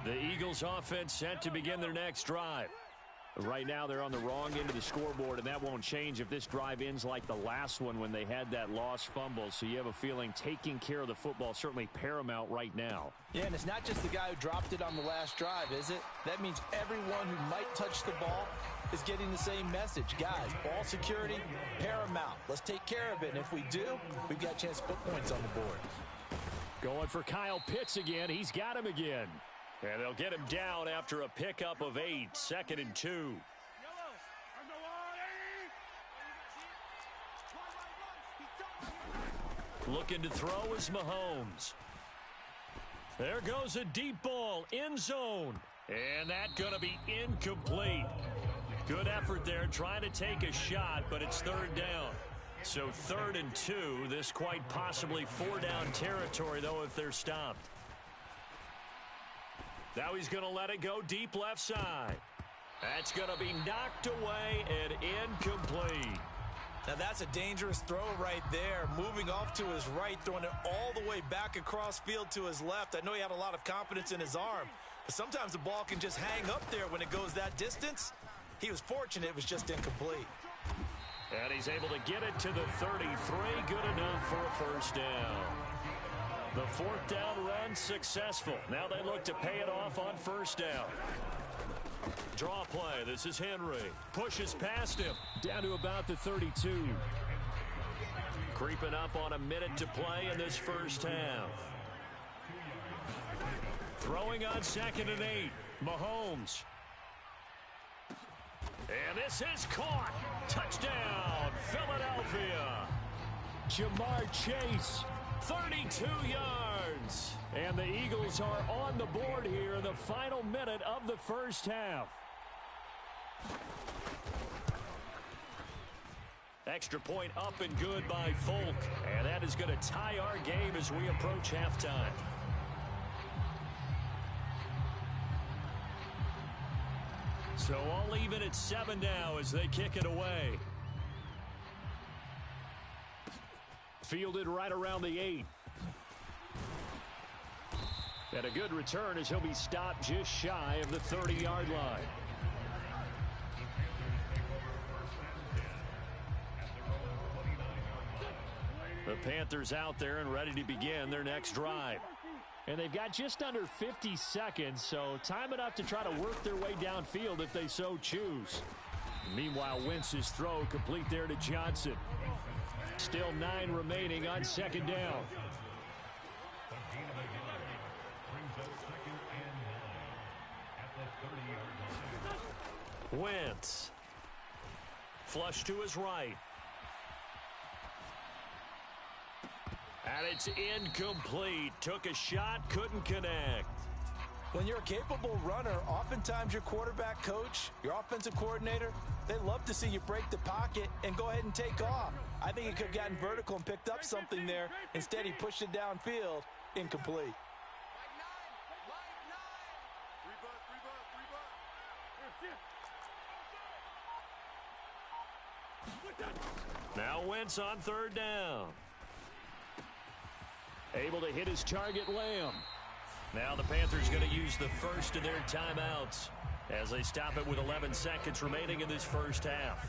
The Eagles offense set to begin their next drive. Right now they're on the wrong end of the scoreboard, and that won't change if this drive ends like the last one when they had that lost fumble. So you have a feeling taking care of the football is certainly paramount right now. Yeah, and it's not just the guy who dropped it on the last drive, is it? That means everyone who might touch the ball is getting the same message. Guys, ball security, paramount. Let's take care of it, and if we do, we've got a chance to put points on the board. Going for Kyle Pitts again. He's got him again. And they'll get him down after a pickup of 8, 2nd and 2. Looking to throw is Mahomes. There goes a deep ball, end zone. And that's going to be incomplete. Good effort there trying to take a shot, but it's 3rd down. So 3rd and 2, this quite possibly 4-down territory, though, if they're stopped. Now he's going to let it go deep left side. That's going to be knocked away and incomplete. Now that's a dangerous throw right there. Moving off to his right, throwing it all the way back across field to his left. I know he had a lot of confidence in his arm, but sometimes the ball can just hang up there when it goes that distance. He was fortunate it was just incomplete. And he's able to get it to the 33. Good enough for a 1st down. The 4th down run successful. Now they look to pay it off on 1st down. Draw play. This is Henry. Pushes past him. Down to about the 32. Creeping up on a minute to play in this 1st half. Throwing on 2nd and 8. Mahomes. And this is caught. Touchdown, Philadelphia. Jamar Chase. 32 yards. And the Eagles are on the board here in the final minute of the 1st half. Extra point up and good by Folk. And that is going to tie our game as we approach halftime. So all even at 7 now as they kick it away. Fielded right around the 8. And a good return as he'll be stopped just shy of the 30-yard line. The Panthers out there and ready to begin their next drive. And they've got just under 50 seconds, so time enough to try to work their way downfield if they so choose. Meanwhile, Wentz's throw complete there to Johnson. Still 9 remaining on 2nd down. Wentz. Flush to his right. And it's incomplete. Took a shot, couldn't connect. When you're a capable runner, oftentimes your quarterback coach, your offensive coordinator, they love to see you break the pocket and go ahead and take off. I think he could have gotten vertical and picked up something there. Instead, he pushed it downfield. Incomplete. Now Wentz on 3rd down. Able to hit his target, Lamb. Now the Panthers going to use the first of their timeouts as they stop it with 11 seconds remaining in this 1st half.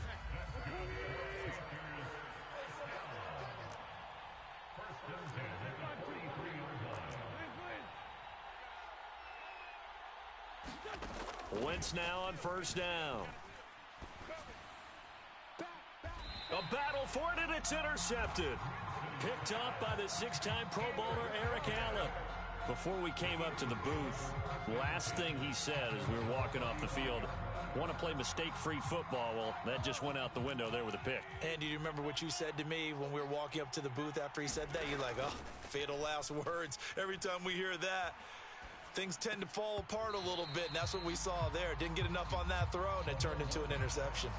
Wentz now on 1st down. A battle for it, and it's intercepted. Picked up by the 6-time Pro Bowler Eric Allen. Before we came up to the booth, last thing he said as we were walking off the field, want to play mistake-free football. Well, that just went out the window there with a pick. And do you remember what you said to me when we were walking up to the booth after he said that? You're like, oh, fatal last words. Every time we hear that, things tend to fall apart a little bit, and that's what we saw there. Didn't get enough on that throw, and it turned into an interception.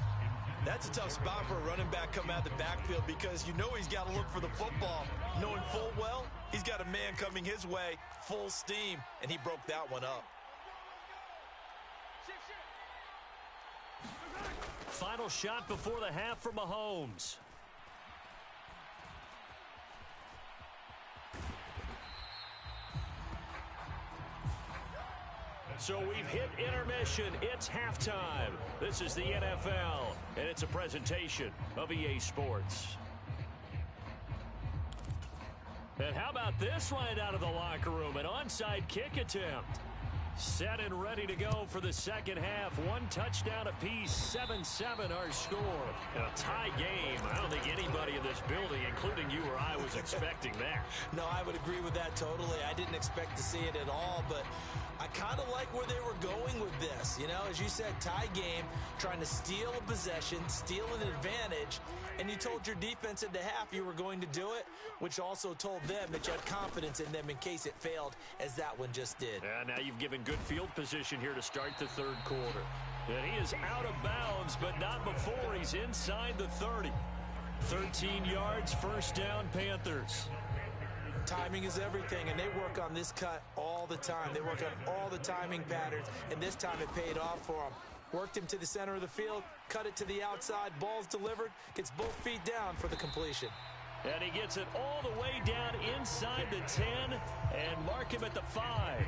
That's a tough spot for a running back coming out of the backfield because you know he's got to look for the football, knowing full well he's got a man coming his way, full steam, and he broke that one up. Final shot before the half for Mahomes. So we've hit intermission. It's halftime. This is the NFL, and it's a presentation of EA Sports. And how about this right out of the locker room? An onside kick attempt. Set and ready to go for the second half. One touchdown apiece, 7-7 our score. And a tie game. I don't think anybody in this building, including you or I, was expecting that. No, I would agree with that totally. I didn't expect to see it at all, but I kind of like where they were going with this. You know, as you said, tie game, trying to steal a possession, steal an advantage, and you told your defense at the half you were going to do it, which also told them that you had confidence in them in case it failed, as that one just did. Now you've given good field position here to start the third quarter. And he is out of bounds, but not before he's inside the 30. 13 yards, first down, Panthers. Timing is everything, and they work on this cut all the time. They work on all the timing patterns, and this time it paid off for them. Worked him to the center of the field, cut it to the outside, ball's delivered, gets both feet down for the completion. And he gets it all the way down inside the 10 and mark him at the 5.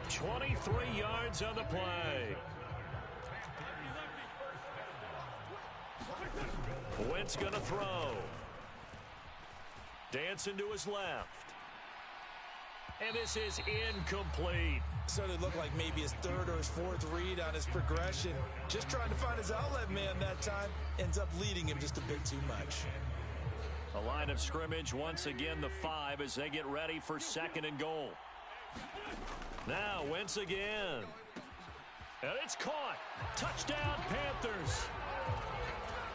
23 yards on the play. Wentz going to throw. Dancing to his left. And this is incomplete. Started to look like maybe his third or his fourth read on his progression. Just trying to find his outlet man that time. Ends up leading him just a bit too much. A line of scrimmage, once again the 5 as they get ready for second and goal. Now Wentz again. And it's caught. Touchdown Panthers.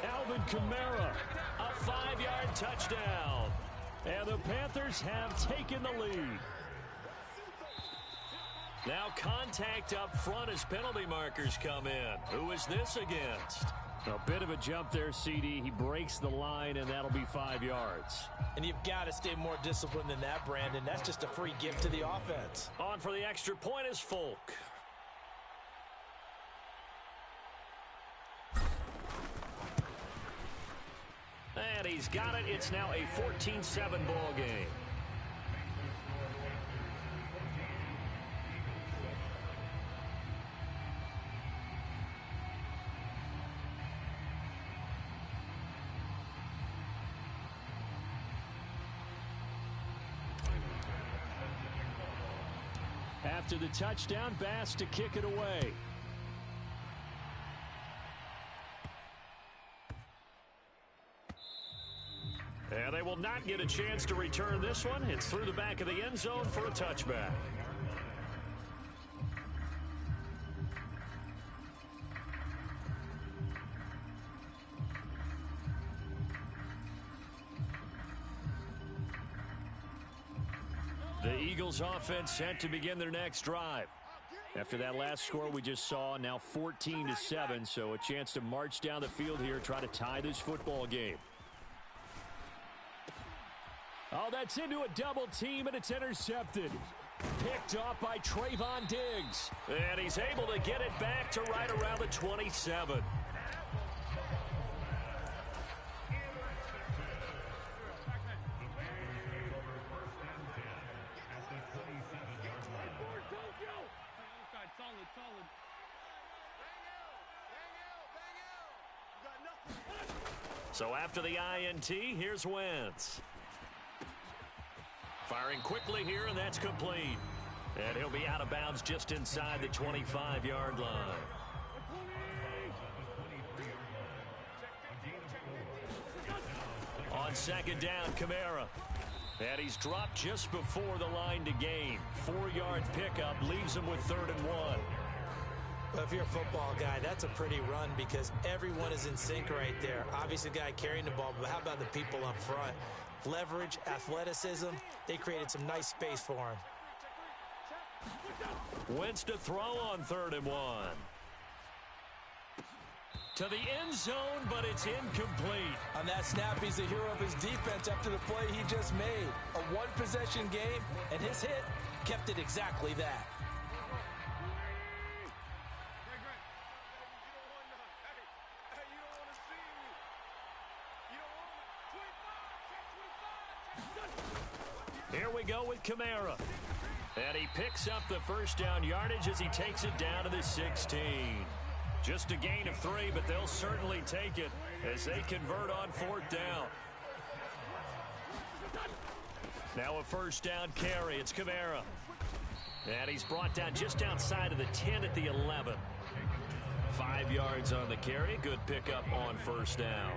Alvin Kamara, a 5-yard touchdown. And the Panthers have taken the lead. Now contact up front as penalty markers come in. Who is this against? A bit of a jump there, CD. He breaks the line, and that'll be 5 yards. And you've got to stay more disciplined than that, Brandon. That's just a free gift to the offense. On for the extra point is Folk. And he's got it. It's now a 14-7 ball game. After the touchdown, Bass to kick it away. And they will not get a chance to return this one. It's through the back of the end zone for a touchback. The Eagles offense set to begin their next drive. After that last score we just saw, now 14-7, so a chance to march down the field here, try to tie this football game. Oh, that's into a double team, and it's intercepted. Picked off by Trayvon Diggs. And he's able to get it back to right around the 27. So after the INT, here's Wentz. Firing quickly here, and that's complete. And he'll be out of bounds just inside the 25-yard line. On second down, Kamara. And he's dropped just before the line to gain. 4-yard pickup leaves him with 3rd and 1. Well, if you're a football guy, that's a pretty run because everyone is in sync right there. Obviously, the guy carrying the ball, but how about the people up front? Leverage, athleticism, they created some nice space for him. Wentz to throw on 3rd and 1. To the end zone, but it's incomplete. On that snap, he's the hero of his defense after the play he just made. A one-possession game, and his hit kept it exactly that. Here we go with Kamara. And he picks up the first down yardage as he takes it down to the 16. Just a gain of 3, but they'll certainly take it as they convert on 4th down. Now a first down carry. It's Kamara. And he's brought down just outside of the 10 at the 11. 5 yards on the carry. Good pickup on first down.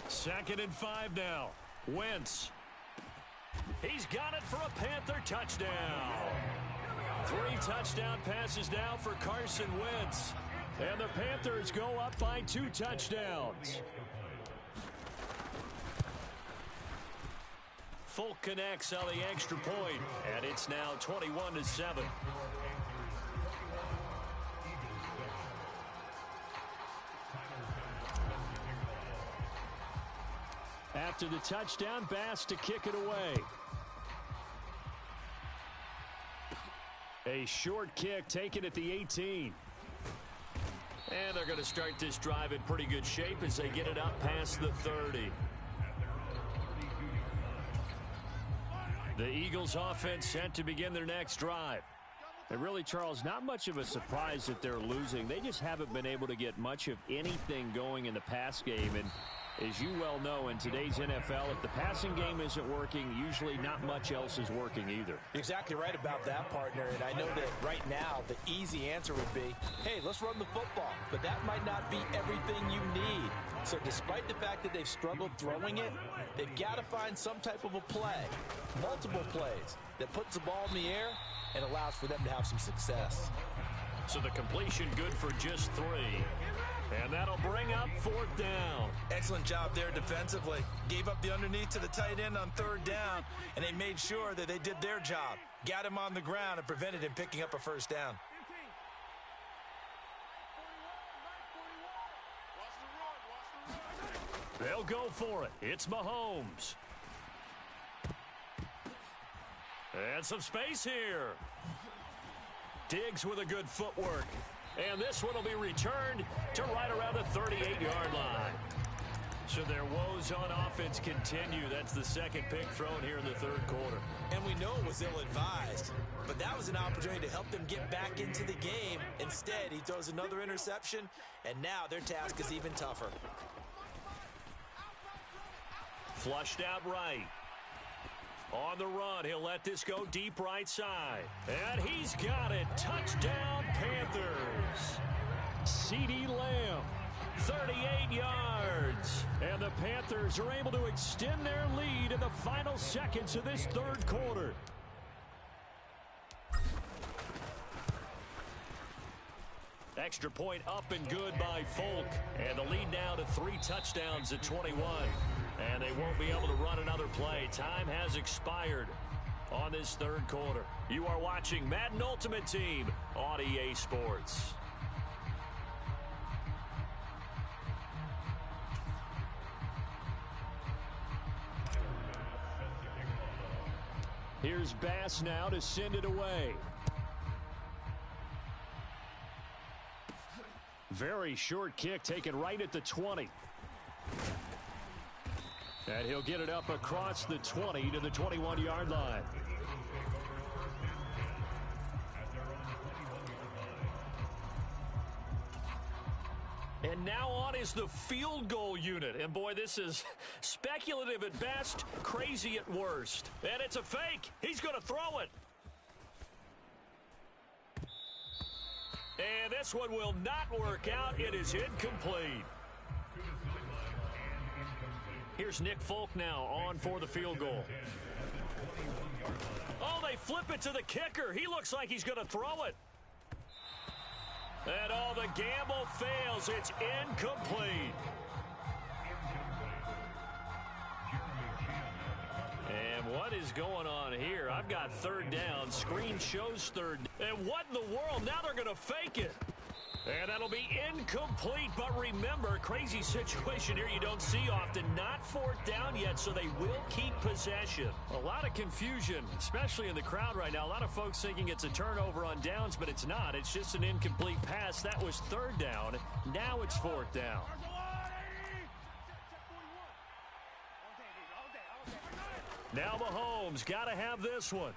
Second and 5 now. Wentz. He's got it for a Panther touchdown. 3 touchdown passes now for Carson Wentz. And the Panthers go up by 2 touchdowns. Folk connects on the extra point, and it's now 21-7. After the touchdown, Bass to kick it away. A short kick taken at the 18. And they're going to start this drive in pretty good shape as they get it up past the 30. The Eagles offense set to begin their next drive. And really, Charles, not much of a surprise that they're losing. They just haven't been able to get much of anything going in the pass game. And as you well know, in today's NFL, if the passing game isn't working, usually not much else is working either. You're exactly right about that, partner. And I know that right now the easy answer would be, hey, let's run the football. But that might not be everything you need. So despite the fact that they've struggled throwing it, they've got to find some type of a play, multiple plays, that puts the ball in the air and allows for them to have some success. So the completion good for just 3. And that'll bring up 4th down. Excellent job there defensively. Gave up the underneath to the tight end on 3rd down, and they made sure that they did their job. Got him on the ground and prevented him picking up a first down. They'll go for it. It's Mahomes. And some space here. Diggs with a good footwork. And this one will be returned to right around the 38-yard line. So their woes on offense continue. That's the second pick thrown here in the 3rd quarter. And we know it was ill-advised, but that was an opportunity to help them get back into the game. Instead, he throws another interception, and now their task is even tougher. Flushed out right. On the run, he'll let this go deep right side. And he's got it. Touchdown, Panthers. CeeDee Lamb, 38 yards. And the Panthers are able to extend their lead in the final seconds of this 3rd quarter. Extra point up and good by Folk. And the lead now to 3 touchdowns at 21. And they won't be able to run another play. Time has expired on this 3rd quarter. You are watching Madden Ultimate Team on EA Sports. Here's Bass now to send it away. Very short kick taken right at the 20. And he'll get it up across the 20 to the 21-yard line. And now on is the field goal unit. And boy, this is speculative at best, crazy at worst. And it's a fake. He's going to throw it. And this one will not work out. It is incomplete. Here's Nick Folk now on for the field goal. Oh, they flip it to the kicker. He looks like he's going to throw it. And all the gamble fails. It's incomplete. And what is going on here? I've got 3rd down. Screen shows 3rd. And what in the world? Now they're going to fake it. And that'll be incomplete, but remember, crazy situation here you don't see often. Not 4th down yet, so they will keep possession. A lot of confusion, especially in the crowd right now. A lot of folks thinking it's a turnover on downs, but it's not. It's just an incomplete pass. That was 3rd down. Now it's 4th down. Now Mahomes got to have this one.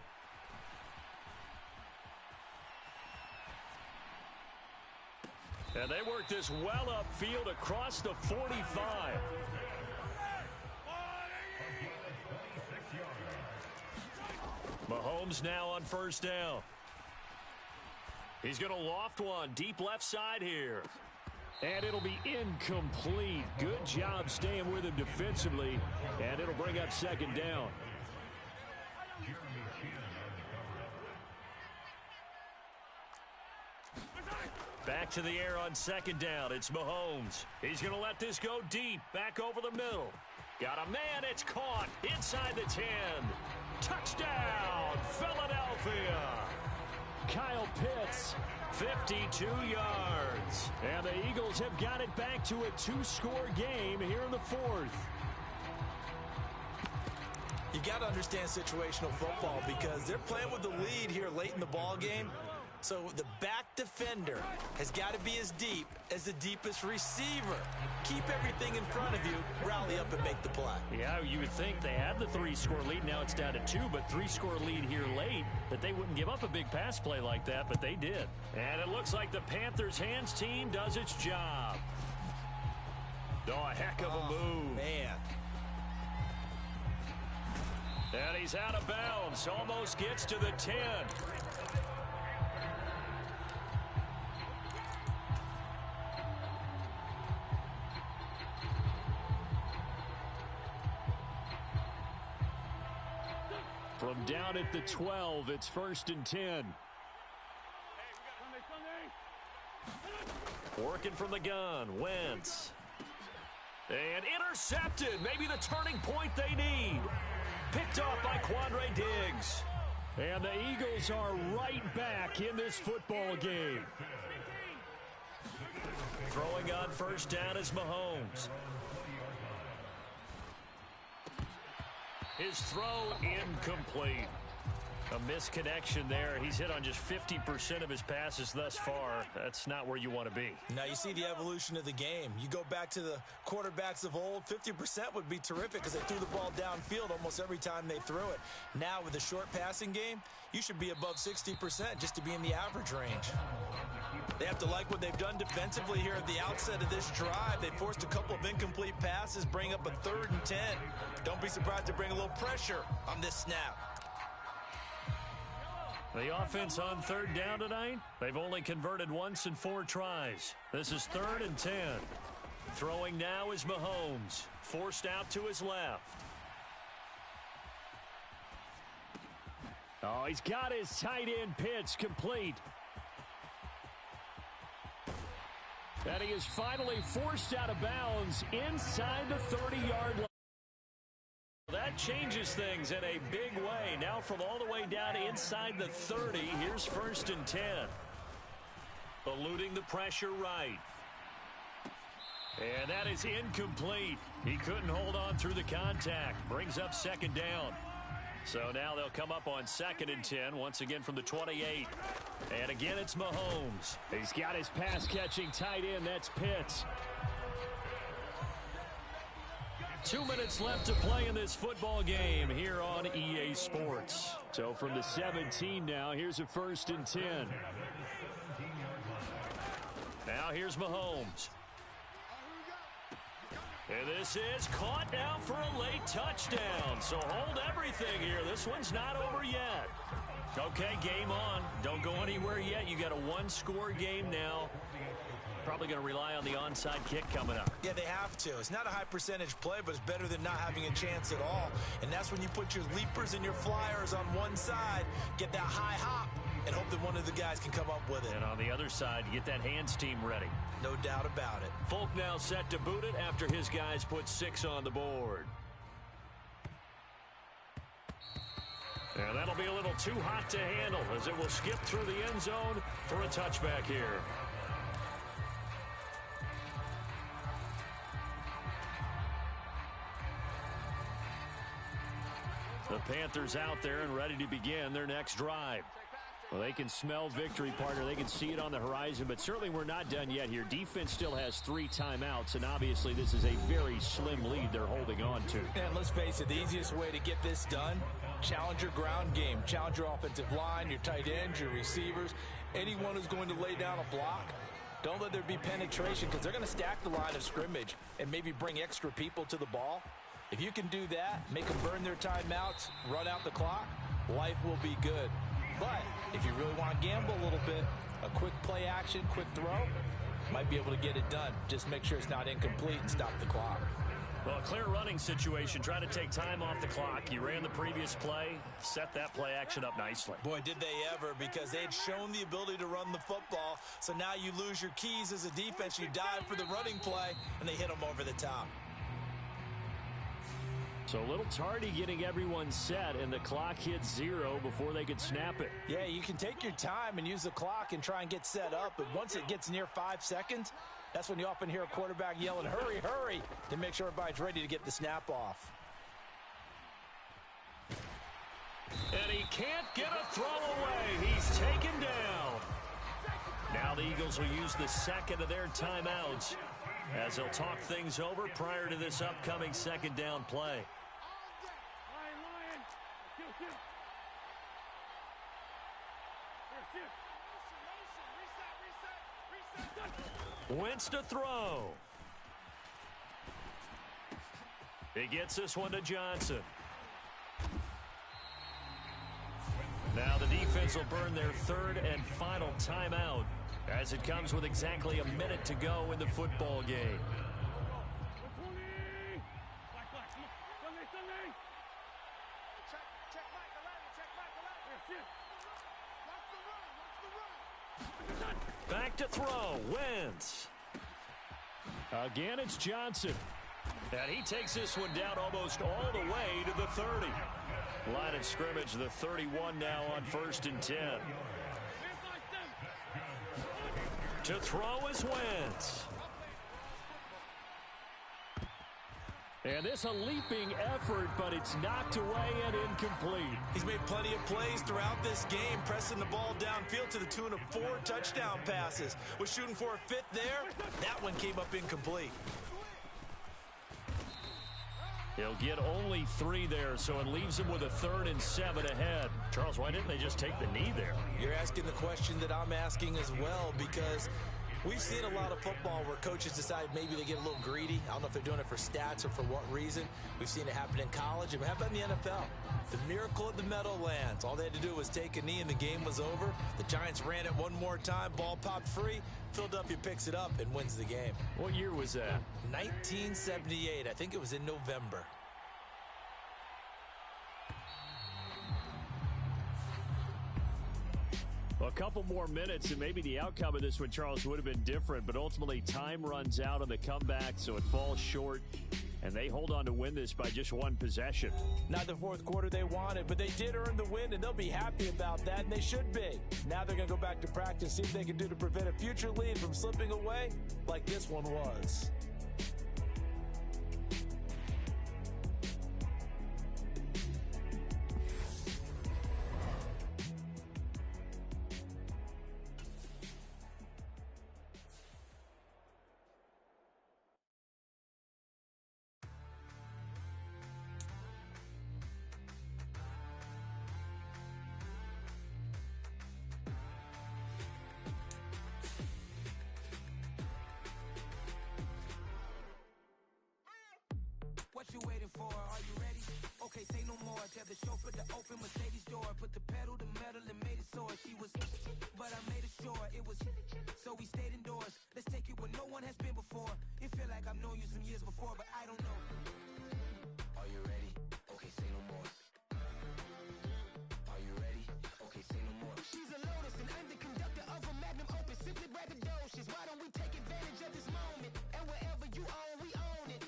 And they work this well upfield across the 45. Mahomes now on first down. He's going to loft one deep left side here. And it'll be incomplete. Good job staying with him defensively. And it'll bring up second down. Back to the air on second down. It's Mahomes. He's going to let this go deep. Back over the middle. Got a man. It's caught. Inside the 10. Touchdown, Philadelphia. Kyle Pitts. 52 yards. And the Eagles have got it back to a two-score game here in the fourth. You got to understand situational football because they're playing with the lead here late in the ball game. So the back defender has got to be as deep as the deepest receiver. Keep everything in front of you, rally up and make the play. Yeah, you would think they had the three-score lead. Now it's down to two, but three-score lead here late, that they wouldn't give up a big pass play like that, but they did. And it looks like the Panthers' hands team does its job. Oh, a heck of a move. Man. And he's out of bounds. Almost gets to the 10. From down at the 12, it's 1st and 10. Working from the gun, Wentz. And intercepted. Maybe the turning point they need. Picked off by Quandre Diggs. And the Eagles are right back in this football game. Throwing on first down is Mahomes. His throw incomplete. A misconnection there. He's hit on just 50% of his passes thus far. That's not where you want to be. Now you see the evolution of the game. You go back to the quarterbacks of old, 50% would be terrific because they threw the ball downfield almost every time they threw it. Now with the short passing game, you should be above 60% just to be in the average range. They have to like what they've done defensively here at the outset of this drive. They forced a couple of incomplete passes, bring up a 3rd and 10. Don't be surprised to bring a little pressure on this snap. The offense on 3rd down tonight, they've only converted once in 4 tries. This is 3rd and 10. Throwing now is Mahomes. Forced out to his left. Oh, he's got his tight end pitch complete. And he is finally forced out of bounds inside the 30-yard line. That changes things in a big way. Now from all the way down inside the 30, here's 1st and 10. Eluding the pressure right. And that is incomplete. He couldn't hold on through the contact. Brings up 2nd down. So now they'll come up on 2nd and 10, once again from the 28. And again, it's Mahomes. He's got his pass-catching tight end. That's Pitts. 2 minutes left to play in this football game here on EA Sports. So from the 17 now, here's a 1st and 10. Now here's Mahomes. And this is caught now for a late touchdown. So hold everything here. This one's not over yet. Okay, game on. Don't go anywhere yet. You got a 1-score game now. Probably going to rely on the onside kick coming up. Yeah, they have to. It's not a high percentage play, but it's better than not having a chance at all. And that's when you put your leapers and your flyers on one side, get that high hop, and hope that one of the guys can come up with it. And on the other side, you get that hands team ready. No doubt about it. Folk now set to boot it after his guys put 6 on the board. And that'll be a little too hot to handle as it will skip through the end zone for a touchback here. The Panthers out there and ready to begin their next drive. Well, they can smell victory, partner. They can see it on the horizon, but certainly we're not done yet here. Defense still has 3 timeouts, and obviously this is a very slim lead they're holding on to. And let's face it, the easiest way to get this done, challenge your ground game. Challenge your offensive line, your tight ends, your receivers, anyone who's going to lay down a block. Don't let there be penetration because they're going to stack the line of scrimmage and maybe bring extra people to the ball. If you can do that, make them burn their timeouts, run out the clock, life will be good. But if you really want to gamble a little bit, a quick play action, quick throw, might be able to get it done. Just make sure it's not incomplete and stop the clock. Well, a clear running situation, trying to take time off the clock. You ran the previous play, set that play action up nicely. Boy, did they ever, because they had shown the ability to run the football. So now you lose your keys as a defense. You dive for the running play, and they hit them over the top. So a little tardy getting everyone set, and the clock hits 0 before they could snap it. Yeah, you can take your time and use the clock and try and get set up, but once it gets near 5 seconds, that's when you often hear a quarterback yelling, hurry, hurry, to make sure everybody's ready to get the snap off. And he can't get a throw away. He's taken down. Now the Eagles will use the second of their timeouts as they'll talk things over prior to this upcoming second down play. Wentz to throw. He gets this one to Johnson. Now the defense will burn their third and final timeout as it comes with exactly a minute to go in the football game. Back to throw, Wentz. Again, it's Johnson. And he takes this one down almost all the way to the 30. Line of scrimmage, the 31 now on 1st and 10. To throw is Wentz. And this a leaping effort, but it's knocked away and incomplete. He's made plenty of plays throughout this game, pressing the ball downfield to the tune of 4 touchdown passes. Was shooting for a 5th there. That one came up incomplete. He'll get only 3 there, so it leaves him with a 3rd and 7 ahead. Charles, why didn't they just take the knee there? You're asking the question that I'm asking as well, because we've seen a lot of football where coaches decide maybe they get a little greedy. I don't know if they're doing it for stats or for what reason. We've seen it happen in college, and it happened in the NFL. The miracle of the Meadowlands. All they had to do was take a knee, and the game was over. The Giants ran it one more time. Ball popped free. Philadelphia picks it up and wins the game. What year was that? 1978. I think it was in November. Well, a couple more minutes, and maybe the outcome of this one, Charles, would have been different. But ultimately, time runs out on the comeback, so it falls short. And they hold on to win this by just 1 possession. Not the 4th quarter they wanted, but they did earn the win, and they'll be happy about that, and they should be. Now they're going to go back to practice, see what they can do to prevent a future lead from slipping away like this one was. What you waiting for? Are you ready? Okay, say no more. Tell the chauffeur to open Mercedes door. Put the pedal to metal and made it soar. She was, but I made it sure it was. So we stayed indoors. Let's take it where no one has been before. It feel like I've known you some years before, but I don't know. Are you ready? Okay, say no more. Are you ready? Okay, say no more. She's a Lotus and I'm the conductor of a magnum opus. Simply braggadocious. Why don't we take advantage of this moment? And wherever you own, we own it.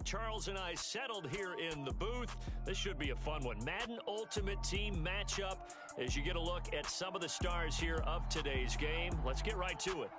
Charles and I settled here in the booth. This should be a fun one. Madden Ultimate Team matchup as you get a look at some of the stars here of today's game. Let's get right to it.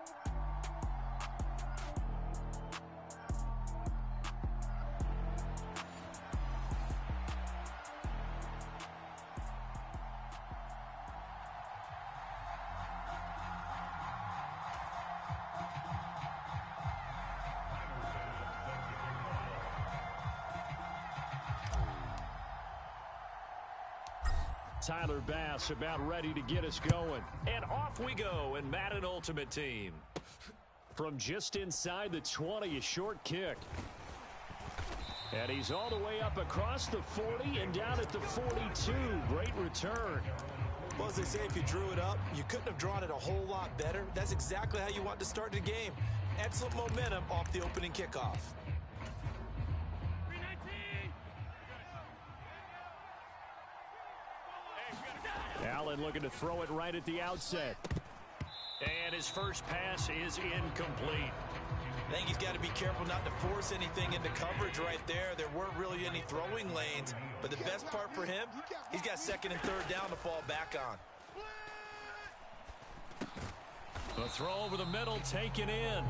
Tyler Bass about ready to get us going. And off we go in Madden Ultimate Team. From just inside the 20, a short kick. And he's all the way up across the 40 and down at the 42. Great return. Well, as they say, if you drew it up, you couldn't have drawn it a whole lot better. That's exactly how you want to start the game. Excellent momentum off the opening kickoff. Allen looking to throw it right at the outset. And his first pass is incomplete. I think he's got to be careful not to force anything into coverage right there. There weren't really any throwing lanes. But the best part for him, he's got second and third down to fall back on. The throw over the middle taken in.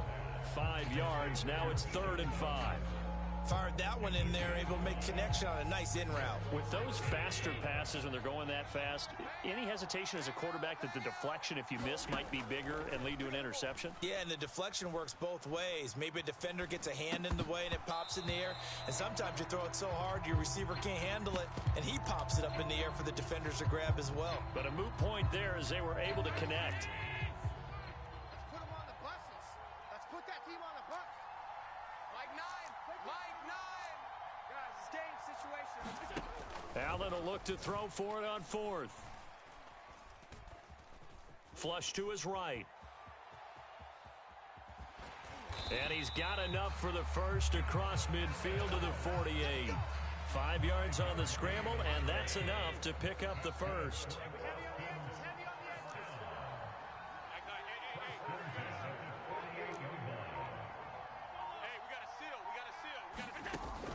5 yards. Now it's 3rd and 5. Fired that one in there, able to make connection on a nice in route. With those faster passes when they're going that fast, any hesitation as a quarterback that the deflection, if you miss, might be bigger and lead to an interception? Yeah, and the deflection works both ways. Maybe a defender gets a hand in the way and it pops in the air. And sometimes you throw it so hard your receiver can't handle it, and he pops it up in the air for the defenders to grab as well. But a moot point there as they were able to connect. Let's put them on the buses. Let's put that team on the bus. Mike 9. Mike 9. Guys, it's game situation. Allen will look to throw for it on 4th. Flush to his right. And he's got enough for the first across midfield to the 48. 5 yards on the scramble, and that's enough to pick up the first.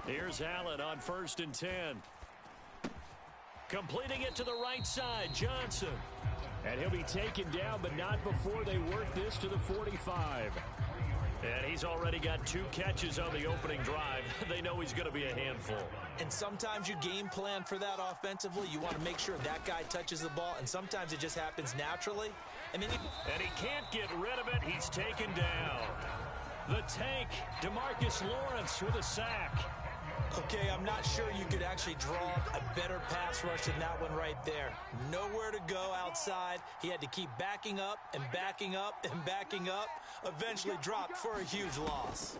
Here's Allen on 1st and 10. Completing it to the right side, Johnson. And he'll be taken down, but not before they work this to the 45. And he's already got 2 catches on the opening drive. They know he's going to be a handful. And sometimes you game plan for that offensively. You want to make sure that guy touches the ball, and sometimes it just happens naturally. And he can't get rid of it. He's taken down. The tank, DeMarcus Lawrence with a sack. Okay, I'm not sure you could actually draw a better pass rush than that one right there. Nowhere to go outside. He had to keep backing up and backing up and backing up. Eventually dropped for a huge loss.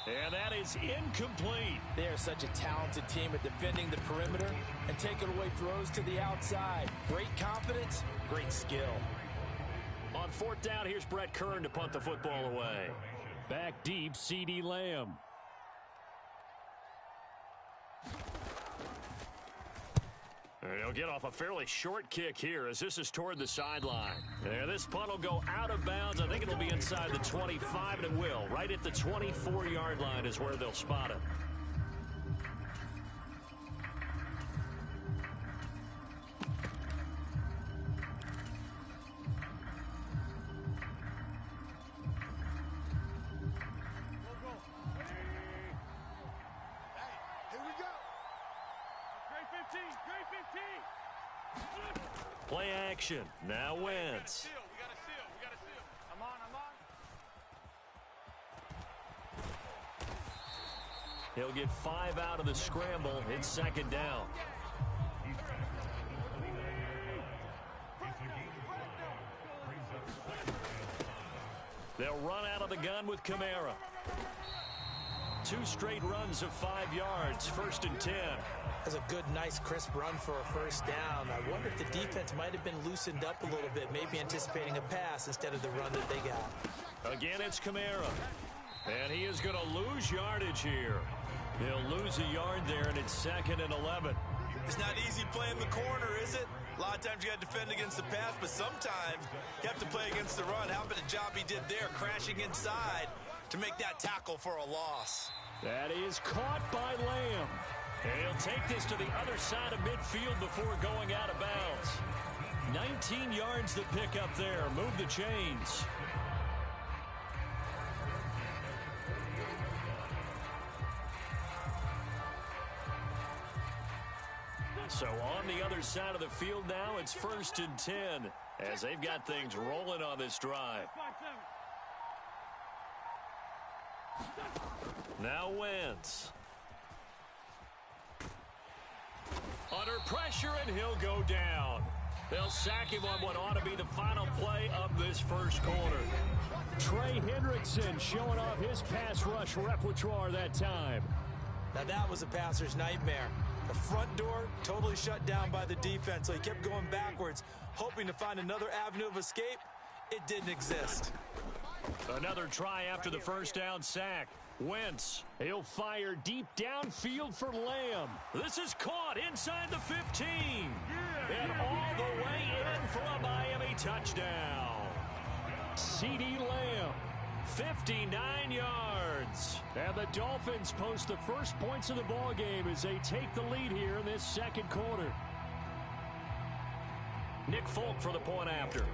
And that is incomplete. They are such a talented team at defending the perimeter and taking away throws to the outside. Great confidence, great skill. On 4th down, here's Brett Kern to punt the football away. Back deep, CeeDee Lamb. And he'll get off a fairly short kick here as this is toward the sideline. And this punt will go out of bounds. I think it'll be inside the 25, and it will. Right at the 24-yard line is where they'll spot it. Play action. Now Wentz. I'm on. He'll get 5 out of the scramble. It's 2nd down. They'll run out of the gun with Kamara. 2 straight runs of 5 yards. 1st and 10. That's a good, nice, crisp run for a first down. I wonder if the defense might have been loosened up a little bit, maybe anticipating a pass instead of the run that they got. Again, it's Kamara. And he is going to lose yardage here. He'll lose a yard there, and it's 2nd and 11. It's not easy playing the corner, is it? A lot of times you got to defend against the pass, but sometimes you have to play against the run. How about the job he did there, crashing inside to make that tackle for a loss? That is caught by Lamb. And he'll take this to the other side of midfield before going out of bounds. 19 yards to pick up there. Move the chains. So on the other side of the field now, it's 1st and 10 as they've got things rolling on this drive. Now Wentz. Under pressure, and he'll go down. They'll sack him on what ought to be the final play of this first quarter. Trey Hendrickson showing off his pass rush repertoire that time. Now that was a passer's nightmare. The front door totally shut down by the defense, so he kept going backwards, hoping to find another avenue of escape. It didn't exist. Another try after the first down sack. Wentz, he'll fire deep downfield for Lamb. This is caught inside the 15. And all the way in for a Miami touchdown. CeeDee Lamb, 59 yards. And the Dolphins post the first points of the ball game as they take the lead here in this second quarter. Nick Folk for the point after.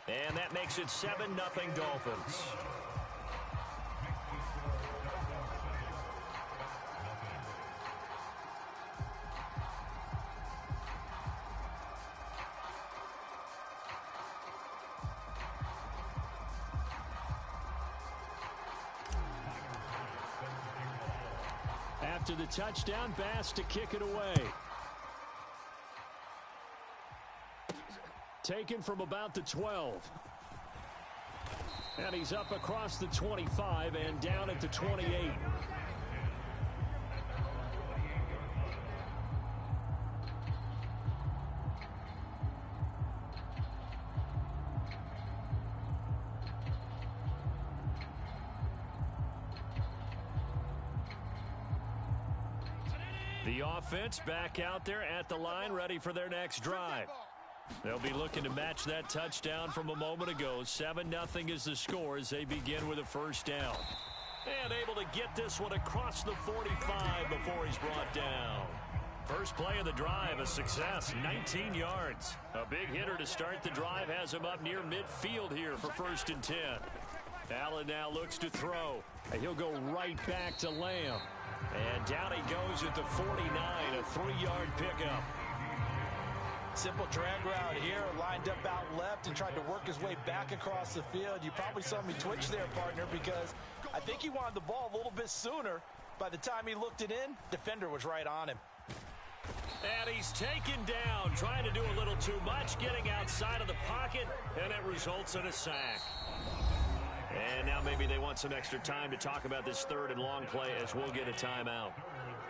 And that makes it 7-0 Dolphins. After the touchdown, Bass to kick it away. Taken from about the 12. And he's up across the 25 and down at the 28. The offense back out there at the line, ready for their next drive. They'll be looking to match that touchdown from a moment ago. 7-0 is the score as they begin with a first down. And able to get this one across the 45 before he's brought down. First play of the drive, a success, 19 yards. A big hitter to start the drive has him up near midfield here for 1st and 10. Allen now looks to throw. And he'll go right back to Lamb. And down he goes at the 49, a 3-yard pickup. Simple drag route here, lined up out left and tried to work his way back across the field. You probably saw me twitch there, partner, because I think he wanted the ball a little bit sooner. By the time he looked it in, defender was right on him. And he's taken down, trying to do a little too much, getting outside of the pocket, and it results in a sack. And now maybe they want some extra time to talk about this third and long play as we'll get a timeout.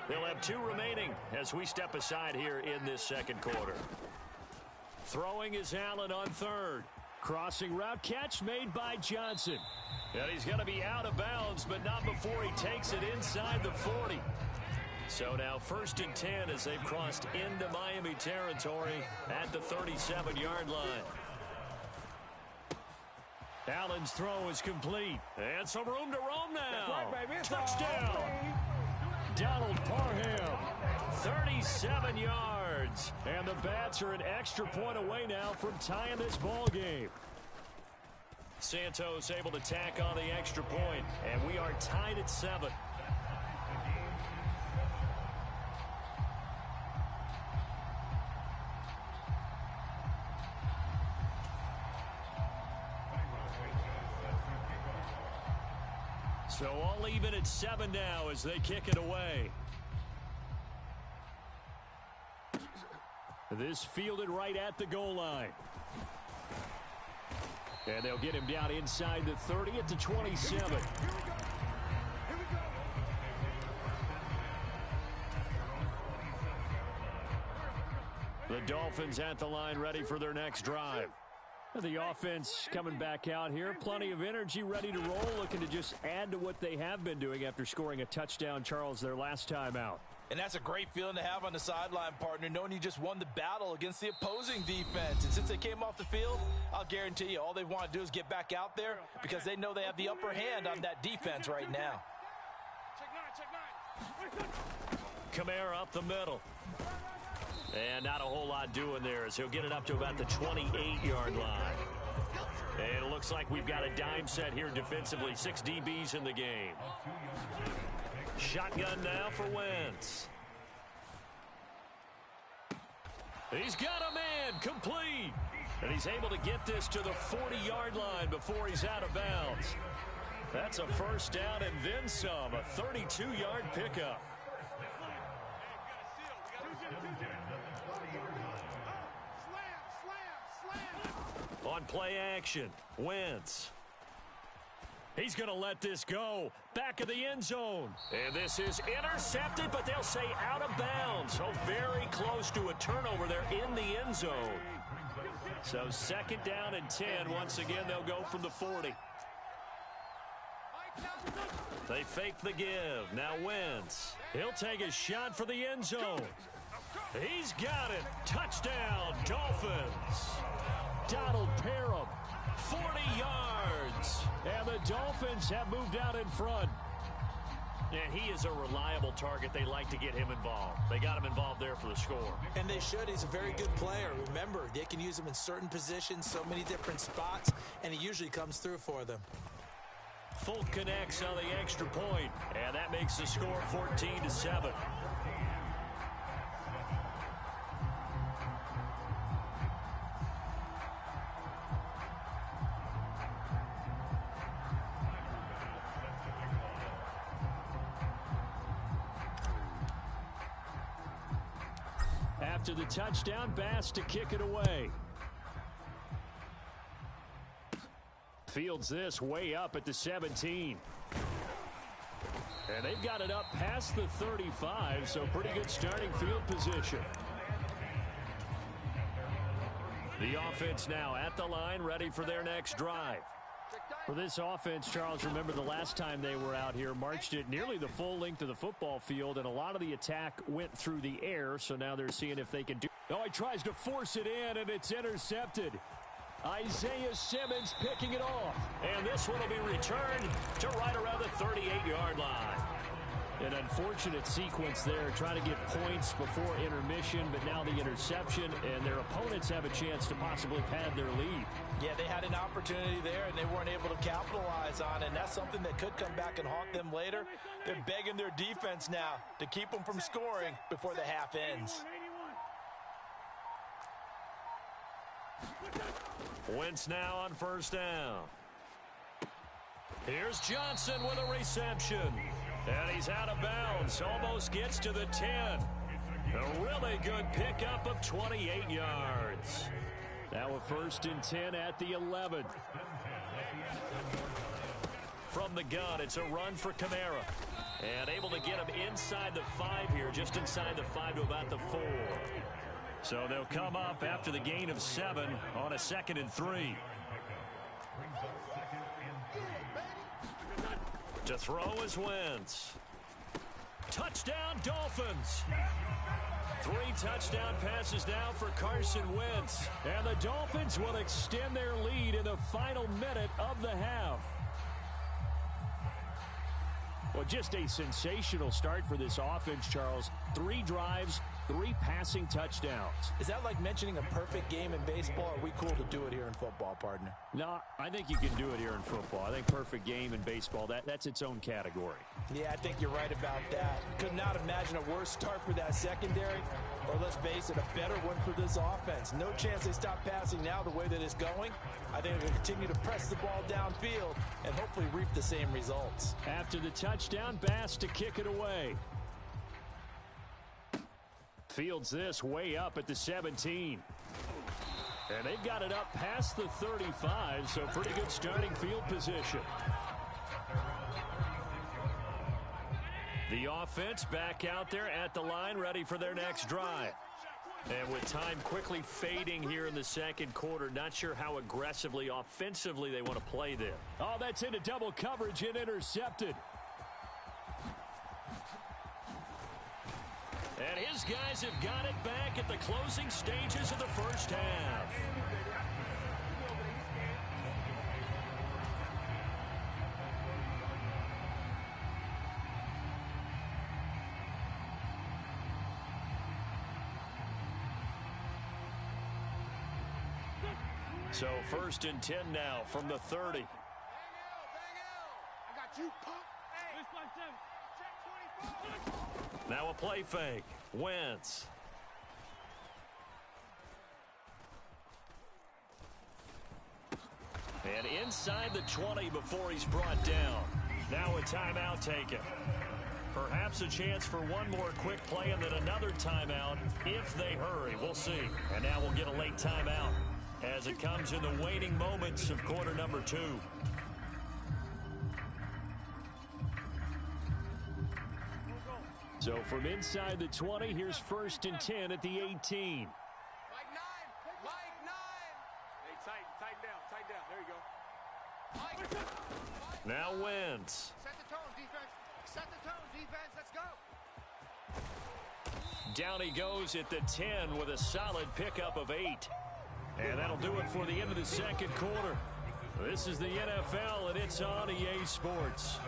They'll have 2 remaining as we step aside here in this second quarter. Throwing is Allen on third. Crossing route catch made by Johnson. And he's going to be out of bounds, but not before he takes it inside the 40. So now 1st and 10 as they've crossed into Miami territory at the 37-yard line. Allen's throw is complete. And some room to roam now. Touchdown. Donald Parham. 37 yards. And the Bats are an extra point away now from tying this ball game. Santos able to tack on the extra point, and we are tied at 7. So all even at 7 now as they kick it away. This fielded right at the goal line. And they'll get him down inside the 30 at the 27. The Dolphins at the line ready for their next drive. The offense coming back out here. Plenty of energy, ready to roll, looking to just add to what they have been doing after scoring a touchdown, Charles, their last time out. And that's a great feeling to have on the sideline, partner, knowing you just won the battle against the opposing defense. And since they came off the field, I'll guarantee you all they want to do is get back out there because they know they have the upper hand on that defense right now. Kamara up the middle. And not a whole lot doing there as he'll get it up to about the 28-yard line. And it looks like we've got a dime set here defensively. 6 DBs in the game. Shotgun now for Wentz. He's got a man complete. And he's able to get this to the 40-yard line before he's out of bounds. That's a first down and then some. A 32-yard pickup. On play action, Wentz. He's going to let this go. Back of the end zone. And this is intercepted, but they'll say out of bounds. So very close to a turnover there in the end zone. So second down and 10. Once again, they'll go from the 40. They fake the give. Now Wentz. He'll take a shot for the end zone. He's got it. Touchdown, Dolphins. Donald Parham, 40 yards. And the Dolphins have moved out in front. And he is a reliable target. They like to get him involved. They got him involved there for the score. And they should. He's a very good player. Remember, they can use him in certain positions, so many different spots, and he usually comes through for them. Fulk connects on the extra point, and that makes the score 14-7. After the touchdown, Bass to kick it away. Fields this way up at the 17. And they've got it up past the 35, so pretty good starting field position. The offense now at the line, ready for their next drive. For this offense, Charles, remember the last time they were out here, marched it nearly the full length of the football field, and a lot of the attack went through the air, so now they're seeing if they can do. Oh, he tries to force it in, and it's intercepted. Isaiah Simmons picking it off. And this one will be returned to right around the 38-yard line. An unfortunate sequence there, trying to get points before intermission, but now the interception, and their opponents have a chance to possibly pad their lead. Yeah, they had an opportunity there, and they weren't able to capitalize on it, and that's something that could come back and haunt them later. They're begging their defense now to keep them from scoring before the half ends. Wentz now on first down. Here's Johnson with a reception. And he's out of bounds. Almost gets to the 10. A really good pickup of 28 yards. Now a first and 10 at the 11. From the gun, it's a run for Kamara. And able to get him inside the 5 here, just inside the 5 to about the 4. So they'll come up after the gain of 7 on a 2nd and 3. To throw is Wentz. Touchdown, Dolphins. 3 touchdown passes now for Carson Wentz. And the Dolphins will extend their lead in the final minute of the half. Well, just a sensational start for this offense, Charles. 3 drives, 3 passing touchdowns. Is that like mentioning a perfect game in baseball? Or are we cool to do it here in football, partner? No, I think you can do it here in football. I think perfect game in baseball, that's its own category. Yeah, I think you're right about that. Could not imagine a worse start for that secondary, or let's face it, a better one for this offense. No chance they stop passing now the way that it's going. I think they'll continue to press the ball downfield and hopefully reap the same results. After the touchdown, Bass to kick it away. Fields this way up at the 17. And they've got it up past the 35, so pretty good starting field position. The offense back out there at the line, ready for their next drive. And with time quickly fading here in the second quarter, not sure how aggressively, offensively they want to play this. Oh, that's into double coverage and intercepted. And his guys have got it back at the closing stages of the first half. So first and 10 now from the 30. I got you, punk. Hey. Check 24. Now a play fake. Wentz. And inside the 20 before he's brought down. Now a timeout taken. Perhaps a chance for one more quick play and then another timeout if they hurry. We'll see. And now we'll get a late timeout as it comes in the waning moments of quarter number 2. So from inside the 20, here's 1st and 10 at the 18. Mike 9. Mike 9. Hey, tighten down. There you go. Mike. Now Wentz. Set the tone, defense. Set the tone, defense. Let's go. Down he goes at the 10 with a solid pickup of 8. And that'll do it for the end of the second quarter. This is the NFL, and it's on EA Sports.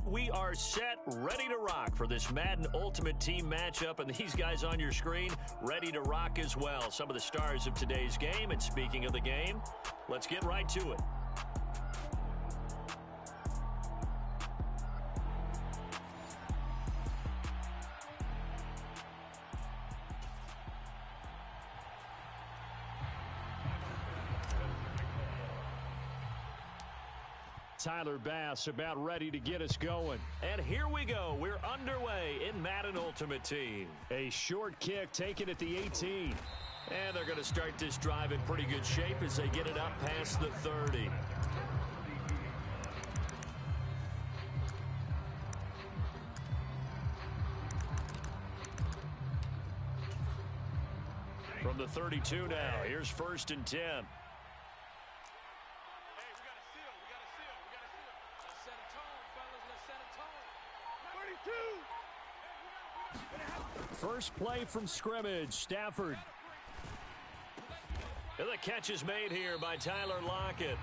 We are set, ready to rock for this Madden Ultimate Team matchup, and these guys on your screen ready to rock as well. Some of the stars of today's game, and speaking of the game, let's get right to it. Tyler Bass about ready to get us going. And here we go. We're underway in Madden Ultimate Team. A short kick taken at the 18. And they're going to start this drive in pretty good shape as they get it up past the 30. From the 32 now, here's 1st and 10. First play from scrimmage, Stafford. And the catch is made here by Tyler Lockett.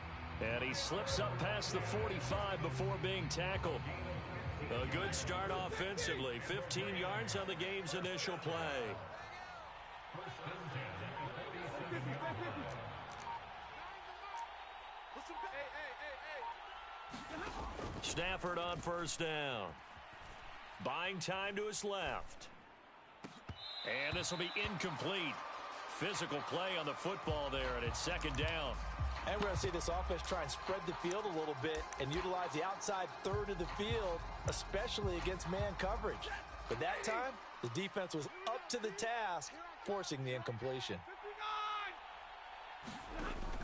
And he slips up past the 45 before being tackled. A good start offensively. 15 yards on the game's initial play. Stafford on 1st down. Buying time to his left. And this will be incomplete. Physical play on the football there, and it's 2nd down. And we're going to see this offense try and spread the field a little bit and utilize the outside third of the field, especially against man coverage. But that time, the defense was up to the task, forcing the incompletion.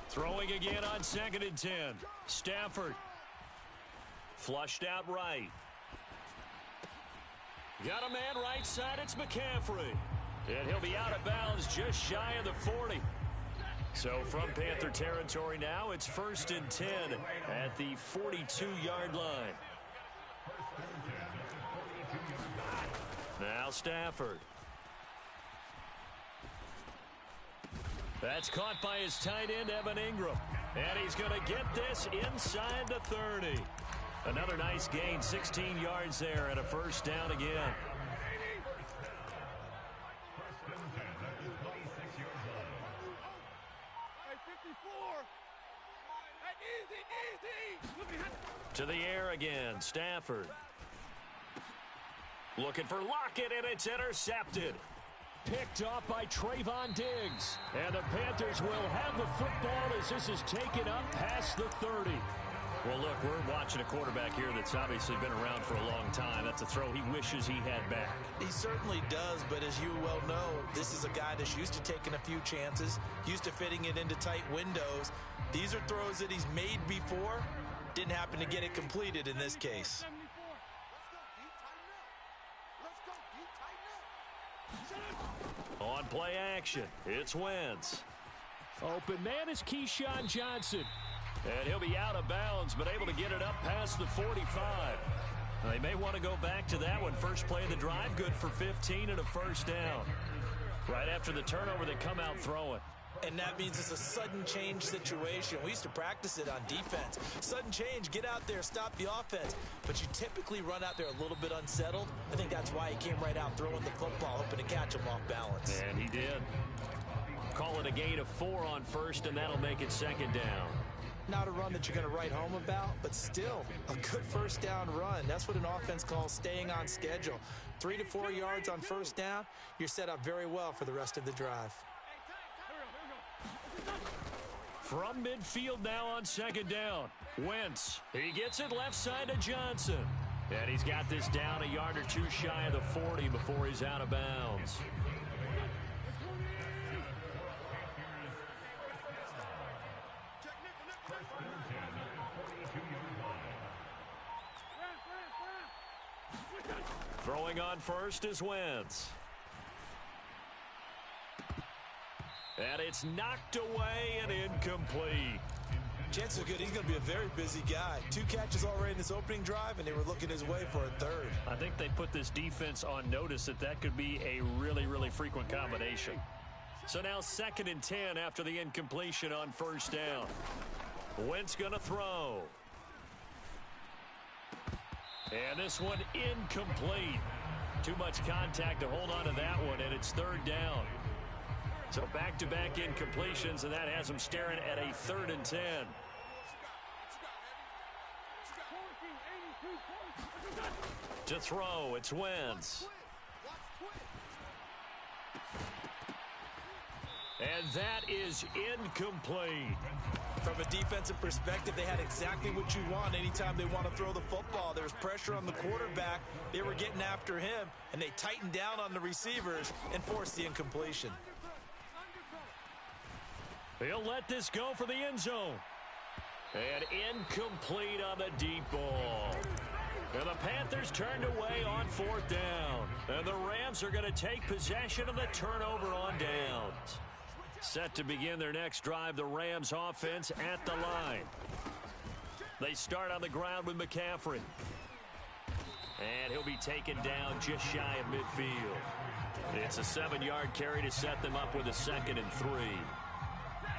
Throwing again on 2nd and 10. Stafford. Flushed out right. Got a man right side. It's McCaffrey. And he'll be out of bounds just shy of the 40. So from Panther territory now, it's 1st and 10 at the 42-yard line. Now Stafford. That's caught by his tight end, Evan Ingram. And he's going to get this inside the 30. Another nice gain, 16 yards there, and a 1st down again. To the air again, Stafford. Looking for Lockett, and it's intercepted. Picked off by Trayvon Diggs. And the Panthers will have the football as this is taken up past the 30. Well, look, we're watching a quarterback here that's obviously been around for a long time. That's a throw he wishes he had back. He certainly does, but as you well know, this is a guy that's used to taking a few chances, used to fitting it into tight windows. These are throws that he's made before. Didn't happen to get it completed in this case. On play action, it's Wentz. Open man is Keyshawn Johnson. And he'll be out of bounds, but able to get it up past the 45. Now, they may want to go back to that one. First play of the drive, good for 15 and a 1st down. Right after the turnover, they come out throwing. And that means it's a sudden change situation. We used to practice it on defense. Sudden change, get out there, stop the offense. But you typically run out there a little bit unsettled. I think that's why he came right out throwing the football, hoping to catch him off balance. And he did. Call it a gain of 4 on 1st, and that'll make it 2nd down. Not a run that you're going to write home about, but still a good 1st down run. That's what an offense calls staying on schedule. 3 to 4 yards on 1st down, you're set up very well for the rest of the drive. From midfield now on 2nd down. Wentz. He gets it left side to Johnson. And he's got this down a yard or two shy of the 40 before he's out of bounds. Throwing on 1st is Wentz. And it's knocked away and incomplete. Chances are good he's going to be a very busy guy. 2 catches already in this opening drive, and they were looking his way for a 3rd. I think they put this defense on notice that could be a really, really frequent combination. So now 2nd and 10 after the incompletion on 1st down. Wentz going to throw. And this one incomplete. Too much contact to hold on to that one, and it's 3rd down. So back-to-back incompletions, and that has them staring at a 3rd and 10. To throw, it's Wentz. And that is incomplete. From a defensive perspective, they had exactly what you want anytime they want to throw the football. There was pressure on the quarterback. They were getting after him, and they tightened down on the receivers and forced the incompletion. He'll let this go for the end zone. And incomplete on the deep ball. And the Panthers turned away on 4th down. And the Rams are going to take possession of the turnover on downs. Set to begin their next drive, the Rams offense at the line. They start on the ground with McCaffrey. And he'll be taken down just shy of midfield. It's a 7-yard carry to set them up with a 2nd and 3.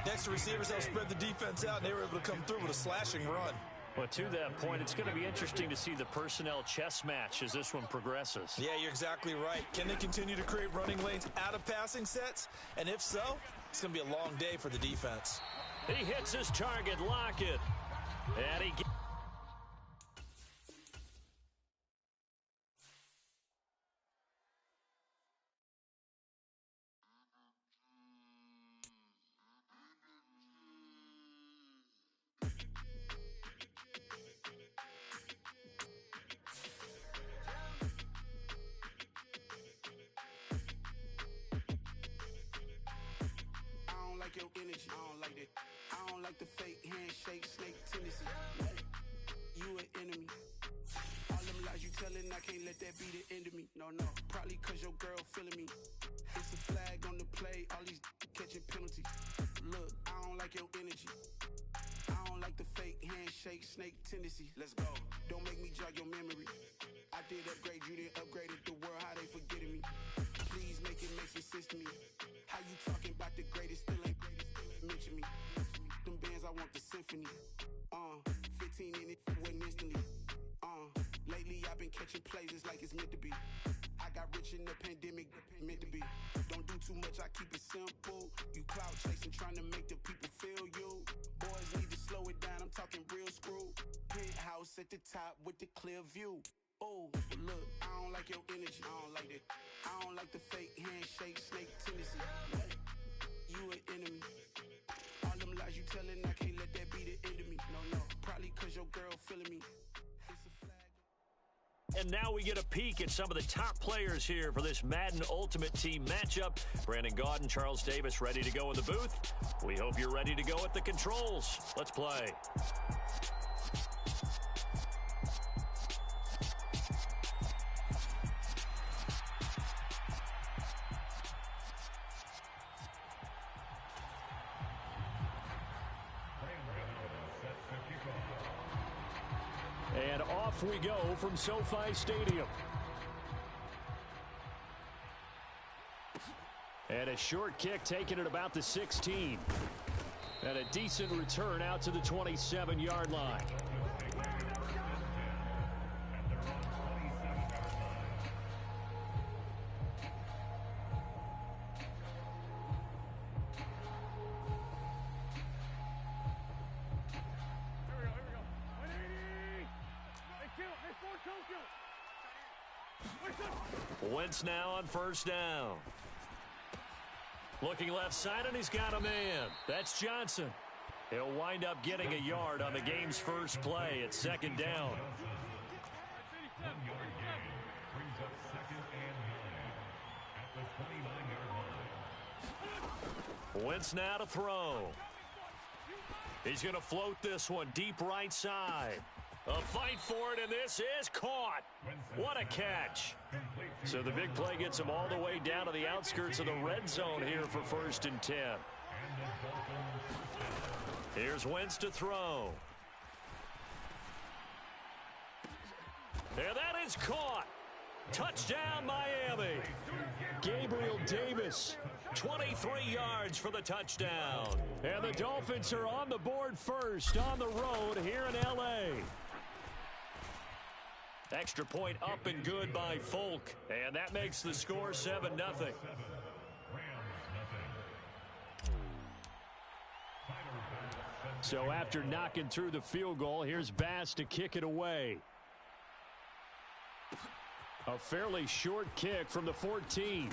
Next to receivers, they'll spread the defense out, and they were able to come through with a slashing run. Well, to that point, it's going to be interesting to see the personnel chess match as this one progresses. Yeah, you're exactly right. Can they continue to create running lanes out of passing sets? And if so, it's going to be a long day for the defense. He hits his target, Lockett. And he Your energy, I don't like that. I don't like the fake handshake, snake tendency. You an enemy. All them lies you telling, I can't let that be the end of me. No, probably cause your girl feeling me. It's a flag on the play, all these catching penalties. Look, I don't like your energy. I don't like the fake handshake, snake tendency. Let's go. Don't make me jog your memory. I did upgrade, you didn't upgrade it. The world, how they forgetting me. Please make it make some sense to me. How you talking about the greatest, still ain't greatest, still ain't mention me. Them bands, I want the symphony. 15 in it, wasn't instantly. Lately I've been catching plays, it's like it's meant to be. I got rich in the pandemic, meant to be. Don't do too much, I keep it simple. You cloud chasing, trying to make the people feel you. Boys need to slow it down, I'm talking real screw. Penthouse at the top with the clear view. Oh, look, I don't like your energy, I don't like that. I don't like the fake handshake, snake tendency. You an enemy. All them lies you telling, I can't let that be the end of me. No, probably cause your girl feeling me. It's a flag. And now we get a peek at some of the top players here for this Madden Ultimate Team matchup. Brandon Gaudin, Charles Davis ready to go in the booth. We hope you're ready to go at the controls. Let's play. And off we go from SoFi Stadium. And a short kick taken at about the 16. And a decent return out to the 27-yard line. Wentz now on 1st down. Looking left side, and he's got a man. That's Johnson. He'll wind up getting a yard on the game's first play at 2nd down. Wentz now to throw. He's going to float this one deep right side. A fight for it, and this is caught. What a catch. So the big play gets him all the way down to the outskirts of the red zone here for 1st and 10. Here's Wentz to throw. And that is caught. Touchdown, Miami. Gabriel Davis, 23 yards for the touchdown. And the Dolphins are on the board first on the road here in L.A. Extra point up and good by Folk. And that makes the score 7-0. So after knocking through the field goal, here's Bass to kick it away. A fairly short kick from the 14.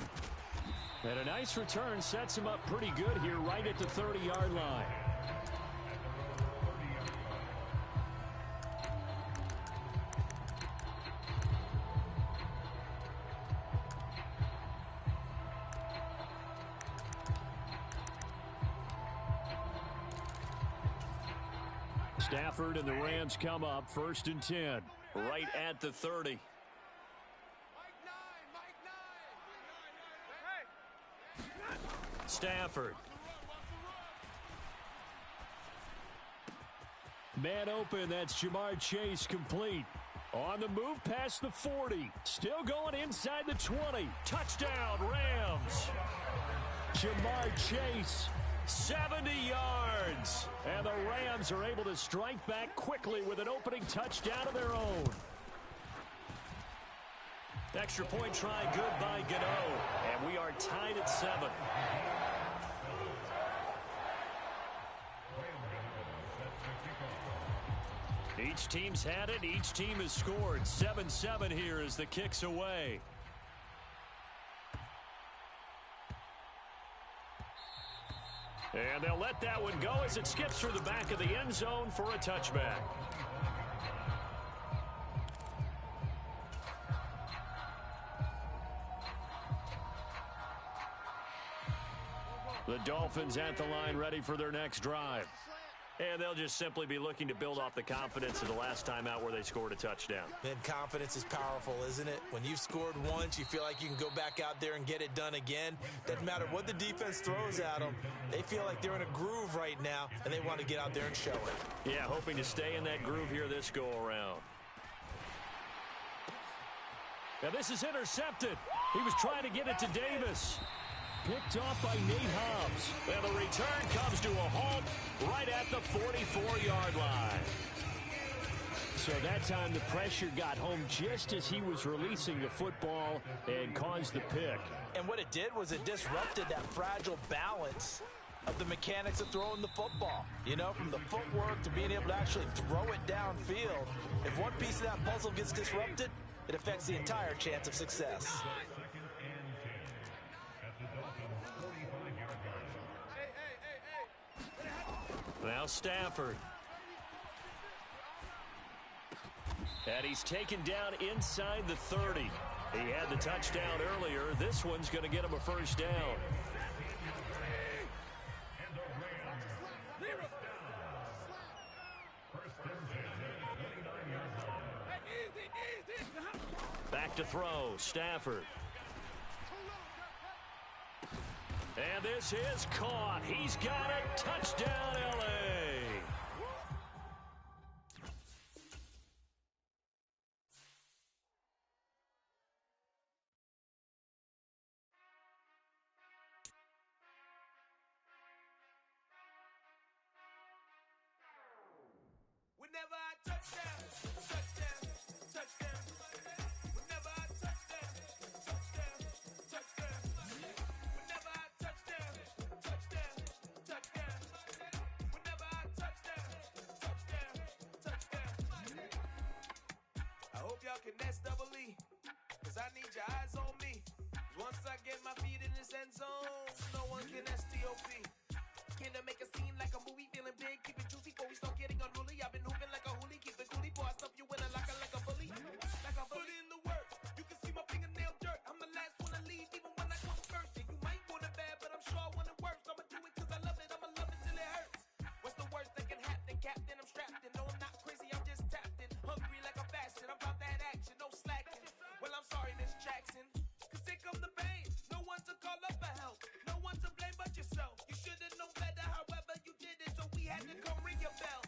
And a nice return sets him up pretty good here right at the 30-yard line. Stafford and the Rams come up 1st and 10. Right at the 30. Stafford. Man open, that's Jamar Chase complete. On the move past the 40. Still going inside the 20. Touchdown, Rams. Jamar Chase, 70 yards. And the Rams are able to strike back quickly with an opening touchdown of their own. Extra point try good by Gano. And we are tied at 7. Each team's had it. Each team has scored. 7-7 here as the kick's away. And they'll let that one go as it skips through the back of the end zone for a touchback. The Dolphins at the line ready for their next drive. And they'll just simply be looking to build off the confidence of the last time out where they scored a touchdown. And confidence is powerful, isn't it? When you've scored once, you feel like you can go back out there and get it done again. Doesn't matter what the defense throws at them. They feel like they're in a groove right now, and they want to get out there and show it. Yeah, hoping to stay in that groove here this go-around. Now this is intercepted. He was trying to get it to Davis. Picked off by Nate Hobbs. And the return comes to a halt right at the 44-yard line. So that time the pressure got home just as he was releasing the football and caused the pick. And what it did was it disrupted that fragile balance of the mechanics of throwing the football. You know, from the footwork to being able to actually throw it downfield. If one piece of that puzzle gets disrupted, it affects the entire chance of success. Now Stafford. And he's taken down inside the 30. He had the touchdown earlier. This one's going to get him a first down. Back to throw, Stafford. And this is caught. He's got it. Touchdown, L.A. Whenever I touchdown, touchdown, touchdown. Whenever I touchdown, touchdown, touchdown. Whenever I touchdown, touchdown, touchdown. Whenever I touchdown, touchdown, touchdown. I hope y'all can S-double-E, 'cause I need your eyes on me. 'Cause once I get my feet in this end zone, no one can S-T-O-P. Can I make a scene like a movie, feeling big, keep it juicy before we start getting unruly. I've been hooping like a hoolie, keep it coolie, boy, I stuff you in a locker like a bully. Like a bully in the work, you can see my fingernail dirt. I'm the last one to leave, even when I come first. Yeah, you might want it bad, but I'm sure I want it worse. I'ma do it 'cause I love it, I'ma love it till it hurts. What's the worst that can happen, Captain? I'm strapped in, no, I'm not crazy, I'm just tapped in. Hungry like a fashion, I'm about that action, no slacking. Well, I'm sorry, Miss Jackson, 'cause here come the pain. No one to call up for help, no one to blame but yourself. You should've known better, however you did it, so we had to come ring your bell.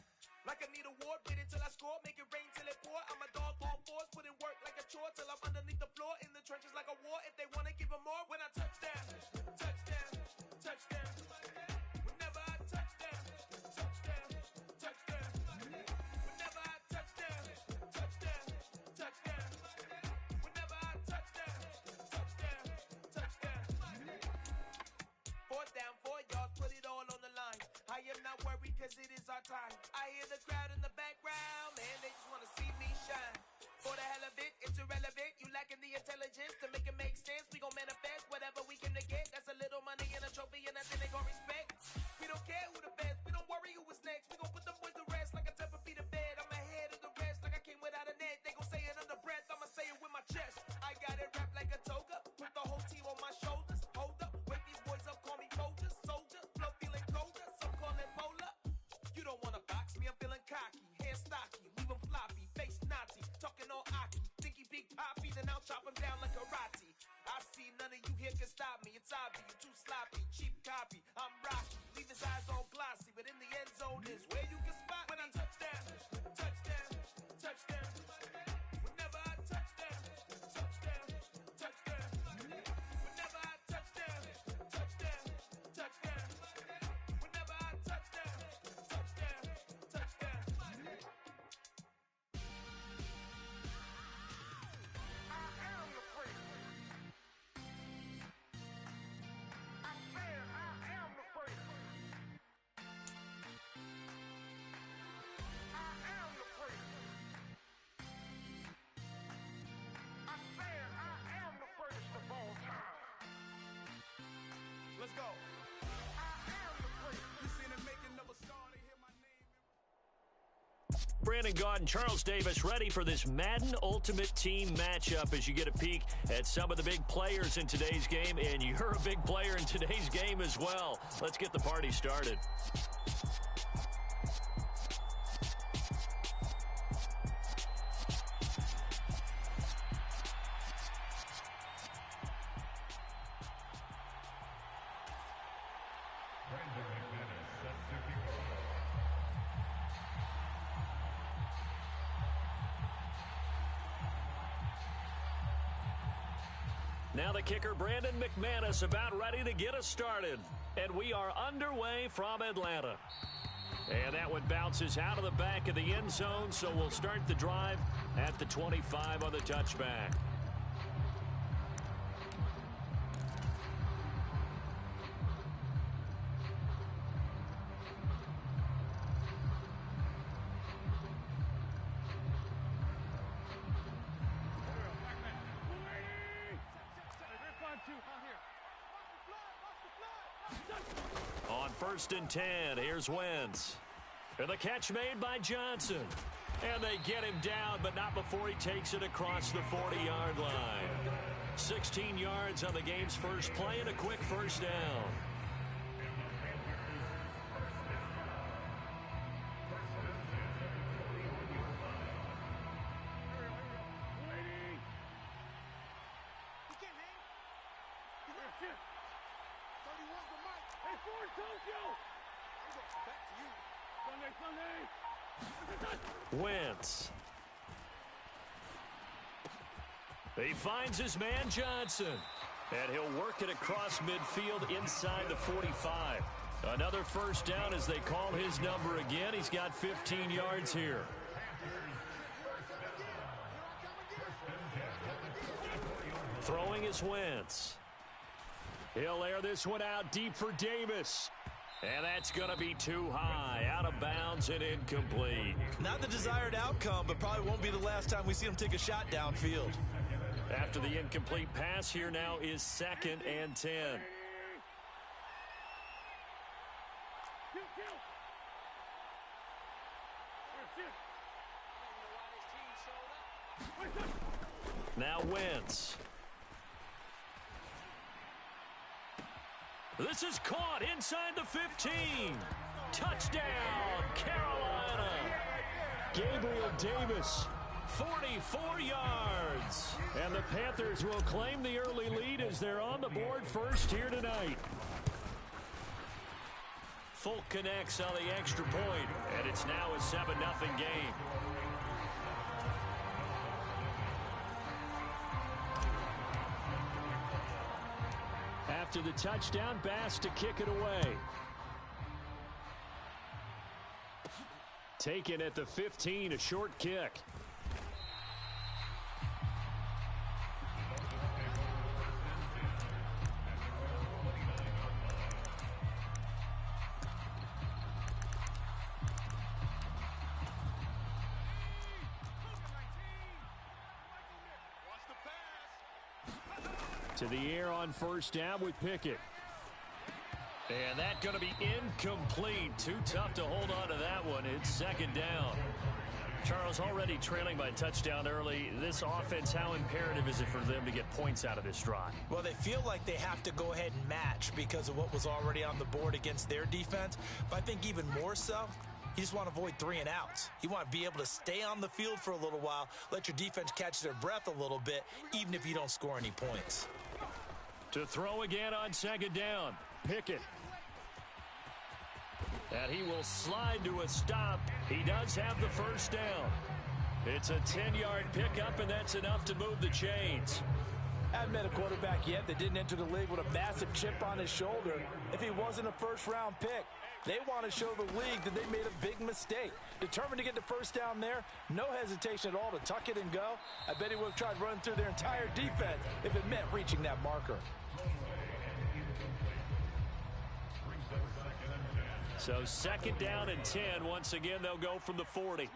Like I need a award, wait until I score, make it rain till it pour. I'm a dog, all fours, put in work like a chore till I'm underneath the floor, in the trenches like a war. If they wanna give them more, when I touchdown, touchdown, touchdown. Whenever I touchdown, touchdown, touchdown. Whenever I touchdown, touchdown, touchdown. Whenever I touchdown, touchdown, touchdown. 4th down, 4 yards, put it all on the line. I am not worried 'cause it is our time. I hear the crowd in the background, man, they just wanna see me shine. For the hell of it, it's irrelevant. You lacking the intelligence to make it make sense. We gon' manifest whatever we can to get. That's you can stop me. It's obvious, you're too sloppy, cheap copy. I'm rocky, leave his eyes all glossy, but in the end zone is where you can spot when I touch down, touchdown, touchdown. Whenever I touch down, touchdown, touchdown. Whenever I touch down, touchdown, touchdown. Whenever I touch down, touchdown, touchdown. I am the freak. I said I am the freak. I am the freak. I said I am the greatest of all time. Let's go. I am the freak. You seen it making of a star, they hear my name. Brandon Gaudin, Charles Davis ready for this Madden Ultimate Team matchup as you get a peek at some of the big players in today's game, and you're a big player in today's game as well. Let's get the party started. Now the kicker, Brandon McManus, about ready to get us started. And we are underway from Atlanta. And that one bounces out of the back of the end zone, so we'll start the drive at the 25 on the touchback. On 1st and 10, here's Wentz. And the catch made by Johnson. And they get him down, but not before he takes it across the 40-yard line. 16 yards on the game's first play and a quick first down. Wentz. He finds his man Johnson. And he'll work it across midfield inside the 45. Another first down as they call his number again. He's got 15 yards here. Throwing is Wentz. He'll air this one out deep for Davis. And that's going to be too high, out of bounds and incomplete. Not the desired outcome, but probably won't be the last time we see him take a shot downfield. After the incomplete pass, here now is 2nd and 10. Now Wentz. This is caught inside the 15. Touchdown, Carolina. Gabriel Davis, 44 yards. And the Panthers will claim the early lead as they're on the board first here tonight. Folk connects on the extra point, and it's now a 7-0 game. After the touchdown, Bass to kick it away. Taken at the 15, a short kick. To the air on first down with Pickett. And that's going to be incomplete. Too tough to hold on to that one. It's 2nd down. Charles, already trailing by touchdown early. This offense, how imperative is it for them to get points out of this drive? Well, they feel like they have to go ahead and match because of what was already on the board against their defense. But I think even more so, you just want to avoid 3 and outs. You want to be able to stay on the field for a little while, let your defense catch their breath a little bit, even if you don't score any points. To throw again on second down. Pickett. And he will slide to a stop. He does have the first down. It's a 10-yard pickup, and that's enough to move the chains. I haven't met a quarterback yet that didn't enter the league with a massive chip on his shoulder if he wasn't a first-round pick. They want to show the league that they made a big mistake. Determined to get the first down there, no hesitation at all to tuck it and go. I bet he would have tried running through their entire defense if it meant reaching that marker. So second down and 10. Once again, they'll go from the 40.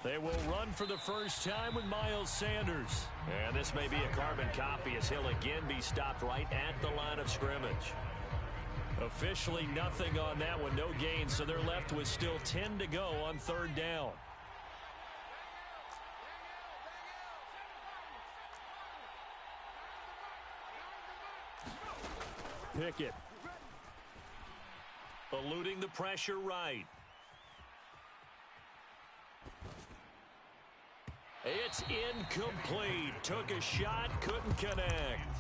They will run for the first time with Miles Sanders. And this may be a carbon copy as he'll again be stopped right at the line of scrimmage. Officially nothing on that one, no gain, so they're left with still 10 to go on third down. Pickett. Eluding the pressure right. It's incomplete. Took a shot, couldn't connect.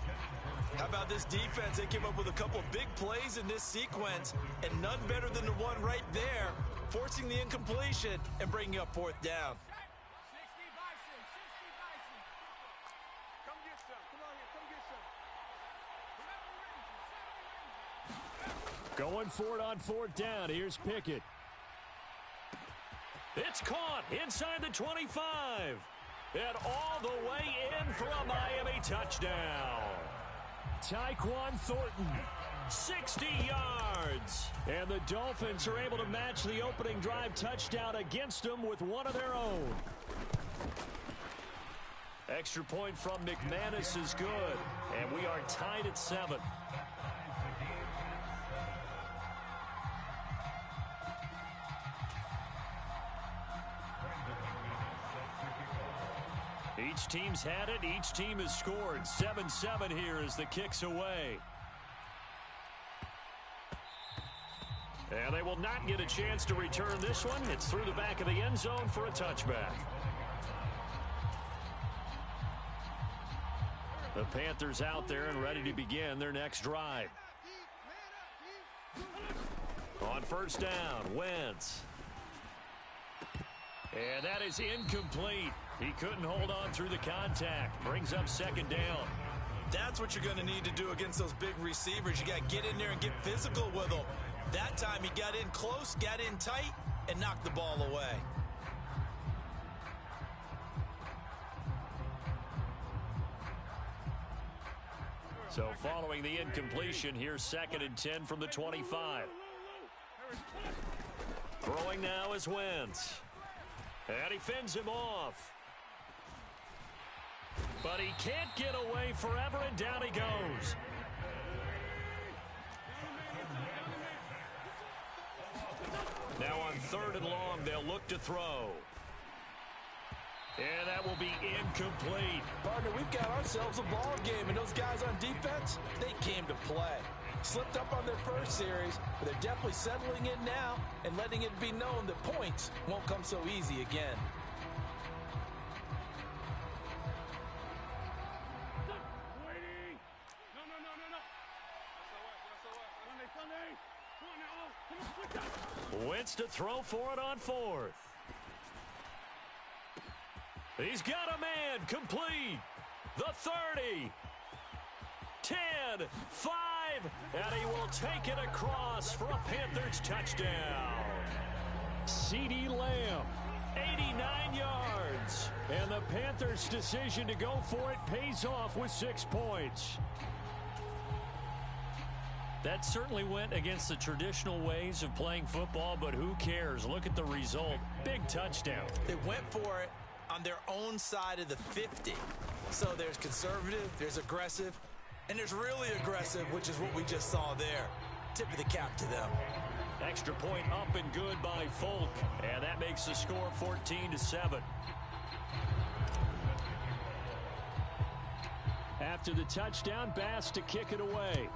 How about this defense? They came up with a couple big plays in this sequence, and none better than the one right there, forcing the incompletion and bringing up fourth down. Going for it on fourth down. Here's Pickett. It's caught inside the 25. And all the way in for a Miami touchdown. Tyquan Thornton, 60 yards. And the Dolphins are able to match the opening drive touchdown against them with one of their own. Extra point from McManus is good. And we are tied at 7. Each team's had it. Each team has scored. 7-7 here as the kick's away. And they will not get a chance to return this one. It's through the back of the end zone for a touchback. The Panthers out there and ready to begin their next drive. On first down, Wentz. And that is incomplete. He couldn't hold on through the contact. Brings up second down. That's what you're going to need to do against those big receivers. You got to get in there and get physical with them. That time he got in close, got in tight, and knocked the ball away. So following the incompletion, here's second and 10 from the 25. Throwing now is Wentz. And he fends him off. But he can't get away forever, and down he goes. Now on third and long, they'll look to throw. And that will be incomplete. Partner, we've got ourselves a ball game, and those guys on defense, they came to play. Slipped up on their first series, but they're definitely settling in now and letting it be known that points won't come so easy again. Wentz to throw for it on fourth. He's got a man complete. The 30. 10, 5, and he will take it across for a Panthers touchdown. CeeDee Lamb, 89 yards. And the Panthers' decision to go for it pays off with 6 points. That certainly went against the traditional ways of playing football, but who cares? Look at the result. Big touchdown. They went for it on their own side of the 50. So there's conservative, there's aggressive, and there's really aggressive, which is what we just saw there. Tip of the cap to them. Extra point up and good by Folk. And that makes the score 14-7. After the touchdown, Bass to kick it away.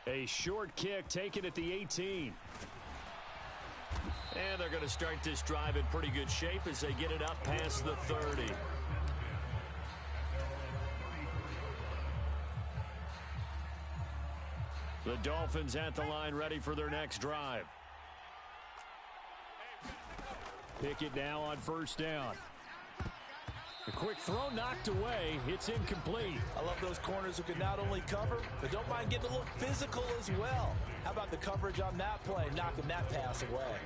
A short kick taken at the 18. And they're going to start this drive in pretty good shape as they get it up past the 30. The Dolphins at the line ready for their next drive. Pickett now on first down. A quick throw knocked away. It's incomplete. I love those corners who can not only cover, but don't mind getting a little physical as well. How about the coverage on that play, knocking that pass away?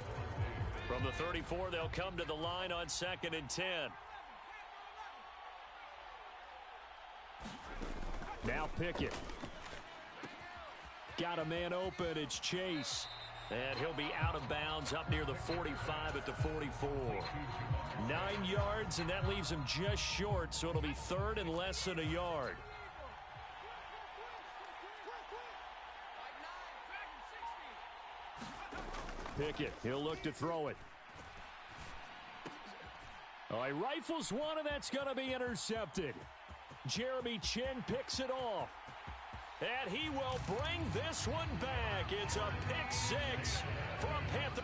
From the 34, they'll come to the line on 2nd and 10. Now Pickett. Got a man open. It's Chase. And he'll be out of bounds up near the 45 at the 44. 9 yards, and that leaves him just short, so it'll be 3rd and less than a yard. Pickett, he'll look to throw it. Oh, he rifles one, and that's going to be intercepted. Jeremy Chin picks it off. And he will bring this one back. It's a pick six for a Panther.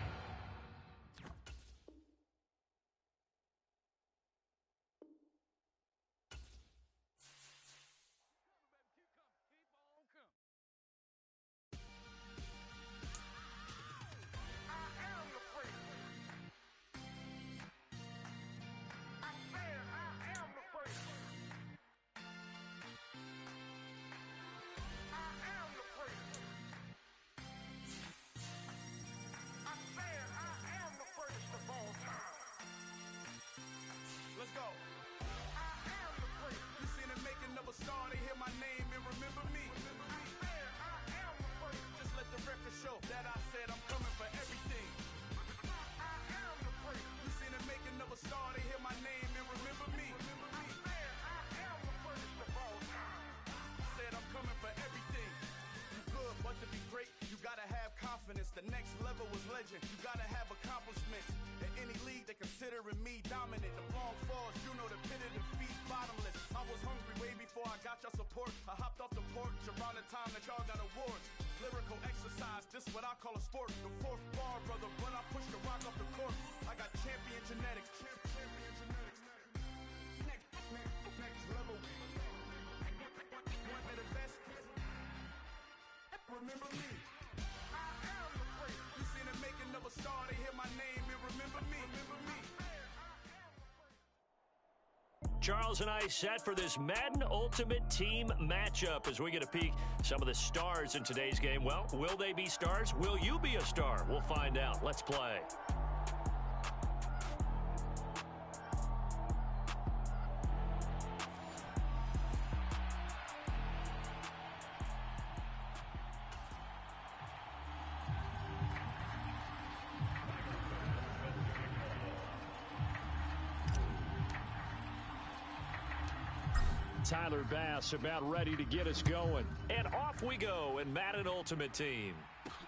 Let's go. I am the great. You seen the making of a star, they hear my name and remember me. I am the great. Just let the record show that I said I'm coming for everything. I am the great. You seen the making of a star, they hear my name and remember me. I am the greatest of all time. Said I'm coming for everything. You good, but to be great, you gotta have confidence. The next level was legend. You gotta have accomplishments. In any league, they considering me dominant. The long falls, you know the pit of defeat, bottomless. I was hungry way before I got your support. I hopped off the porch around the time that y'all got awards. Lyrical exercise, this what I call a sport. The 4th bar, brother, when I push the rock off the court. I got champion genetics. Next level. One of the best. Remember me. I am the great. You seen the making of a star, they hear my name and remember me. Charles and I set for this Madden Ultimate Team matchup as we get a peek some of the stars in today's game. Well, will they be stars? Will you be a star? We'll find out. Let's play. Tyler Bass about ready to get us going. And off we go in Madden Ultimate Team.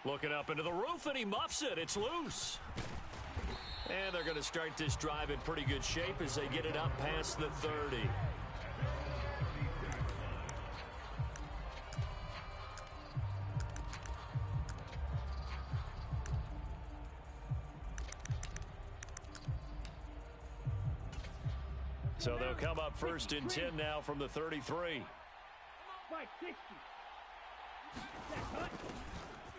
Looking up into the roof, and he muffs it. It's loose. And they're going to start this drive in pretty good shape as they get it up past the 30. So they'll come up 1st and 10 now from the 33.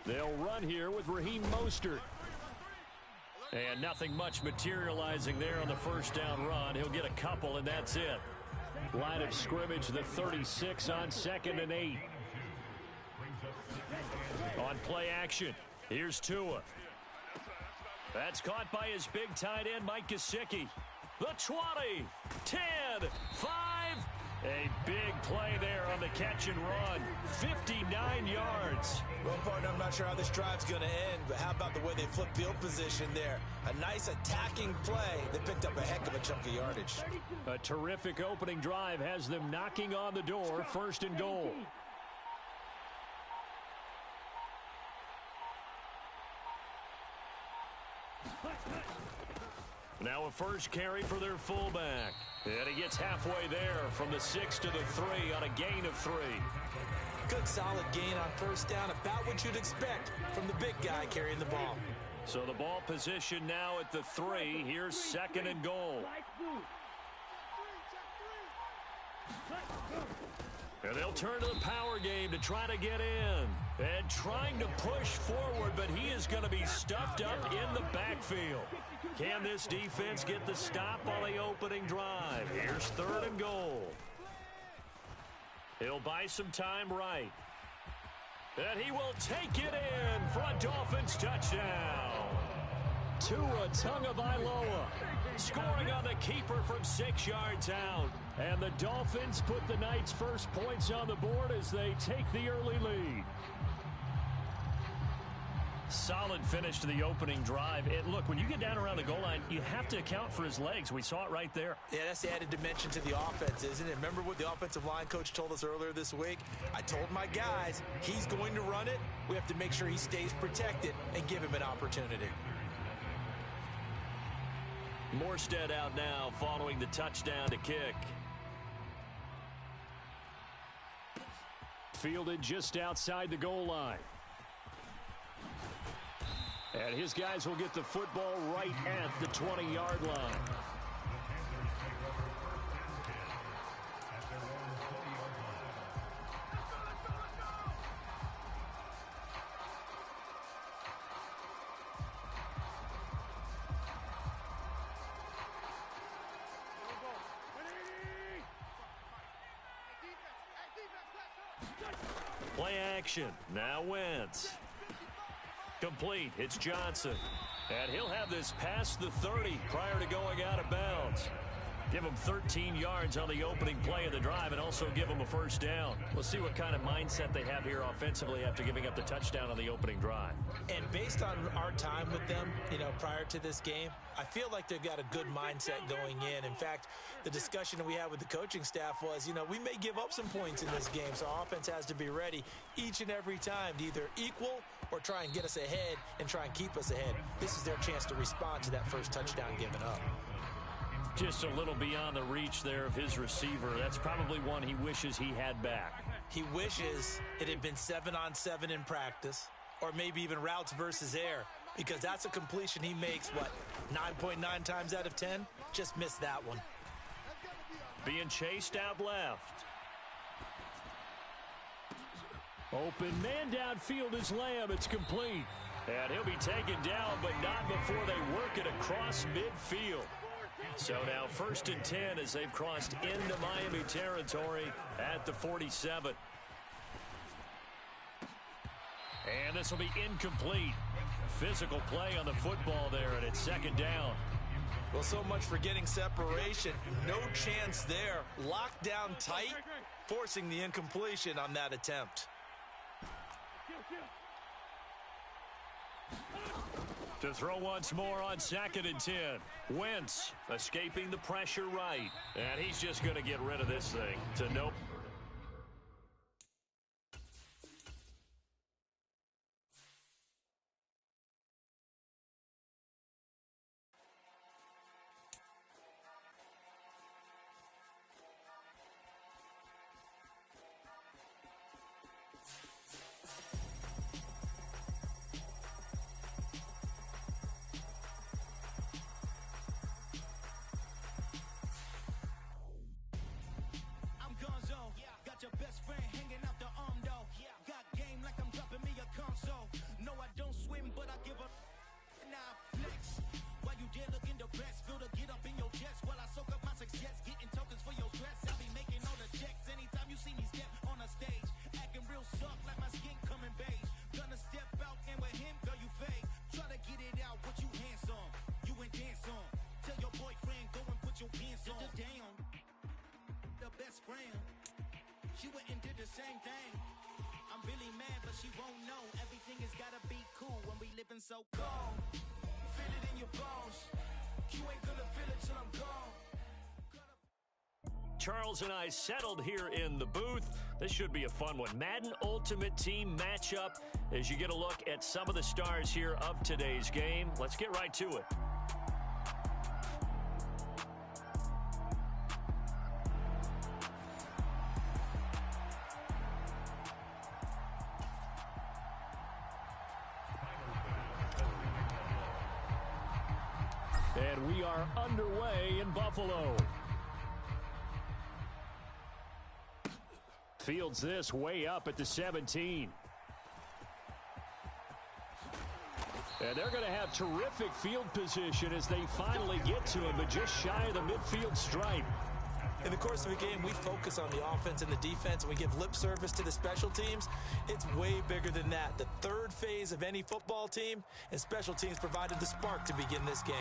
They'll run here with Raheem Mostert. And nothing much materializing there on the first down run. He'll get a couple, and that's it. Line of scrimmage, the 36 on 2nd and 8. On play action, here's Tua. That's caught by his big tight end, Mike Gesicki. The 20, 10, 5. A big play there on the catch and run. 59 yards. Well, partner, I'm not sure how this drive's going to end, but how about the way they flipped field position there? A nice attacking play. They picked up a heck of a chunk of yardage. A terrific opening drive has them knocking on the door. 1st and goal. Now a first carry for their fullback. And he gets halfway there from the 6 to the 3 on a gain of 3. Good solid gain on first down, about what you'd expect from the big guy carrying the ball. So the ball position now at the 3. Here's 2nd and goal. And they'll turn to the power game to try to get in. And trying to push forward, but he is going to be stuffed up in the backfield. Can this defense get the stop on the opening drive? Here's 3rd and goal. He'll buy some time right. And he will take it in for a Dolphins touchdown. Tua Tagovailoa scoring on the keeper from 6 yards out. And the Dolphins put the Knights' first points on the board as they take the early lead. Solid finish to the opening drive. And look, when you get down around the goal line, you have to account for his legs. We saw it right there. Yeah, that's the added dimension to the offense, isn't it? Remember what the offensive line coach told us earlier this week? I told my guys, he's going to run it. We have to make sure he stays protected and give him an opportunity. Morstead out now following the touchdown to kick. Fielded just outside the goal line. And his guys will get the football right at the 20-yard line. Play action. Now Wentz. Complete. It's Johnson. And he'll have this past the 30 prior to going out of bounds. Give him 13 yards on the opening play of the drive and also give him a first down. We'll see what kind of mindset they have here offensively after giving up the touchdown on the opening drive. And based on our time with them, prior to this game, I feel like they've got a good mindset going in. In fact, the discussion that we had with the coaching staff was, we may give up some points in this game, so our offense has to be ready each and every time to either equal or try and get us ahead and try and keep us ahead. This is their chance to respond to that first touchdown given up. Just a little beyond the reach there of his receiver. That's probably one he wishes he had back. He wishes it had been 7-on-7 in practice, or maybe even routes versus air, because that's a completion he makes, 9.9 times out of 10? Just missed that one. Being chased out left. Open man downfield is Lamb. It's complete. And he'll be taken down, but not before they work it across midfield. So now 1st and 10 as they've crossed into Miami territory at the 47. And this will be incomplete. Physical play on the football there, and it's 2nd down. Well, so much for getting separation. No chance there. Locked down tight, forcing the incompletion on that attempt. To throw once more on 2nd and 10. Wentz escaping the pressure right. And he's just going to get rid of this thing to no. She went and did the same thing. I'm really mad, but she won't know. Everything has gotta be cool when we living so cold. Feel it in your bones. You ain't gonna feel it till I'm gone. Charles and I settled here in the booth. This should be a fun one. Madden Ultimate Team matchup as you get a look at some of the stars here of today's game. Let's get right to it. And we are underway in Buffalo. Fields this way up at the 17. And they're going to have terrific field position as they finally get to him, but just shy of the midfield stripe. In the course of a game, we focus on the offense and the defense, and we give lip service to the special teams. It's way bigger than that. The third phase of any football team, and special teams provided the spark to begin this game.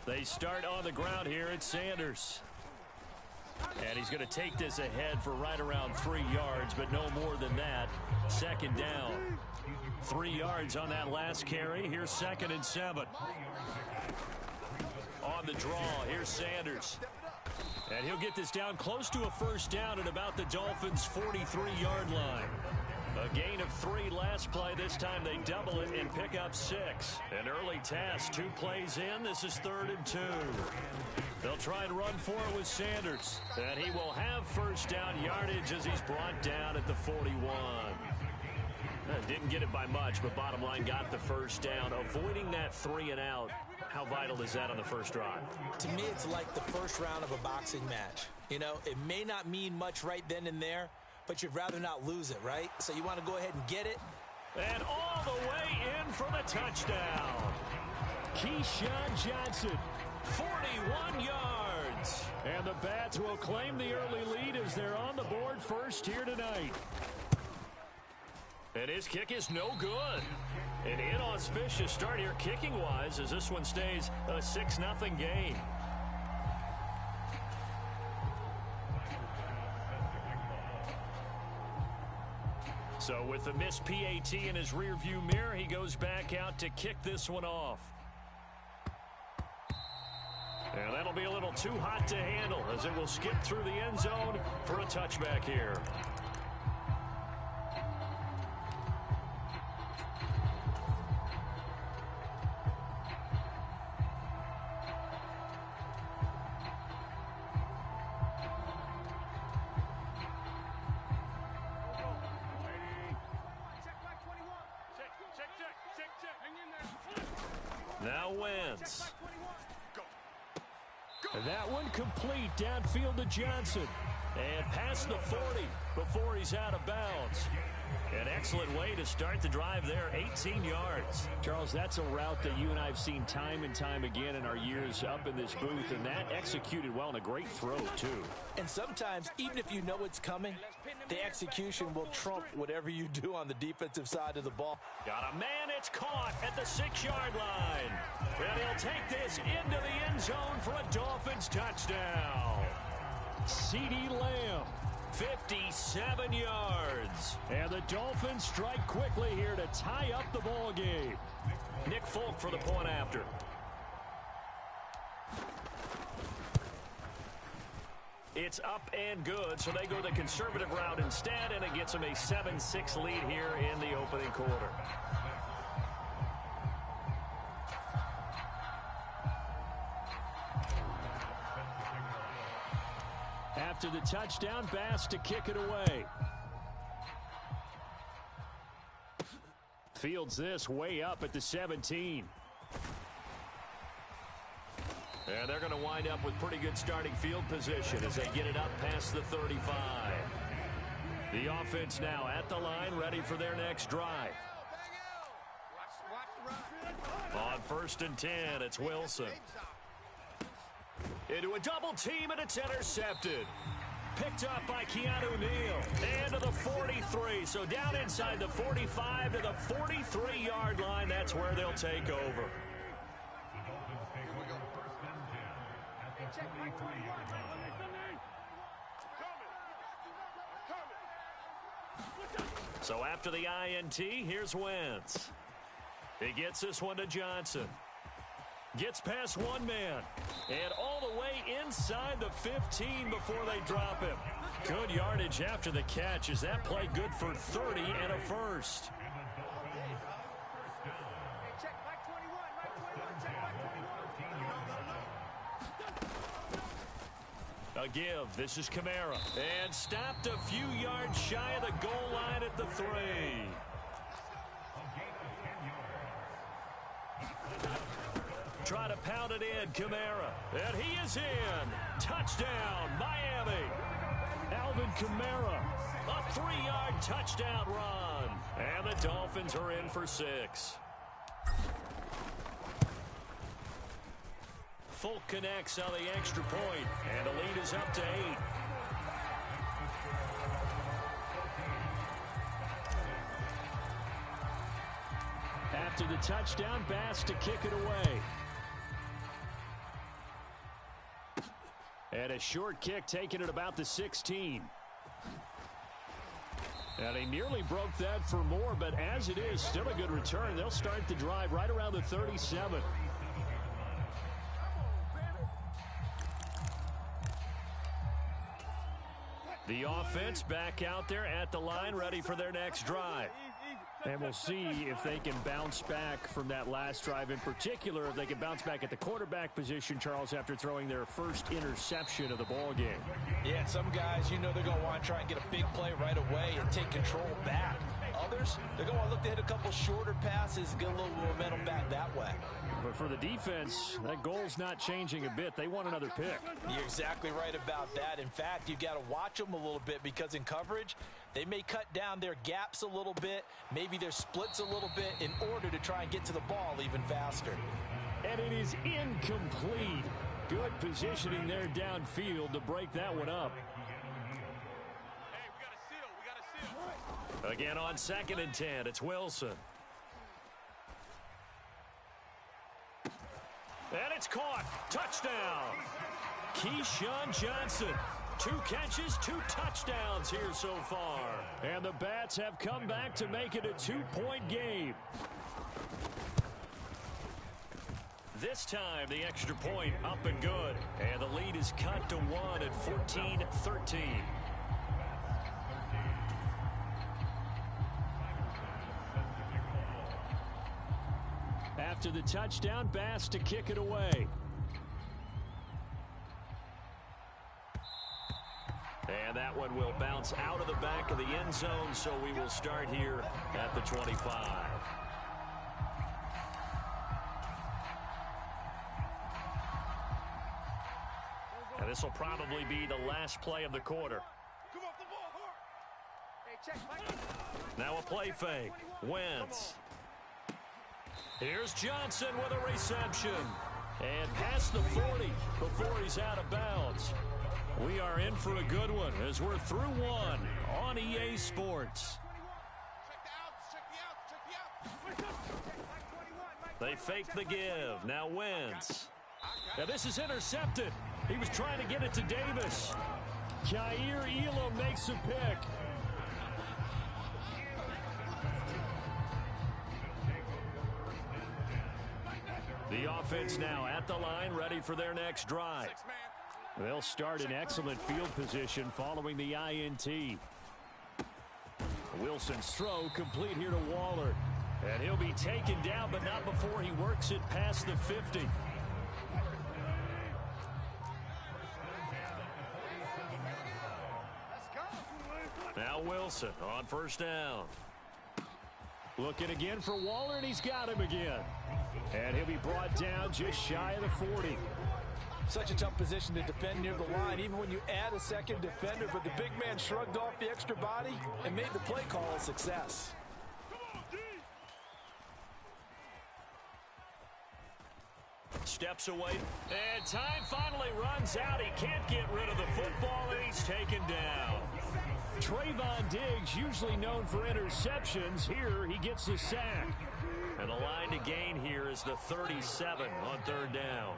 They start on the ground here at Sanders. And he's going to take this ahead for right around 3 yards, but no more than that. Second down. 3 yards on that last carry. Here's 2nd and 7. On the draw, here's Sanders. And he'll get this down close to a first down at about the Dolphins' 43-yard line. A gain of 3 last play. This time they double it and pick up 6. An early task. 2 plays in. This is 3rd and 2. They'll try and run for it with Sanders. And he will have first down yardage as he's brought down at the 41. Didn't get it by much, but bottom line got the first down. Avoiding that 3 and out. How vital is that on the first drive? To me, it's like the first round of a boxing match. You know, it may not mean much right then and there, but you'd rather not lose it, right? So you want to go ahead and get it. And all the way in for the touchdown. Keyshawn Johnson, 41 yards. And the Bats will claim the early lead as they're on the board first here tonight. And his kick is no good. An inauspicious start here kicking-wise as this one stays a 6-0 game. So with the missed PAT in his rearview mirror, he goes back out to kick this one off. And that'll be a little too hot to handle as it will skip through the end zone for a touchback here. Now Wentz. And that one complete downfield to Johnson. And past the 40 before he's out of bounds. An excellent way to start the drive there, 18 yards. Charles, that's a route that you and I have seen time and time again in our years up in this booth, and that executed well and a great throw, too. And sometimes, even if you know it's coming, the execution will trump whatever you do on the defensive side of the ball. Got a man, it's caught at the 6-yard line. And he'll take this into the end zone for a Dolphins touchdown. CeeDee Lamb, 57 yards. And the Dolphins strike quickly here to tie up the ball game. Nick Folk for the point after. It's up and good, so they go the conservative route instead, and it gets them a 7-6 lead here in the opening quarter. After the touchdown, Bass to kick it away. Fields this way up at the 17. And they're going to wind up with pretty good starting field position as they get it up past the 35. The offense now at the line, ready for their next drive. On 1st and 10, it's Wilson. Into a double team, and it's intercepted. Picked up by Keanu Neal. And to the 43. So down inside the 45 to the 43-yard line. That's where they'll take over. So after the INT, here's Wentz. He gets this one to Johnson. Gets past one man. And all the way inside the 15 before they drop him. Good yardage after the catch. Is that play good for 30 and a first? A give. This is Kamara. And stopped a few yards shy of the goal line at the 3. Try to pound it in, Kamara. And he is in. Touchdown, Miami. Alvin Kamara. A 3-yard touchdown run. And the Dolphins are in for 6. Folk connects on the extra point, and the lead is up to 8. After the touchdown, Bass to kick it away. And a short kick taken at about the 16. And he nearly broke that for more, but as it is, still a good return. They'll start the drive right around the 37. The offense back out there at the line, ready for their next drive. And we'll see if they can bounce back from that last drive. In particular, if they can bounce back at the quarterback position, Charles, after throwing their first interception of the ball game. Yeah, some guys, you know they're going to want to try and get a big play right away and take control back. Others, they're going to want to look to hit a couple shorter passes, get a little momentum back that way. But for the defense, that goal's not changing a bit. They want another pick. You're exactly right about that. In fact, you've got to watch them a little bit because in coverage, they may cut down their gaps a little bit, maybe their splits a little bit in order to try and get to the ball even faster. And it is incomplete. Good positioning there downfield to break that one up. Hey, we got a seal. Again on 2nd and 10, it's Wilson. And it's caught. Touchdown. Keyshawn Johnson. 2 catches, 2 touchdowns here so far. And the Bats have come back to make it a 2-point game. This time, the extra point up and good. And the lead is cut to 1 at 14-13. After the touchdown, Bass to kick it away. And that one will bounce out of the back of the end zone, so we will start here at the 25. And this will probably be the last play of the quarter. Come off the ball hard. Hey, check, Mike. Now a play fake. Wentz. Here's Johnson with a reception. And past the 40 before he's out of bounds. We are in for a good one as we're through one on EA Sports. They fake the give. Now Wentz. Now this is intercepted. He was trying to get it to Davis. Jair Elam makes a pick. The offense now at the line, ready for their next drive. They'll start in excellent field position following the INT. Wilson's throw complete here to Waller. And he'll be taken down, but not before he works it past the 50. Now Wilson on first down. Looking again for Waller, and he's got him again. And he'll be brought down just shy of the 40. Such a tough position to defend near the line, even when you add a second defender. But the big man shrugged off the extra body and made the play call a success. Steps away, and time finally runs out. He can't get rid of the football, and he's taken down. Trayvon Diggs, usually known for interceptions. Here, he gets the sack. And the line to gain here is the 37 on third down.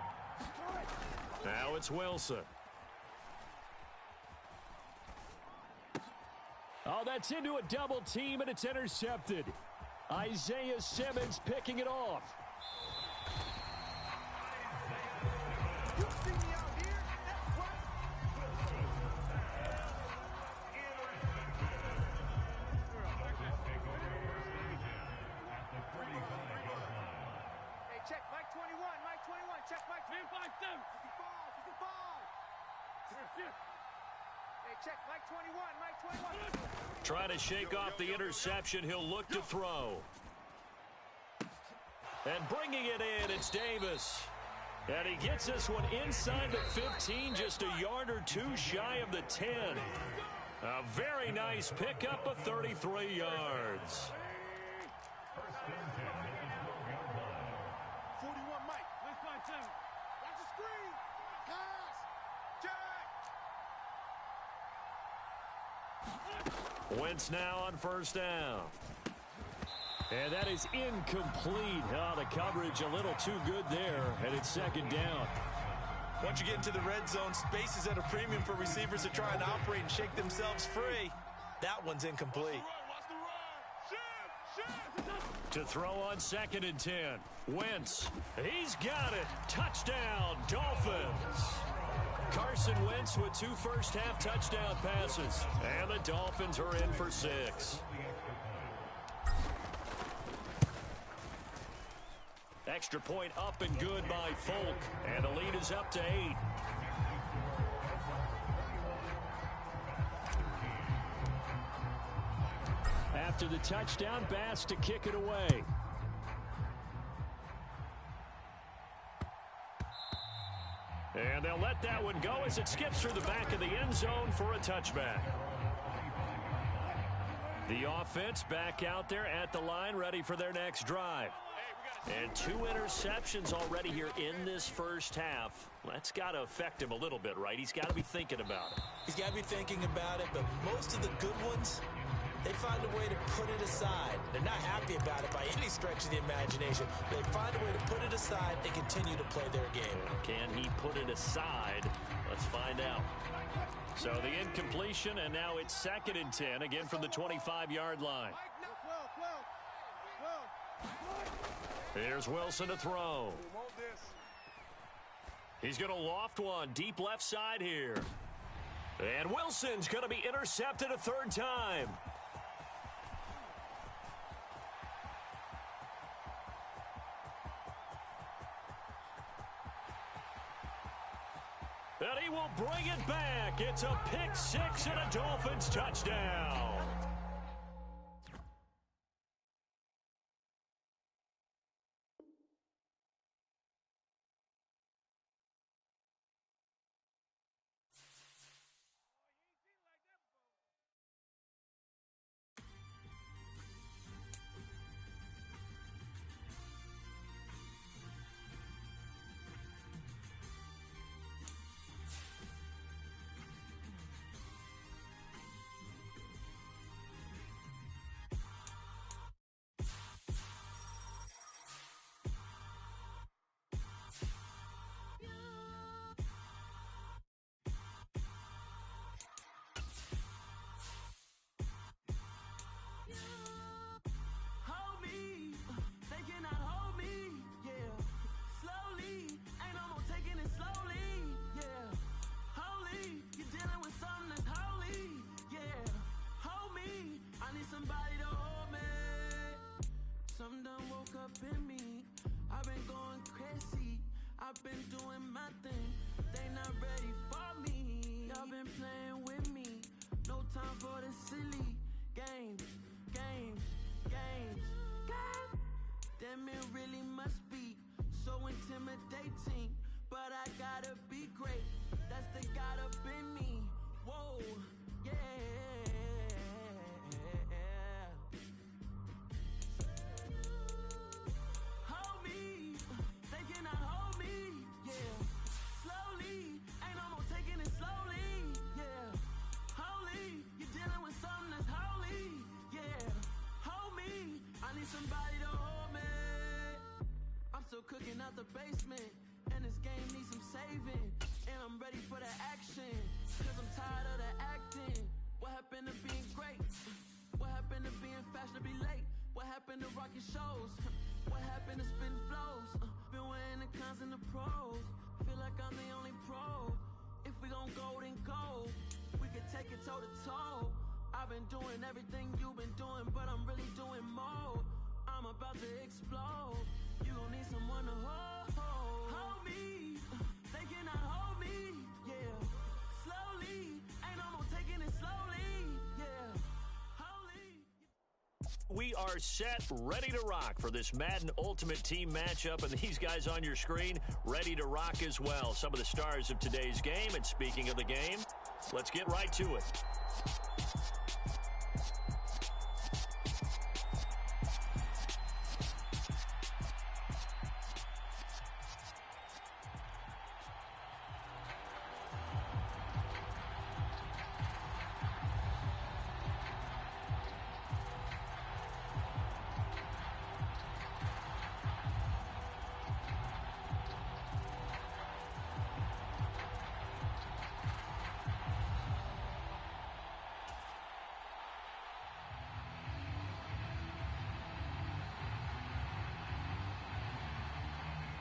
Now it's Wilson. Oh, that's into a double team, and it's intercepted. Isaiah Simmons picking it off. Check, Mike 21, Mike 21. Trying to shake off the interception. He'll look to throw. And bringing it in, it's Davis. And he gets this one inside the 15, just a yard or two shy of the 10. A very nice pickup of 33 yards. 41, Mike. Let's find 10. Watch the screen. Pass. Check. Wentz now on first down. And that is incomplete. Oh, the coverage a little too good there, and it's second down. Once you get into the red zone, space is at a premium for receivers to try and operate and shake themselves free. That one's incomplete. To throw on 2nd and 10. Wentz. He's got it. Touchdown, Dolphins. Carson Wentz with 2 first-half touchdown passes. And the Dolphins are in for 6. Extra point up and good by Folk. And the lead is up to 8. After the touchdown, Bass to kick it away. And they'll let that one go as it skips through the back of the end zone for a touchback. The offense back out there at the line, ready for their next drive. And 2 interceptions already here in this first half. That's got to affect him a little bit, right? He's got to be thinking about it. He's got to be thinking about it, but most of the good ones, they find a way to put it aside. They're not happy about it by any stretch of the imagination. They find a way to put it aside and continue to play their game. Can he put it aside? Let's find out. So the incompletion, and now it's 2nd and 10, again from the 25-yard line. Here's Wilson to throw. He's going to loft one deep left side here. And Wilson's going to be intercepted a 3rd time. And he will bring it back. It's a pick 6 and a Dolphins touchdown. In me, I've been going crazy. I've been doing my thing. They not ready for me. Y'all been playing with me. No time for the silly games. Damn, it really must be so intimidating. But I gotta be great. That's the God up in me. Whoa, yeah. Somebody to hold me. I'm still cooking out the basement, and this game needs some saving. And I'm ready for the action, cause I'm tired of the acting. What happened to being great? What happened to being fashionably late? What happened to rocking shows? What happened to spin flows? Been wearing the cons and the pros. Feel like I'm the only pro. If we gon' go, then go. We could take it toe to toe. I've been doing everything you've been doing, but I'm really doing more. I'm about to explode. You gon' need someone to hold me. They cannot hold me, yeah. We are set, ready to rock for this Madden Ultimate Team matchup, and these guys on your screen ready to rock as well. Some of the stars of today's game, and speaking of the game, let's get right to it.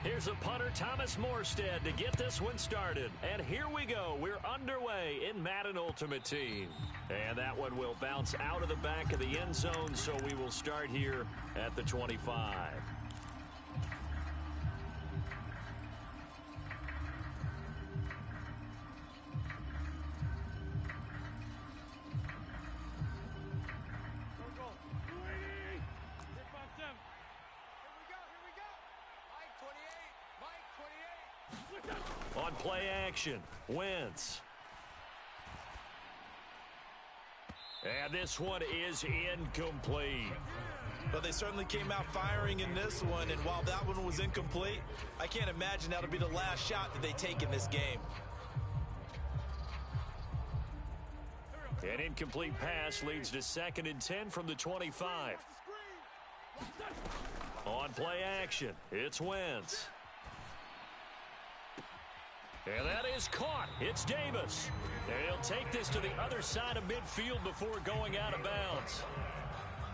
Here's a punter, Thomas Morstead, to get this one started. And here we go. We're underway in Madden Ultimate Team. And that one will bounce out of the back of the end zone, so we will start here at the 25. On play action, Wentz. And this one is incomplete. But they certainly came out firing in this one, and while that one was incomplete, I can't imagine that'll be the last shot that they take in this game. An incomplete pass leads to 2nd and 10 from the 25. On play action, it's Wentz. And that is caught. It's Davis. And he'll take this to the other side of midfield before going out of bounds.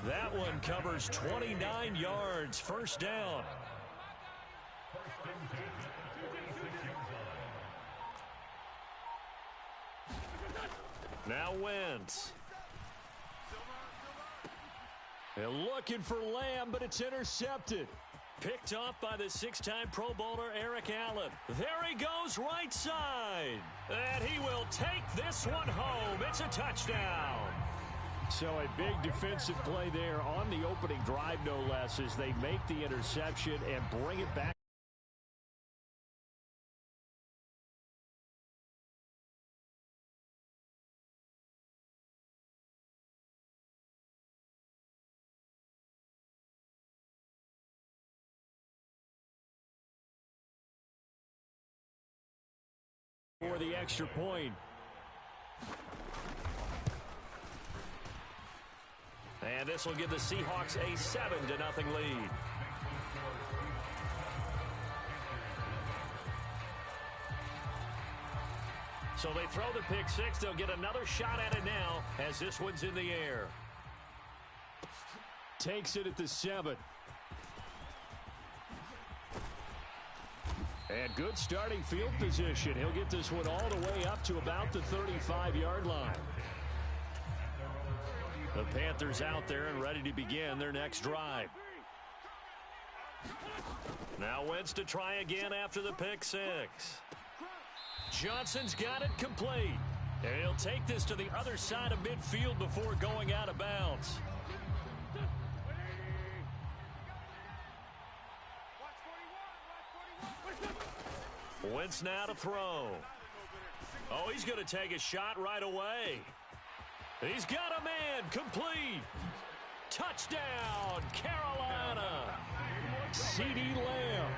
That one covers 29 yards. First down. Now Wentz. They're looking for Lamb, but it's intercepted. Picked off by the 6-time Pro Bowler Eric Allen. There he goes right side. And he will take this one home. It's a touchdown. So a big defensive play there on the opening drive, no less, as they make the interception and bring it back. For the extra point. And this will give the Seahawks a 7-0 lead. So they throw the pick six. They'll get another shot at it now as this one's in the air. Takes it at the 7. And good starting field position. He'll get this one all the way up to about the 35-yard line. The Panthers out there and ready to begin their next drive. Now Wentz to try again after the pick six. Johnson's got it complete. And he'll take this to the other side of midfield before going out of bounds. Wentz now to throw. Oh, he's going to take a shot right away. He's got a man. Complete. Touchdown, Carolina. CeeDee Lamb,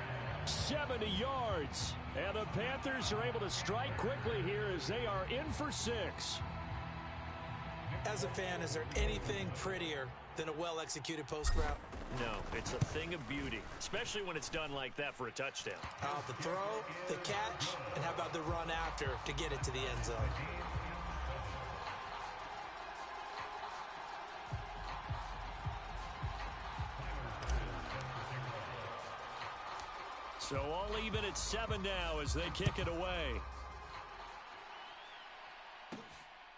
70 yards. And the Panthers are able to strike quickly here as they are in for 6. As a fan, is there anything prettier than a well-executed post route? No, it's a thing of beauty, especially when it's done like that for a touchdown. The throw, the catch, and how about the run after to get it to the end zone? So all even at 7 now as they kick it away.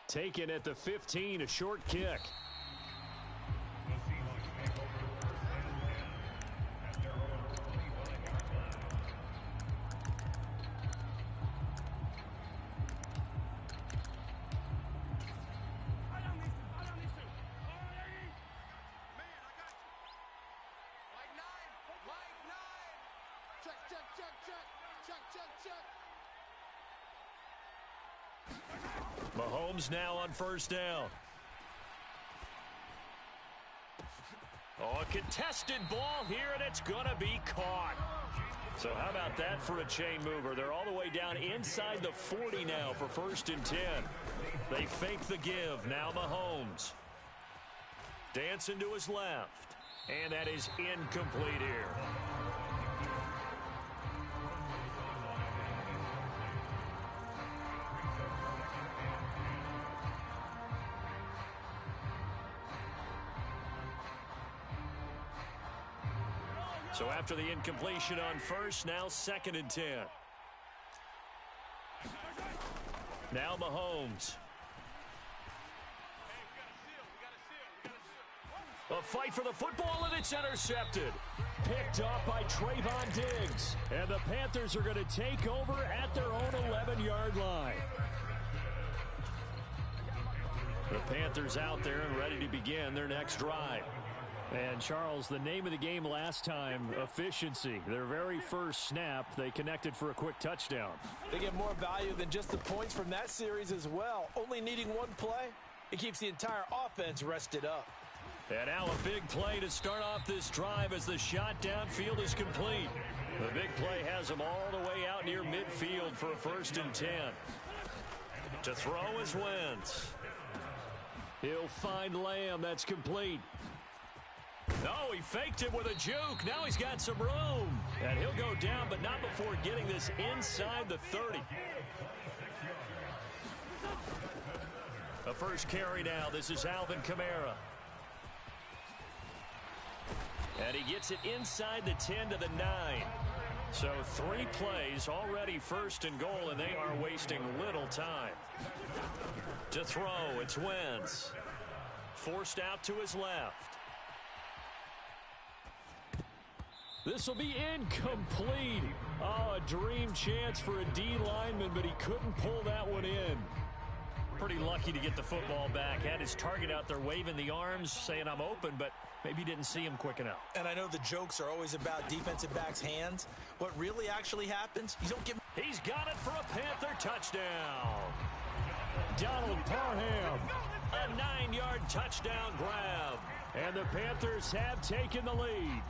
Taken at the 15, a short kick. Check, check, check, check. Check, check, check. Mahomes now on first down. Oh, a contested ball here, and it's going to be caught. So how about that for a chain mover? They're all the way down inside the 40 now for 1st and 10. They fake the give. Now Mahomes. Dancing to his left. And that is incomplete here. So after the incompletion on first, now 2nd and 10. Now Mahomes. A fight for the football, and it's intercepted. Picked off by Trayvon Diggs. And the Panthers are going to take over at their own 11-yard line. The Panthers out there and ready to begin their next drive. And, Charles, the name of the game last time, efficiency. Their very first snap, they connected for a quick touchdown. They get more value than just the points from that series as well. Only needing one play, it keeps the entire offense rested up. And now a big play to start off this drive as the shot downfield is complete. The big play has him all the way out near midfield for a 1st and 10. To throw is Wentz. He'll find Lamb. That's complete. No, he faked it with a juke. Now he's got some room. And he'll go down, but not before getting this inside the 30. The first carry now. This is Alvin Kamara. And he gets it inside the 10 to the 9. So 3 plays, already 1st and goal, and they are wasting little time. To throw, it's Wentz. Forced out to his left. This will be incomplete. Oh, a dream chance for a D lineman, but he couldn't pull that one in. Pretty lucky to get the football back. Had his target out there waving the arms, saying I'm open, but maybe didn't see him quick enough. And I know the jokes are always about defensive backs' hands. What really actually happens, you don't get... He's got it for a Panther touchdown. Donald Parham. A 9-yard touchdown grab. And the Panthers have taken the lead.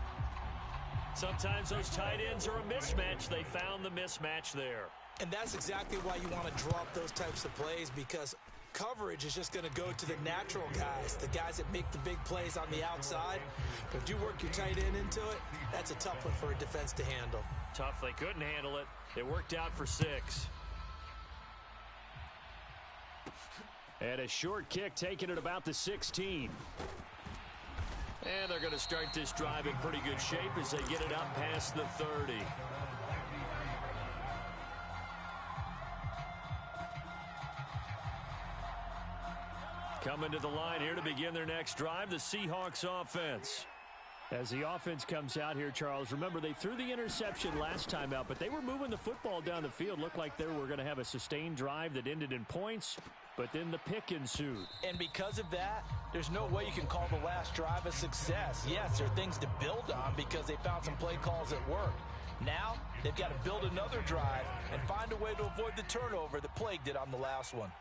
Sometimes those tight ends are a mismatch. They found the mismatch there. And that's exactly why you want to draw up those types of plays, because coverage is just going to go to the natural guys, the guys that make the big plays on the outside. But if you work your tight end into it, that's a tough one for a defense to handle. Tough. They couldn't handle it. It worked out for 6. And a short kick taken at about the 16. And they're going to start this drive in pretty good shape as they get it up past the 30. Coming to the line here to begin their next drive, the Seahawks offense. As the offense comes out here, Charles, remember they threw the interception last time out, but they were moving the football down the field. Looked like they were going to have a sustained drive that ended in points, but then the pick ensued. And because of that, there's no way you can call the last drive a success. Yes, there are things to build on because they found some play calls that worked. Now, they've got to build another drive and find a way to avoid the turnover that plagued it on the last one.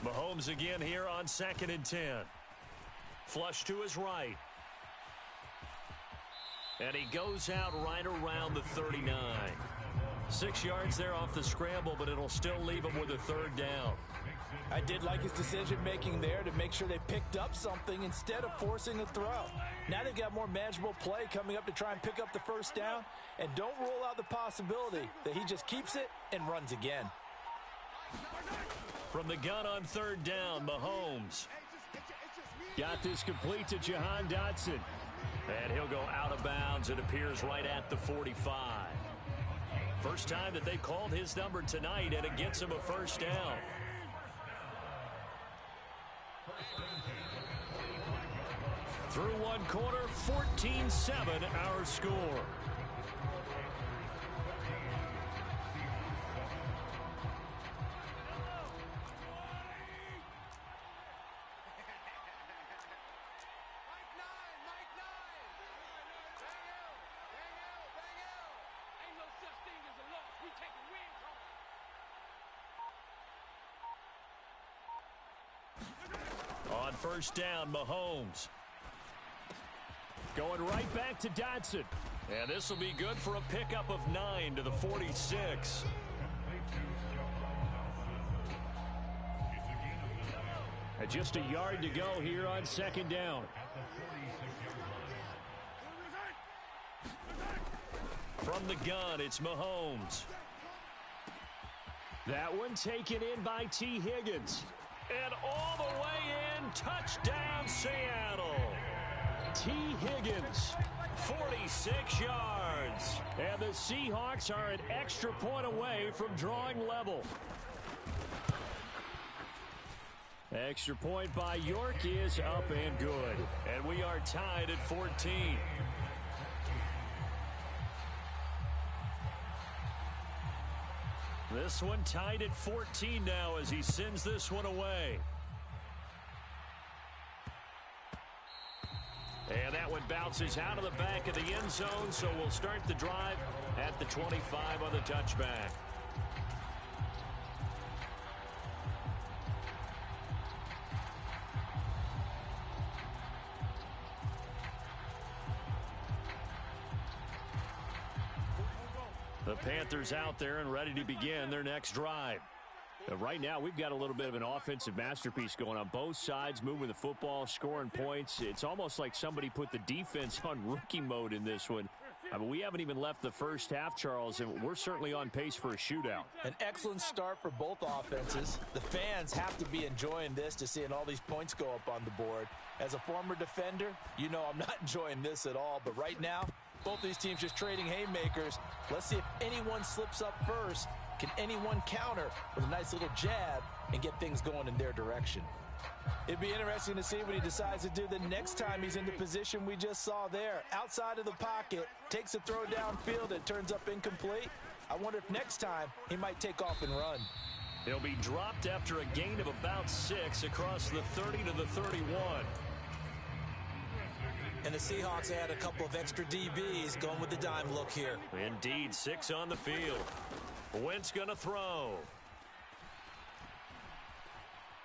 Mahomes again here on 2nd and 10. Flush to his right. And he goes out right around the 39. 6 yards there off the scramble, but it'll still leave him with a 3rd down. I did like his decision-making there to make sure they picked up something instead of forcing a throw. Now they've got more manageable play coming up to try and pick up the 1st down, and don't rule out the possibility that he just keeps it and runs again. From the gun on 3rd down, Mahomes. Got this complete to Jahan Dotson. And he'll go out of bounds. It appears right at the 45. First time that they've called his number tonight, and it gets him a 1st down. Through one quarter, 14-7 our score. On first down, Mahomes. Going right back to Dotson. And this will be good for a pickup of 9 to the 46. And just a yard to go here on second down. From the gun, it's Mahomes. That one taken in by T. Higgins. And all the way in, touchdown Seattle. T. Higgins. 46 yards. And the Seahawks are an extra point away from drawing level. Extra point by York is up and good. And we are tied at 14. This one tied at 14 now as he sends this one away. And that one bounces out of the back of the end zone, so we'll start the drive at the 25 on the touchback. The Panthers out there and ready to begin their next drive. Right now, we've got a little bit of an offensive masterpiece going on both sides, moving the football, scoring points. It's almost like somebody put the defense on rookie mode in this one. I mean, we haven't even left the first half, Charles, and we're certainly on pace for a shootout. An excellent start for both offenses. The fans have to be enjoying this to seeing all these points go up on the board. As a former defender, you know I'm not enjoying this at all, but right now, both these teams just trading haymakers. Let's see if anyone slips up first. Can anyone counter with a nice little jab and get things going in their direction? It'd be interesting to see what he decides to do the next time he's in the position we just saw there. Outside of the pocket, takes a throw downfield, it turns up incomplete. I wonder if next time he might take off and run. He'll be dropped after a gain of about 6 across the 30 to the 31. And the Seahawks add a couple of extra DBs going with the dime look here. Indeed, 6 on the field. Wentz going to throw.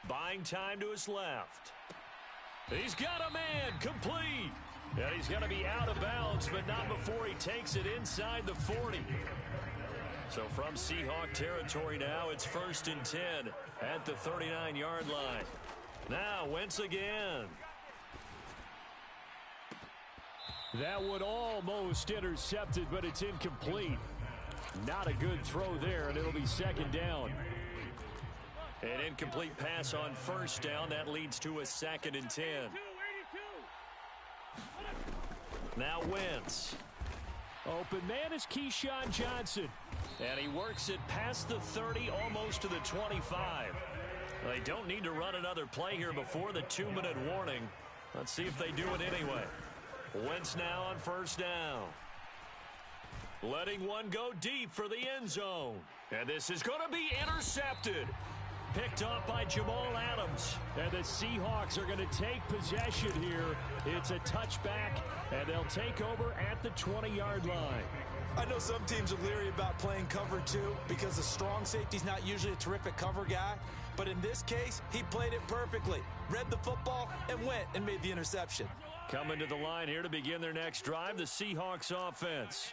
Buying time to his left. He's got a man, complete. And he's going to be out of bounds, but not before he takes it inside the 40. So from Seahawk territory now, it's 1st and 10 at the 39-yard line. Now Wentz again. That one almost intercepted, but it's incomplete. Not a good throw there, and it'll be second down. An incomplete pass on first down. That leads to a 2nd and 10. Now Wentz. Open man is Keyshawn Johnson. And he works it past the 30, almost to the 25. They don't need to run another play here before the 2-minute warning. Let's see if they do it anyway. Wentz now on first down. Letting one go deep for the end zone. And this is going to be intercepted. Picked off by Jamal Adams. And the Seahawks are going to take possession here. It's a touchback, and they'll take over at the 20-yard line. I know some teams are leery about playing cover 2 because the strong safety's not usually a terrific cover guy. But in this case, he played it perfectly. Read the football and went and made the interception. Coming to the line here to begin their next drive, the Seahawks offense.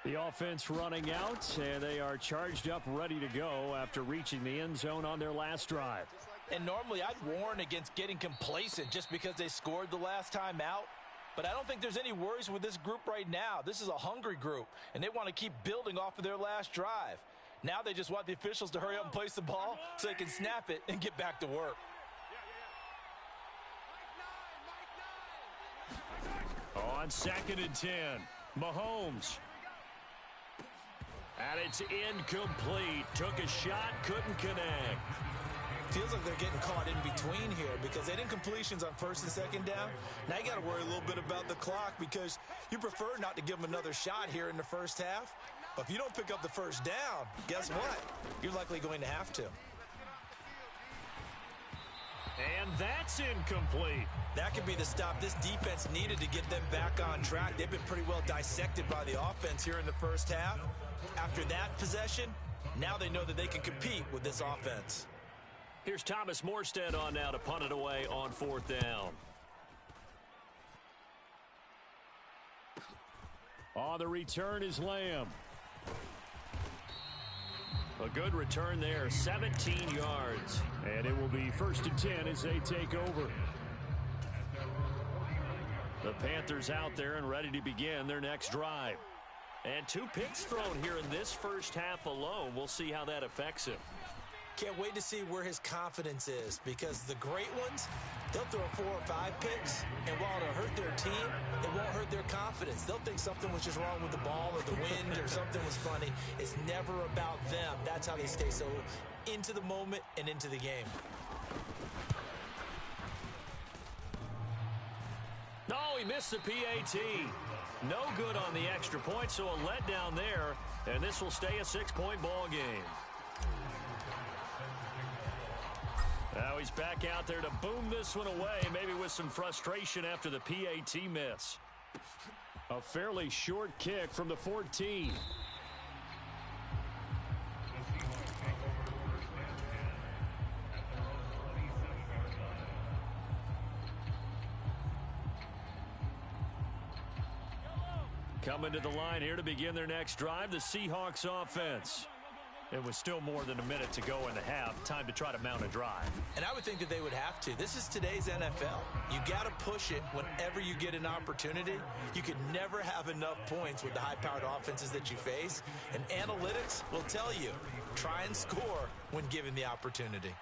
The offense running out, and they are charged up, ready to go after reaching the end zone on their last drive. And normally I'd warn against getting complacent just because they scored the last time out. But I don't think there's any worries with this group right now. This is a hungry group, and they want to keep building off of their last drive. Now they just want the officials to hurry up and place the ball so they can snap it and get back to work. On 2nd and 10, Mahomes. And it's incomplete. Took a shot, couldn't connect. Feels like they're getting caught in between here because they had incompletions on 1st and 2nd down. Now you got to worry a little bit about the clock because you prefer not to give them another shot here in the first half. But if you don't pick up the first down, guess what? You're likely going to have to. And that's incomplete. That could be the stop this defense needed to get them back on track. They've been pretty well dissected by the offense here in the first half. After that possession, now they know that they can compete with this offense. Here's Thomas Morstead on now to punt it away on 4th down. On the return is Lamb. A good return there, 17 yards. And it will be 1st and 10 as they take over. The Panthers out there and ready to begin their next drive. And 2 picks thrown here in this first half alone. We'll see how that affects him. Can't wait to see where his confidence is, because the great ones, they'll throw 4 or 5 picks, and while it'll hurt their team, it won't hurt their confidence. They'll think something was just wrong with the ball or the wind or something was funny. It's never about them. That's how they stay so into the moment and into the game. No, he missed the PAT. No good on the extra point, so a letdown there, and this will stay a 6-point ball game. Now he's back out there to boom this one away, maybe with some frustration after the PAT miss. A fairly short kick from the 14. Coming to the line here to begin their next drive, the Seahawks offense. It was still more than a minute to go in the half. Time to try to mount a drive. And I would think that they would have to. This is today's NFL. You got to push it whenever you get an opportunity. You could never have enough points with the high-powered offenses that you face. And analytics will tell you, try and score when given the opportunity.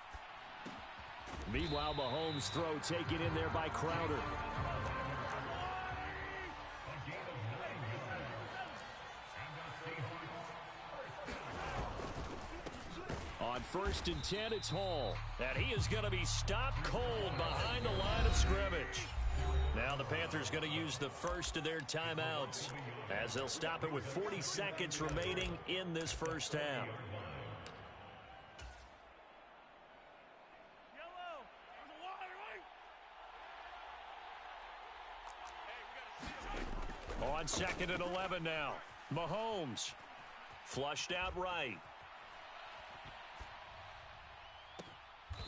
Meanwhile, Mahomes' throw taken in there by Crowder. On 1st and 10, it's Hall. And he is going to be stopped cold behind the line of scrimmage. Now the Panthers going to use the first of their timeouts as they'll stop it with 40 seconds remaining in this first half. On 2nd and 11 now. Mahomes flushed out right.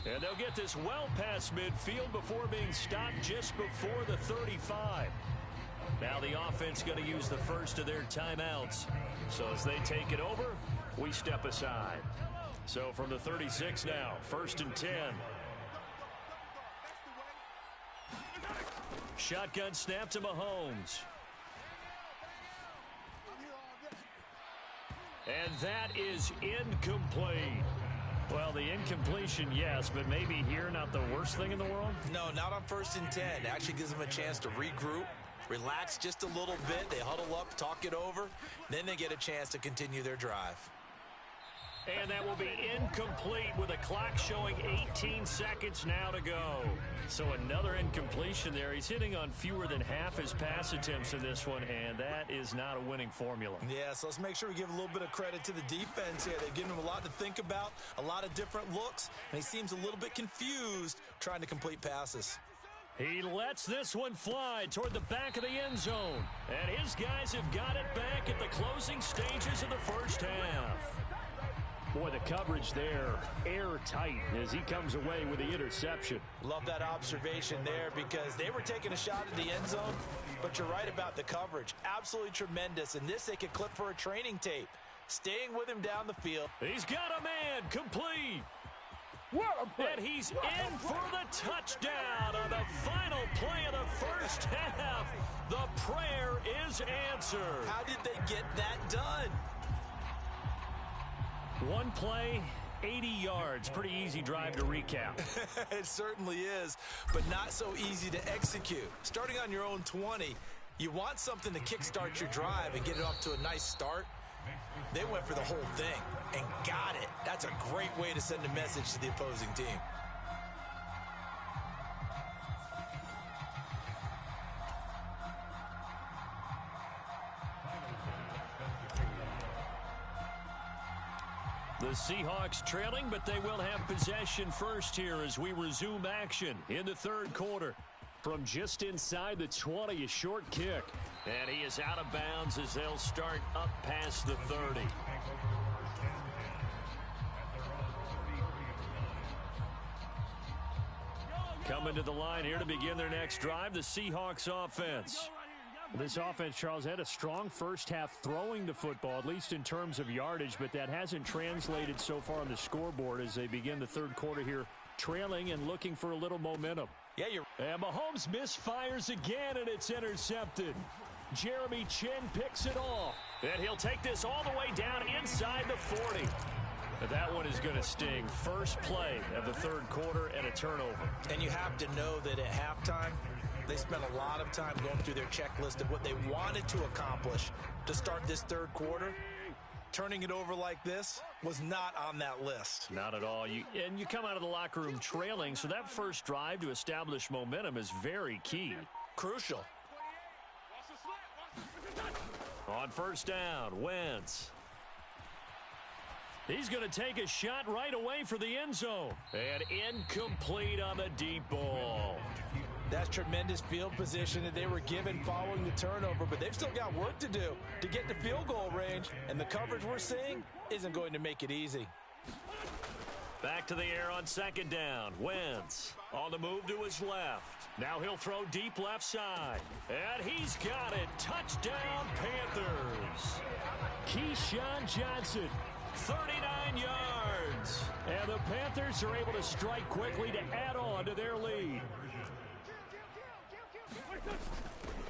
And they'll get this well past midfield before being stopped just before the 35. Now the offense going to use the first of their timeouts. So as they take it over, we step aside. So from the 36 now, 1st and 10. Shotgun snap to Mahomes. And that is incomplete. Well, the incompletion, yes, but maybe here not the worst thing in the world? No, not on 1st and 10. It actually gives them a chance to regroup, relax just a little bit. They huddle up, talk it over. Then they get a chance to continue their drive. And that will be incomplete with a clock showing 18 seconds now to go. So another incompletion there. He's hitting on fewer than half his pass attempts in this one, and that is not a winning formula. Yeah, so let's make sure we give a little bit of credit to the defense here. They've given him a lot to think about, a lot of different looks, and he seems a little bit confused trying to complete passes. He lets this one fly toward the back of the end zone, and his guys have got it back at the closing stages of the first half. Boy, the coverage there, airtight as he comes away with the interception. Love that observation there because they were taking a shot at the end zone, but you're right about the coverage. Absolutely tremendous, and this they could clip for a training tape. Staying with him down the field. He's got a man complete. And he's in for the touchdown on the final play of the first half. The prayer is answered. How did they get that done? One play, 80 yards. Pretty easy drive to recap. It certainly is, but not so easy to execute. Starting on your own 20, you want something to kickstart your drive and get it off to a nice start. They went for the whole thing and got it. That's a great way to send a message to the opposing team. The Seahawks trailing, but they will have possession first here as we resume action in the third quarter. From just inside the 20, a short kick. And he is out of bounds as they'll start up past the 30. Coming to the line here to begin their next drive, the Seahawks offense. This offense, Charles, had a strong first half throwing the football, at least in terms of yardage, but that hasn't translated so far on the scoreboard as they begin the third quarter here, trailing and looking for a little momentum. Yeah, you're. And Mahomes misfires again, and it's intercepted. Jeremy Chin picks it off. And he'll take this all the way down inside the 40. But that one is going to sting. First play of the third quarter and a turnover. And you have to know that at halftime, they spent a lot of time going through their checklist of what they wanted to accomplish to start this third quarter. Turning it over like this was not on that list. Not at all. You come out of the locker room trailing, so that first drive to establish momentum is very key. Crucial. On first down, Wentz. He's going to take a shot right away for the end zone. And incomplete on the deep ball. That's tremendous field position that they were given following the turnover, but they've still got work to do to get to field goal range, and the coverage we're seeing isn't going to make it easy. Back to the air on second down. Wentz on the move to his left. Now he'll throw deep left side. And he's got it. Touchdown, Panthers. Keyshawn Johnson, 39 yards. And the Panthers are able to strike quickly to add on to their lead.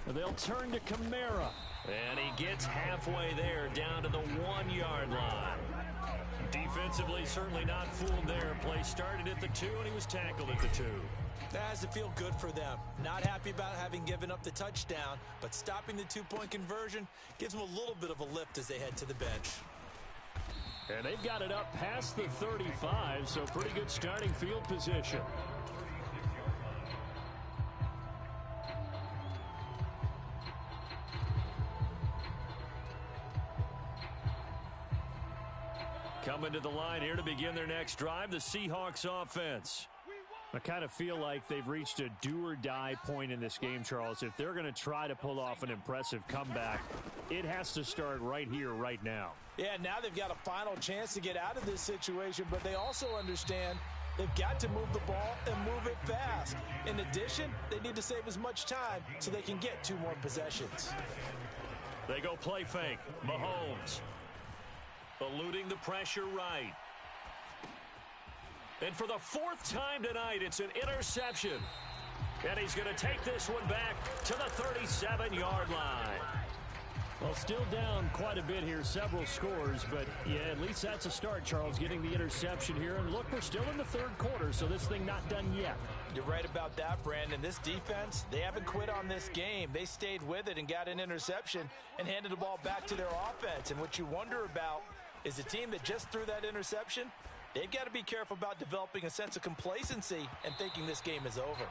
They'll turn to Kamara. And he gets halfway there down to the 1 yard line. Defensively, certainly not fooled there. Play started at the 2, and he was tackled at the 2. That has to feel good for them. Not happy about having given up the touchdown, but stopping the two-point conversion gives them a little bit of a lift as they head to the bench. And they've got it up past the 35, so pretty good starting field position. Coming to the line here to begin their next drive, the Seahawks offense. I kind of feel like they've reached a do-or-die point in this game, Charles. If they're going to try to pull off an impressive comeback, it has to start right here, right now. Yeah, now they've got a final chance to get out of this situation, but they also understand they've got to move the ball and move it fast. In addition, they need to save as much time so they can get 2 more possessions. They go play fake. Mahomes eluding the pressure right. And for the 4th time tonight, it's an interception. And he's going to take this one back to the 37-yard line. Well, still down quite a bit here, several scores, but yeah, at least that's a start, Charles, getting the interception here. And look, we're still in the third quarter, so this thing not done yet. You're right about that, Brandon. This defense, they haven't quit on this game. They stayed with it and got an interception and handed the ball back to their offense. And what you wonder about is the team that just threw that interception, they've got to be careful about developing a sense of complacency and thinking this game is over.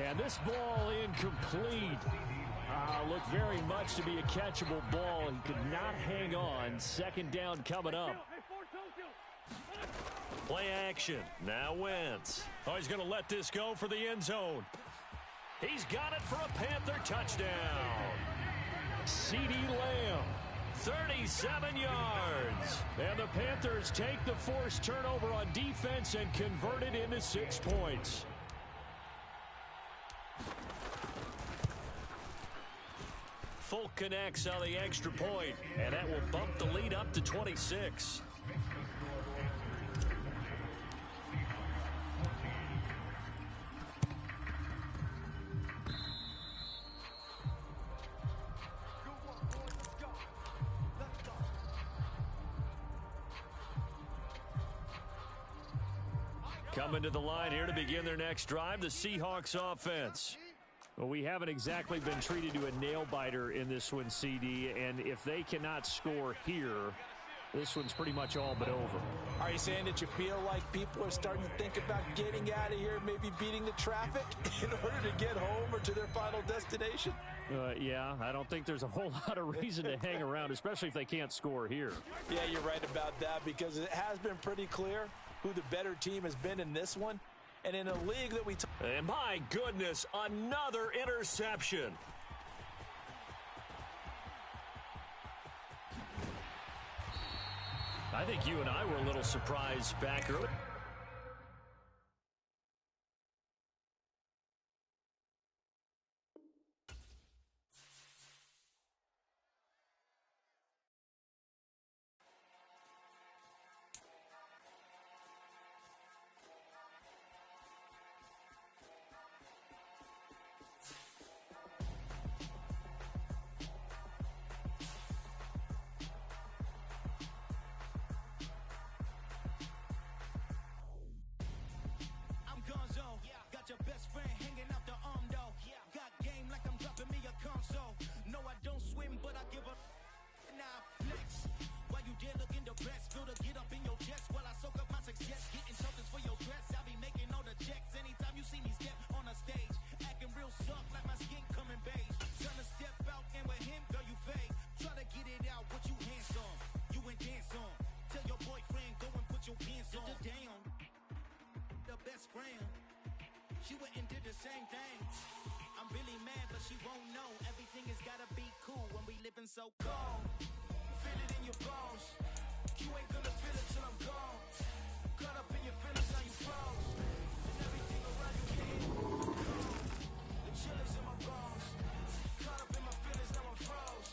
And this ball incomplete. Looked very much to be a catchable ball. He could not hang on. Second down coming up. Play action. Now Wentz. Oh, he's going to let this go for the end zone. He's got it for a Panther touchdown. CeeDee Lamb, 37 yards. And the Panthers take the forced turnover on defense and convert it into 6 points. Folk connects on the extra point, and that will bump the lead up to 26. Coming to the line here to begin their next drive, the Seahawks offense. Well, we haven't exactly been treated to a nail-biter in this one, CD, and if they cannot score here, this one's pretty much all but over. Are you saying that you feel like people are starting to think about getting out of here, maybe beating the traffic in order to get home or to their final destination? Yeah, I don't think there's a whole lot of reason to hang around, especially if they can't score here. Yeah, you're right about that because it has been pretty clear who the better team has been in this one. And in a league that we... And my goodness, another interception. I think you and I were a little surprised back early. best friend. She went and did the same thing. I'm really mad, but she won't know. Everything has gotta be cool when we living so cold. Feel it in your bones. You ain't gonna feel it till I'm gone. Caught up in your feelings, now you froze. And everything around you getting cold. The chill is in my bones. Caught up in my feelings, now I'm froze.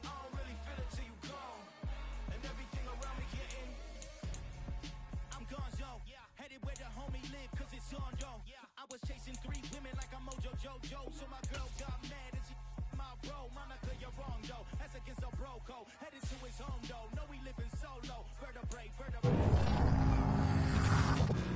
I don't really feel it till you gone. And everything around me getting. I'm gone, yo. Headed where the homie live, cause it's on, yo. I was chasing 3 women like I'm Mojo Jojo. So my girl got mad and she my bro. Monica, you're wrong, yo. That's against a bro code. Headed to his home, though. No, we living solo. Vertebrae.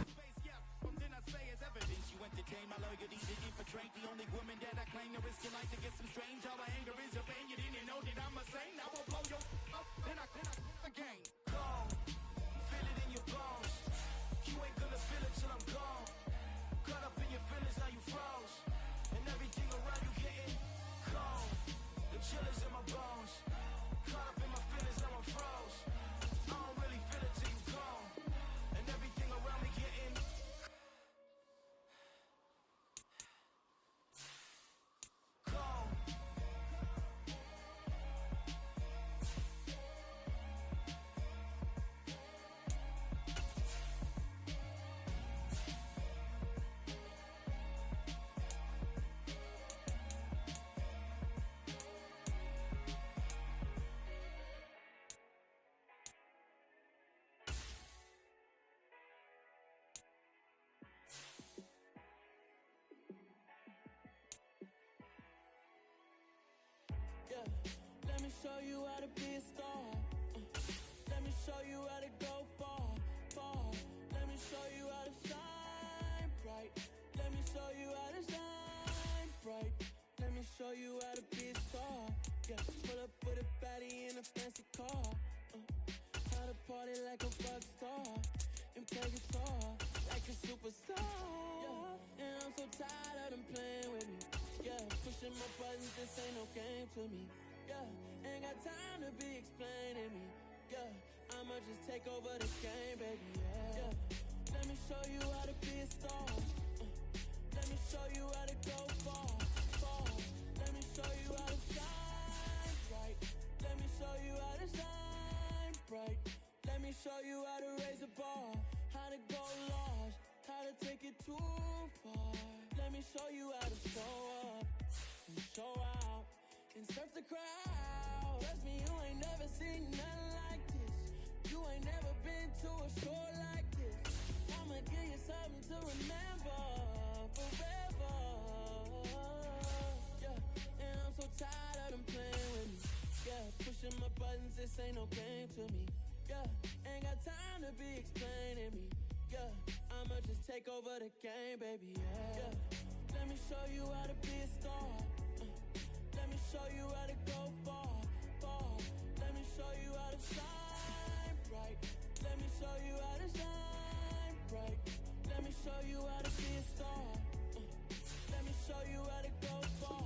Space, yeah. Something I say is evidence. You entertain my loyalty to infiltrate. The only woman that I claim to risk your life to get some strange. All my anger is a pain. You didn't know that I'm a saint. Now I'll blow your up. Then I again. Gone. Feel it in your bones. You ain't gonna feel it till I'm gone. Caught up in your feelings, now you froze. And everything around you getting cold. The chill is in my bones. Caught up in my feelings, now I'm froze. I don't really feel it till you gone. And everything around me getting cold. Yeah, let me show you how to be a star. Let me show you how to go far, far. Let me show you how to shine bright. Let me show you how to shine bright. Let me show you how to be a star. Yeah, pull up with a baddie in a fancy car. How to party like a rock star and play guitar like a superstar. Yeah, and I'm so tired of them playing with me. Yeah, pushing my buttons, this ain't no game to me. Yeah, ain't got time to be explaining me. Yeah, I'ma just take over the game, baby. Yeah, let me show you how to be a star. Let me show you how to go far, far. Let me show you how to shine bright. Let me show you how to shine bright. Let me show you how to raise the bar, how to go large, how to take it too far. Let me show you how to show up and show out and surf the crowd. Trust me, you ain't never seen nothing like this. You ain't never been to a show like this. I'ma give you something to remember forever. Yeah, and I'm so tired of them playing with me. Yeah, pushing my buttons, this ain't no game to me. Yeah, ain't got time to be explaining me. Yeah, I'ma just take over the game, baby. Yeah, let me show you how to be a star. Let me show you how to go far, far. Let me show you how to shine bright. Let me show you how to shine bright. Let me show you how to be a star. Let me show you how to go far,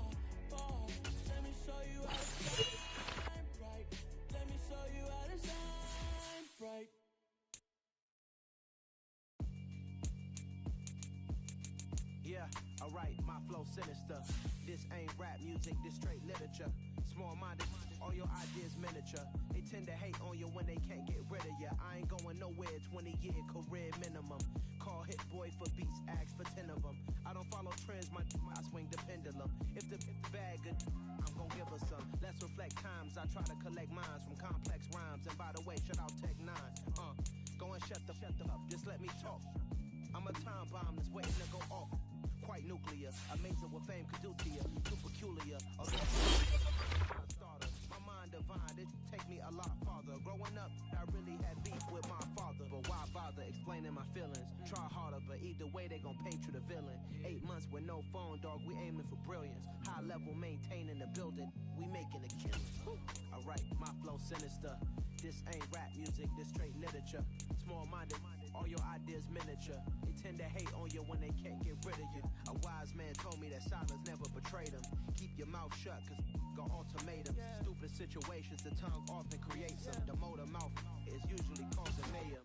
far. Let me show you how to shine bright. Let me show you how to shine bright. Yeah, alright, my flow sinister. This ain't rap music, this straight literature. Small-minded, all your ideas miniature. They tend to hate on you when they can't get rid of you. I ain't going nowhere, 20-year career minimum. Call Hit Boy for beats, ask for 10 of them. I don't follow trends, I swing the pendulum. If the bag good, I'm gon' give her some. Let's reflect times, I try to collect minds from complex rhymes. And by the way, shout out Tech 9. Go and shut the up, just let me talk. I'm a time bomb that's waiting to go off. Quite nuclear, amazing what fame could do to you. Too peculiar, starter. My mind divine, it take me a lot farther. Growing up, I really had beef with my father. But why bother explaining my feelings? Try harder, but either way they gon' paint you the villain. 8 months with no phone, dog, we aiming for brilliance. High level maintaining the building, we making a killing. Alright, my flow sinister. This ain't rap music, this straight literature. Small-minded, all your ideas miniature. They tend to hate on you when they can't get rid of you. A wise man told me that silence never betrayed him. Keep your mouth shut, cause got ultimatums. Stupid situations, the tongue often creates them. The motor mouth is usually causing mayhem.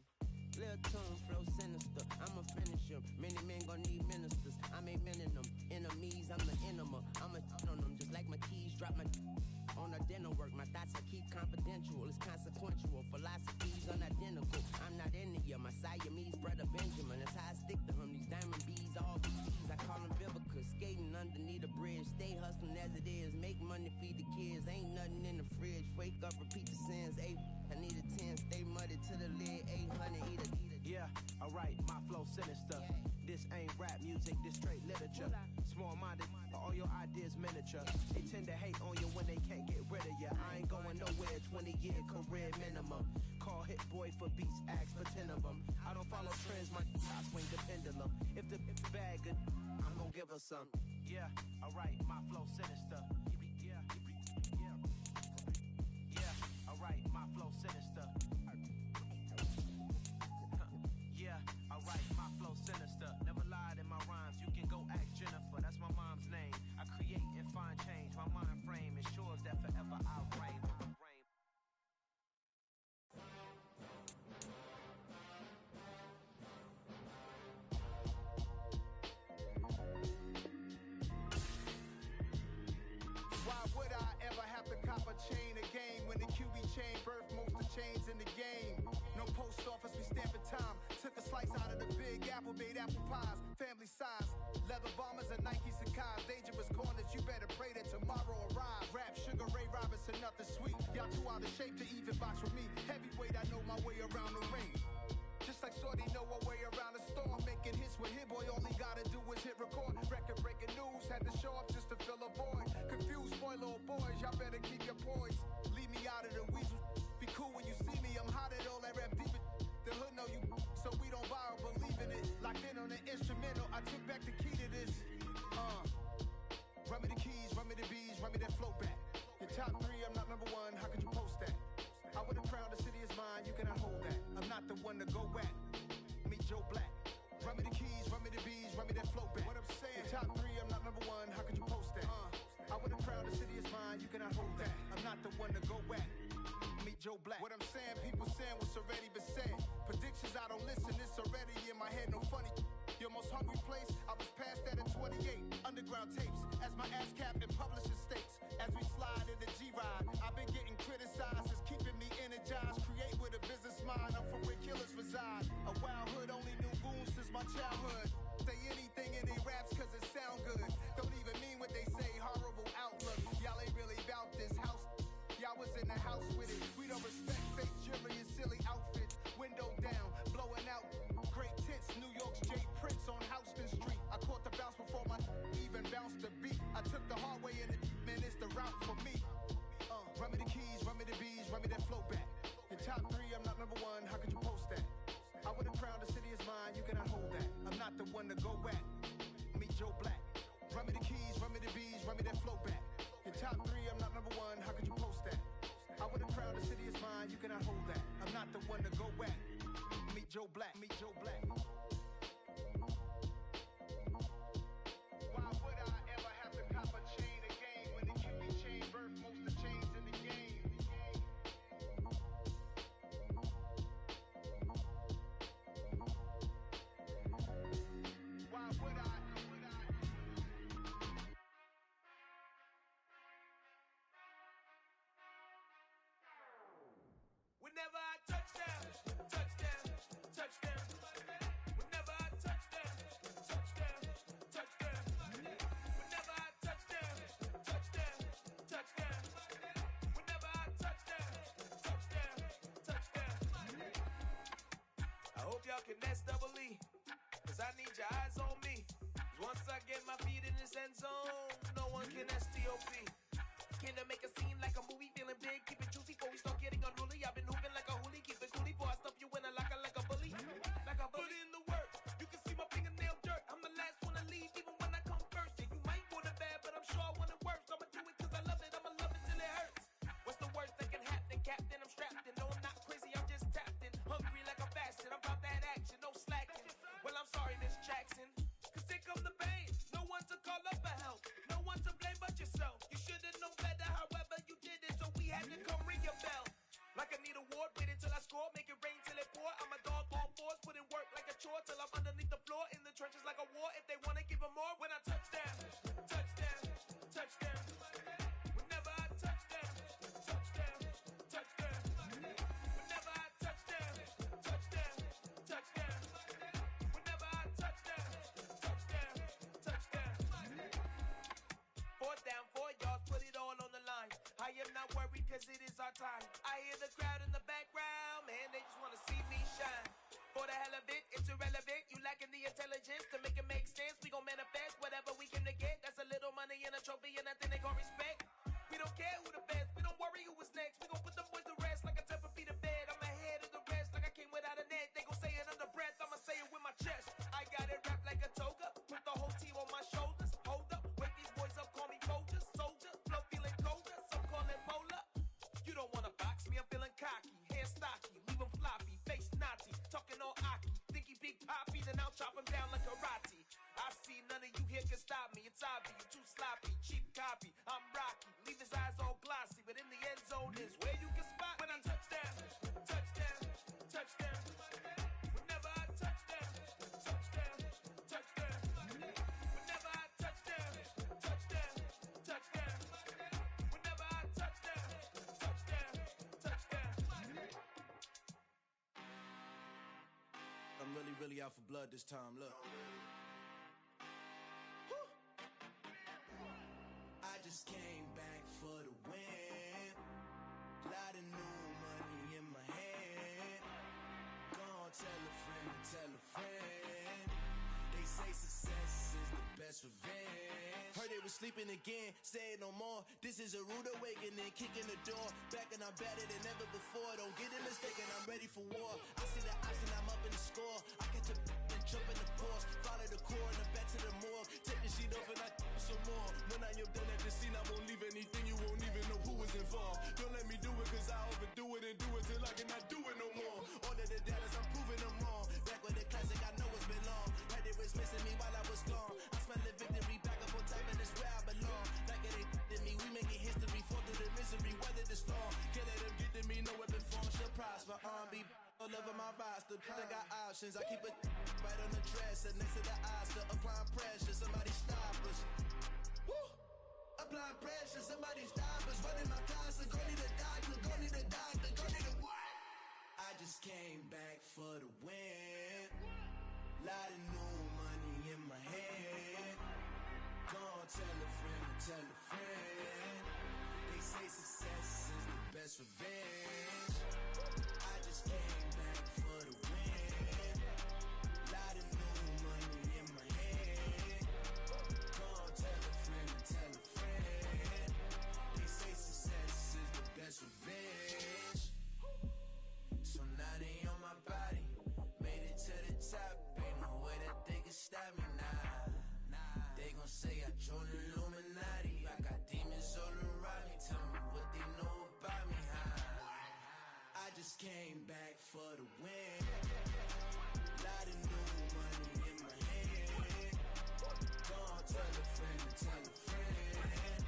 Lil' tune, flow sinister. I'ma finish him. Many men gon' need ministers. I ain't men in them. Enemies, I'm the enema. I'ma on them just like my keys. Drop my on the dinner work. My thoughts I keep confidential. It's consequential. Philosophies unidentical. I'm not India. My Siamese brother Benjamin. That's how I stick to him. These diamond bees, all BGs. I call them Vivica. Skating underneath the bridge. Stay hustling as it is. Make money, feed the kids. Ain't nothing in the fridge. Wake up, repeat the sins. I need a 10. Stay muddy to the lid. 800. Eat it. Yeah, alright, my flow sinister. This ain't rap music, this straight literature. Small-minded, all your ideas miniature. They tend to hate on you when they can't get rid of you. I ain't going nowhere, 20-year career minimum. Call Hit Boy for beats, ask for 10 of them. I don't follow trends, my I swing the pendulum. If the bag good, I'm gonna give her some. Yeah, alright, my flow sinister. Yeah, alright, my flow sinister. Yeah, alright, my flow sinister. Never lied in my rhymes. You can go ask Jennifer, that's my mom's name. I create and find change. My mind frame ensures that forever I'll reign. Why would I ever have to cop a chain again when the QB chain birthed most of the chains in the game? No post office, we stamping time. Took a slice out of the big apple, made apple pies, family size. Leather bombers and Nike Sacai's. Dangerous corners, you better pray that tomorrow arrives. Rap, Sugar Ray Robinson, nothing sweet. Y'all too out of shape to even box with me. Heavyweight, I know my way around the ring. Just like Shorty know her way around the storm. Making hits with Hit Boy, all he gotta do is hit record. Record breaking news, had to show up just to fill a void. Confused, spoiled little boys, y'all better keep your poise. Leave me out of the weasel. Be cool when you see me, I'm hot at all that rap deep. The hood know you, so we don't borrow, believe in it. Locked in on the instrumental, I took back the key to this. Run me the keys, run me the bees, run me that flow back. Your top 3, I'm not number 1, how could you post that? I would've crowned the city is mine, you cannot hold that. I'm not the one to go at. Meet Joe Black. Run me the keys, run me the bees, run me that flow back. What I'm saying, your top 3, I'm not number 1, how could you post that? I would've crowned the city is mine, you cannot hold that. I'm not the one to go at. Meet Joe Black. What I'm saying, people saying what's already been said. Predictions, I don't listen, it's already in my head, no funny. Your most hungry place, I was past that in 28. Underground tapes, as my ass cap in publishing states. As we slide in the G-Ride, I've been getting criticized, it's keeping me energized. Create with a business mind, I'm from where killers reside. A wild hood, only knew goons since my childhood. Say anything in they raps cause it sound good. Don't even mean what they say, horrible outlook. Y'all ain't really about this house. Y'all was in the house with it. We don't respect fake jewelry and silly outfits. Window down, blowing out great tits. New York's Jay Prince on Houston Street. I caught the bounce before my even bounced the beat. I took the hard way in it, man, it's the route for me. Run me the keys, run me the bees, run me that flow back. Your top 3, I'm not number 1, how could you post that? I would've crowned the city is mine, you cannot hold that. I'm not the one to go at. Meet Joe Black. Run me the keys, run me the bees, run me that flow back. Your top 3, I'm not number 1, how could you post that? I would've crowned the city is mine, you cannot hold that. I'm not the one to go at. Meet Joe Black, meet Joe Black. Why would I ever have to cop a chain again when the QB chain birthed most of the chains in the game? Why would I? Whenever I touch down, touchdown, touchdown. Whenever I touch down, touchdown, touchdown. Whenever I touch down, touchdown, touchdown. Whenever I touch down, touchdown, touchdown. I hope y'all can nest double E, cause I need your eyes on me. 'Cause once I get my feet in this end zone, no one can STOP. Can I make a scene like a movie, feeling big, keep it juicy before we start getting unruly. I've been hooping like a hoolie, keep it coolie before I stuff you in a locker like a bully. Like a bully. Put in the work, you can see my fingernail dirt. I'm the last one to leave, even when I come first. And you might want it bad, but I'm sure I want it worse. I'ma do it cause I love it, I'ma love it till it hurts. What's the worst that can happen, Captain? I'm strapped in, no I'm not crazy, I'm just tapped in. Hungry like a bastard, I'm about that action, no slacking. Well I'm sorry Miss Jackson, cause here come the pain. No one to call up for help, no one to blame but yourself. You should've known better, however you till I'm underneath the floor. In the trenches like a war. If they wanna give them more, when I touch down, touchdown, touchdown. Whenever I touch down, touchdown, touchdown. Whenever I touch down, touchdown, touchdown. Whenever I touch down, touchdown, touchdown. 4th down, 4 yards, put it all on the line. I am not worried cause it is our time. I hear the crowd in the background, man, they just wanna see me shine. For the hell of it, it's irrelevant. You lacking the intelligence to make it make sense. We gon' manifest whatever we came to get. That's a little money and a trophy and nothing they gon' respect. We don't care who the best, we don't worry who was next. We gon' put them boys to rest like a 10 feet of bed. I'm ahead of the rest like I came without a net. They gon' say it under breath, I'ma say it with my chest. I got it wrapped like a toga, put the whole team on my shoulders. Hold up, wake these boys up, call me Folger, soldier, flow feeling colder, some call it polar. You don't wanna box me, I'm feeling cocky, hair stocky, leave him floppy, face naughty, talking all aki. Think he big poppy, then I'll chop him down like karate. I see none of you here can stop me, it's obvious, you too sloppy, cheap copy. I'm Rocky, leave his eyes all glossy, but in the end zone is where you can spot when I touch down, touchdown, touchdown. Whenever I touch down, touchdown, touchdown. Whenever I touch down, touchdown, touchdown. Whenever I touch down, touchdown, touchdown. I'm really out for blood this time, look. I just came back for the win. Lot of new money in my hand. Gonna tell a friend to tell a friend. They say success is the best revenge. Heard they was sleeping again, say it no more. This is a rude awakening, kicking the door. Back and I'm better than ever before. Don't get it mistaken, I'm ready for war. I see the option, I'm up in the score. I catch a and jump in the course. Follow the core and the back to the morgue. Take the sheet off and I some more. When I am done at the scene, I won't leave anything. You won't even know who was involved. Don't let me do it cause I overdo it and do it till I cannot do it no more. All of the doubters, I'm proving them wrong. Back with the classic, I know it's been long. Had it was missing me while I was gone. I smell the victory back up on top and it's where I belong. Like it ain't to me, we making history. Fall through the misery, weather the storm. Can't let them get to me, no weapon form shall prosper. R&B all over my roster, I got options. I keep it right on the dresser, next to the Oscar. Applying pressure, somebody stop us. Woo! Applying pressure, somebody stop us. Running my closet, go need a doctor, go need a doctor, go need a what? I just came back for the win. Lot of new money in my hand. Gonna tell a friend to tell a friend. They say success is the best revenge. I just came back for the win. Lot of new money in my hand. Gonna tell a friend to tell a friend. They say success is the best revenge. So now they on my body. Made it to the top. Ain't no way that they can stop me now. They gon' say I joined the Illuminati. I got demons all around me. Tell me what they know about me, huh? I just came back for the win. Lot of new money in my hand. Gonna tell a friend to tell a friend.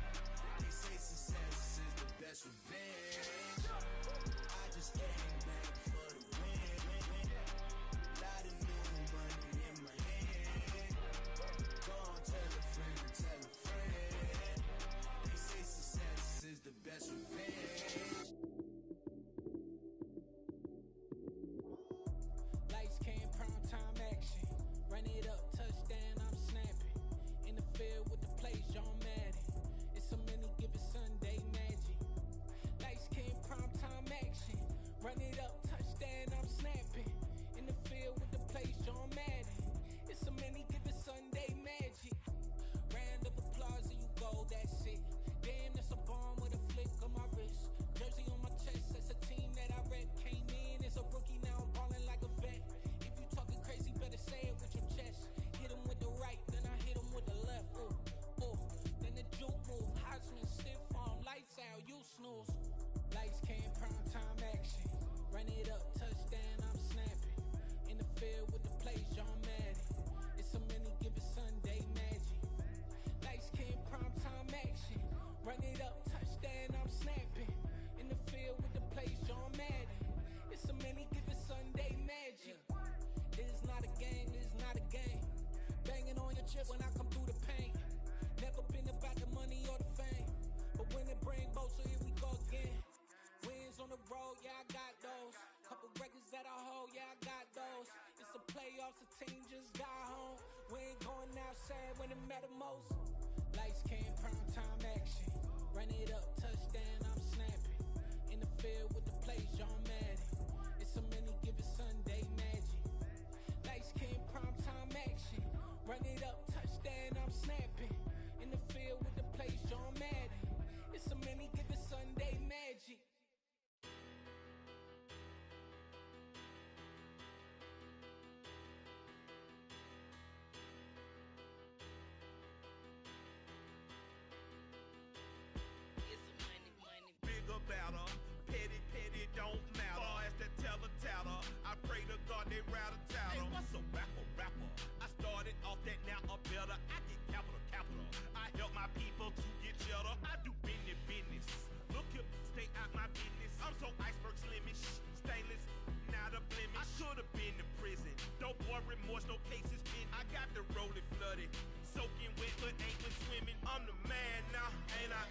They say success is the best revenge. I just came back for the win. Lot of new money in my hand. Gonna tell a friend to tell a friend. They say success is the best revenge. Lights came, prime time action. Run it up, touchdown, I'm snapping. In the field with the plays, John Madden. It's so many, give it Sunday magic. Lights came, prime time action. Run it up, touchdown, I'm snapping. In the field with the plays, John Madden. It's so many, give it Sunday magic. Round of applause and you go, that's it. Damn, that's a bomb with a flick on my wrist. Jersey on my chest, that's a team that I rep. Came in as a rookie, now I'm ballin' like a vet. If you talking crazy, better say it with your chest. Hit him with the right, then I hit him with the left. Ooh, ooh. Then the juke move, Heisman stiff arm, lights out, you snooze. Lights came, prime time action. Run it up, touchdown, I'm snapping. In the field with the plays, John Madden. It's so many, give it Sunday magic. Lights came, prime time action. Run it up, touchdown, I'm snapping. In the field with the plays, John Madden. It's so many, give it Sunday magic. This is not a game, playoffs, the team just got home. We ain't going outside when it matter most. Lights came, prime time action. Run it up, touchdown, I'm snapping. In the field with the plays, John Madden. It's a many given Sunday magic. Lights came, prime time action. Run it up, touchdown, I'm snapping. In the field with the plays, John Madden. It's a many given Sunday magic. Better, petty, don't matter. Far as that teller, I pray to God they rattle tattle. Hey, what's a rapper? I started off that, now I'm better. I get capital. I help my people to get cheddar. I do business. Look here, stay out my business. I'm so iceberg slimish, stainless, not a blemish. I should've been in prison. No more remorse, no cases pinned. I got the rolling flooded, soaking wet, but ain't been swimming. I'm the man now, ain't I?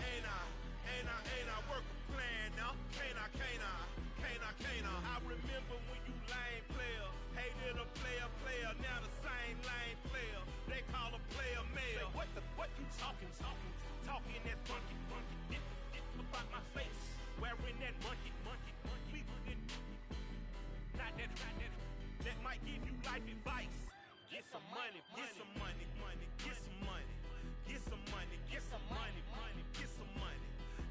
Work a plan now, can't I? I remember when you lame player, hated a player, now the same lame player. They call a player male. Say, what you talking that monkey, get about my face, wearing that monkey. We not that might give you life advice. Get some money, get some money, get some money, get some money, get some money, get some money.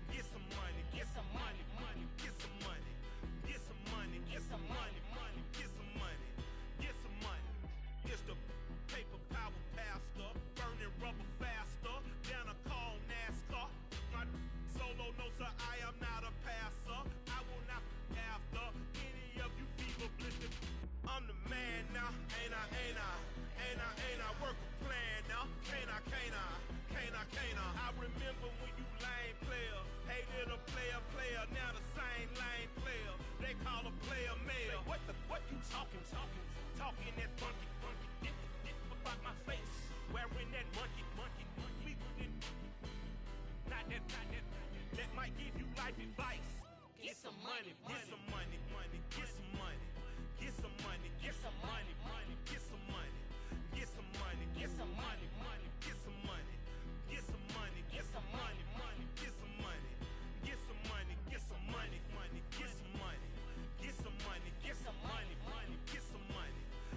Get some money, get some money, get some money, get some money, get some money, get some money, get some money. It's the paper power pastor, burning rubber faster, down a call NASCAR. My solo, no sir, I am not a passer. I will not after any of you fever blistered. I'm the man now, ain't I? Work a plan now, can't I? I remember when you lame player, hated a player, now the same lame player. They call a player male. Say, what you talking that monkey, get about my face, wearing that monkey. We not that might give you life advice. Get some money, get some money, get some money, get some money, get some money, get some money, get some money, get some money, get some money. Get some money, get some money, get some money, get some money, get some money, get some money, get some money, get some money, get some money,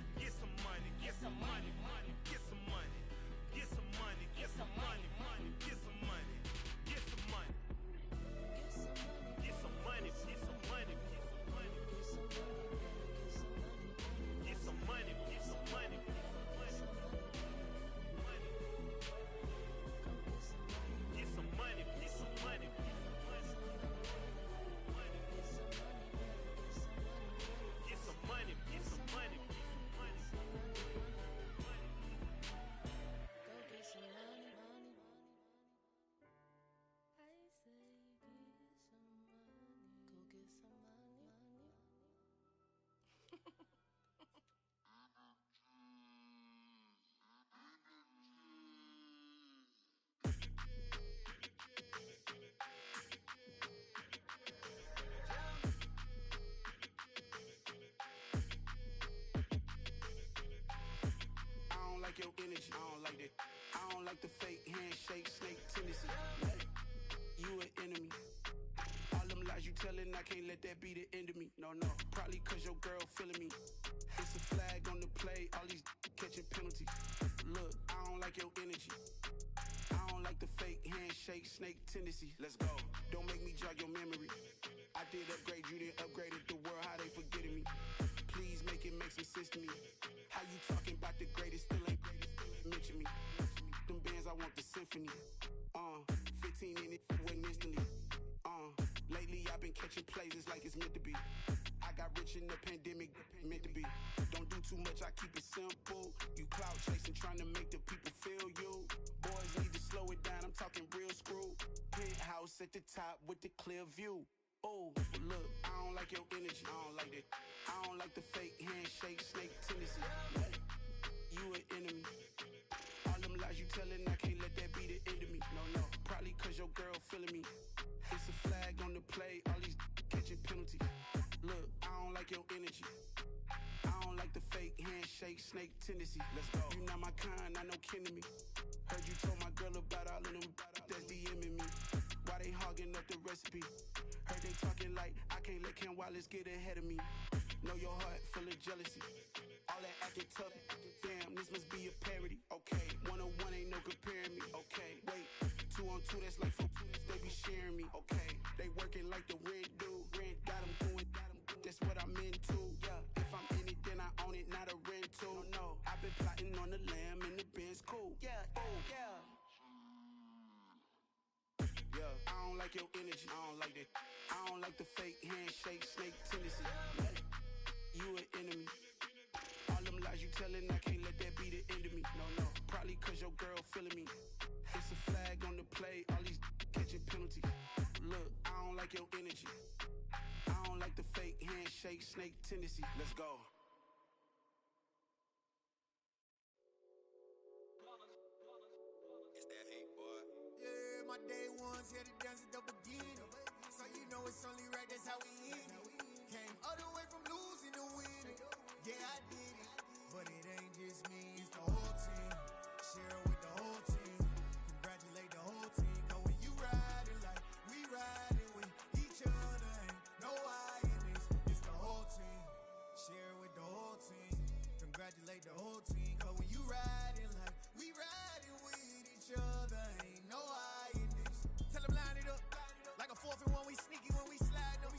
get some money, get some money, get some money, get some money, get some money, get some money, get some money, get some money, get some money, get some money, get some money. Get some money, get some money. Get some money, get some money. Go get some money. I say get some money. Go get some money. I don't like your energy. I don't like that. I don't like the fake handshake, snake tendency. You an enemy. All them lies you telling, I can't let that be the end of me. No. Probably cause your girl feeling me. It's a flag on the play, all these catching penalties. Look, I don't like your energy. I don't like the fake handshake, snake tendency. Let's go. Don't make me jog your memory. I did upgrade, you didn't upgrade it. The world, how they forgetting me. Please make it make some sense to me. How you talking about the greatest, still ain't greatest, mention me. Them bands, I want the symphony. 15 in it, went instantly. Lately I've been catching plays, it's like it's meant to be. I got rich in the pandemic, meant to be. Don't do too much, I keep it simple. You clout chasing, trying to make the people feel you. Boys need to slow it down, I'm talking real screw. Penthouse at the top with the clear view. Oh, look, I don't like your energy, I don't like that. I don't like the fake handshake, snake tendency. You an enemy. All them lies you telling, I can't let that be the end of me. No. Probably cause your girl feeling me. It's a flag on the play, all these catching penalties. Look, I don't like your energy. I don't like the fake handshake. handshake, snake tendency. Let's go. You not my kind, not no kin to me. Heard you told my girl about all of them that's DMing me. Why they hogging up the recipe? Heard they talking like I can't let Ken Wallace get ahead of me. Know your heart full of jealousy. All that acting tough. Damn, this must be a parody. Okay, 1-on-1 ain't no comparing me. Okay, wait, 2-on-2 that's like 4. They be sharing me. Okay, they working like the rent dude. Rent got them doing. That's what I'm into. Yeah, if I'm in it, then I own it, not a rental. No, I've been plotting on the lamb and the Benz cool. Yeah, oh yeah. Yeah, I don't like your energy. I don't like that. I don't like the fake handshake, snake tendency. You an enemy. All them lies you telling, I can't let that be the end of me. No, probably cause your girl feeling me. It's a flag on the play, all these catching penalties. Look, I don't like your energy. I don't like the fake handshake, snake tendency. Let's go. It's that hate, boy. Yeah, my day ones here to dance at the beginning. So you know it's only right, that's how we end it. Came all the way from losing to winning. Yeah, I did it. But it ain't just me, it's the whole team. Share it with the whole team. Congratulate the whole team. Cause when you riding like we riding with each other, ain't no I in this. It's the whole team. Share it with the whole team. Congratulate the whole team. Cause when you riding like we riding with each other, ain't no I in this. Tell them line it up. Like a 4th and 1, we sneaky when we slide them.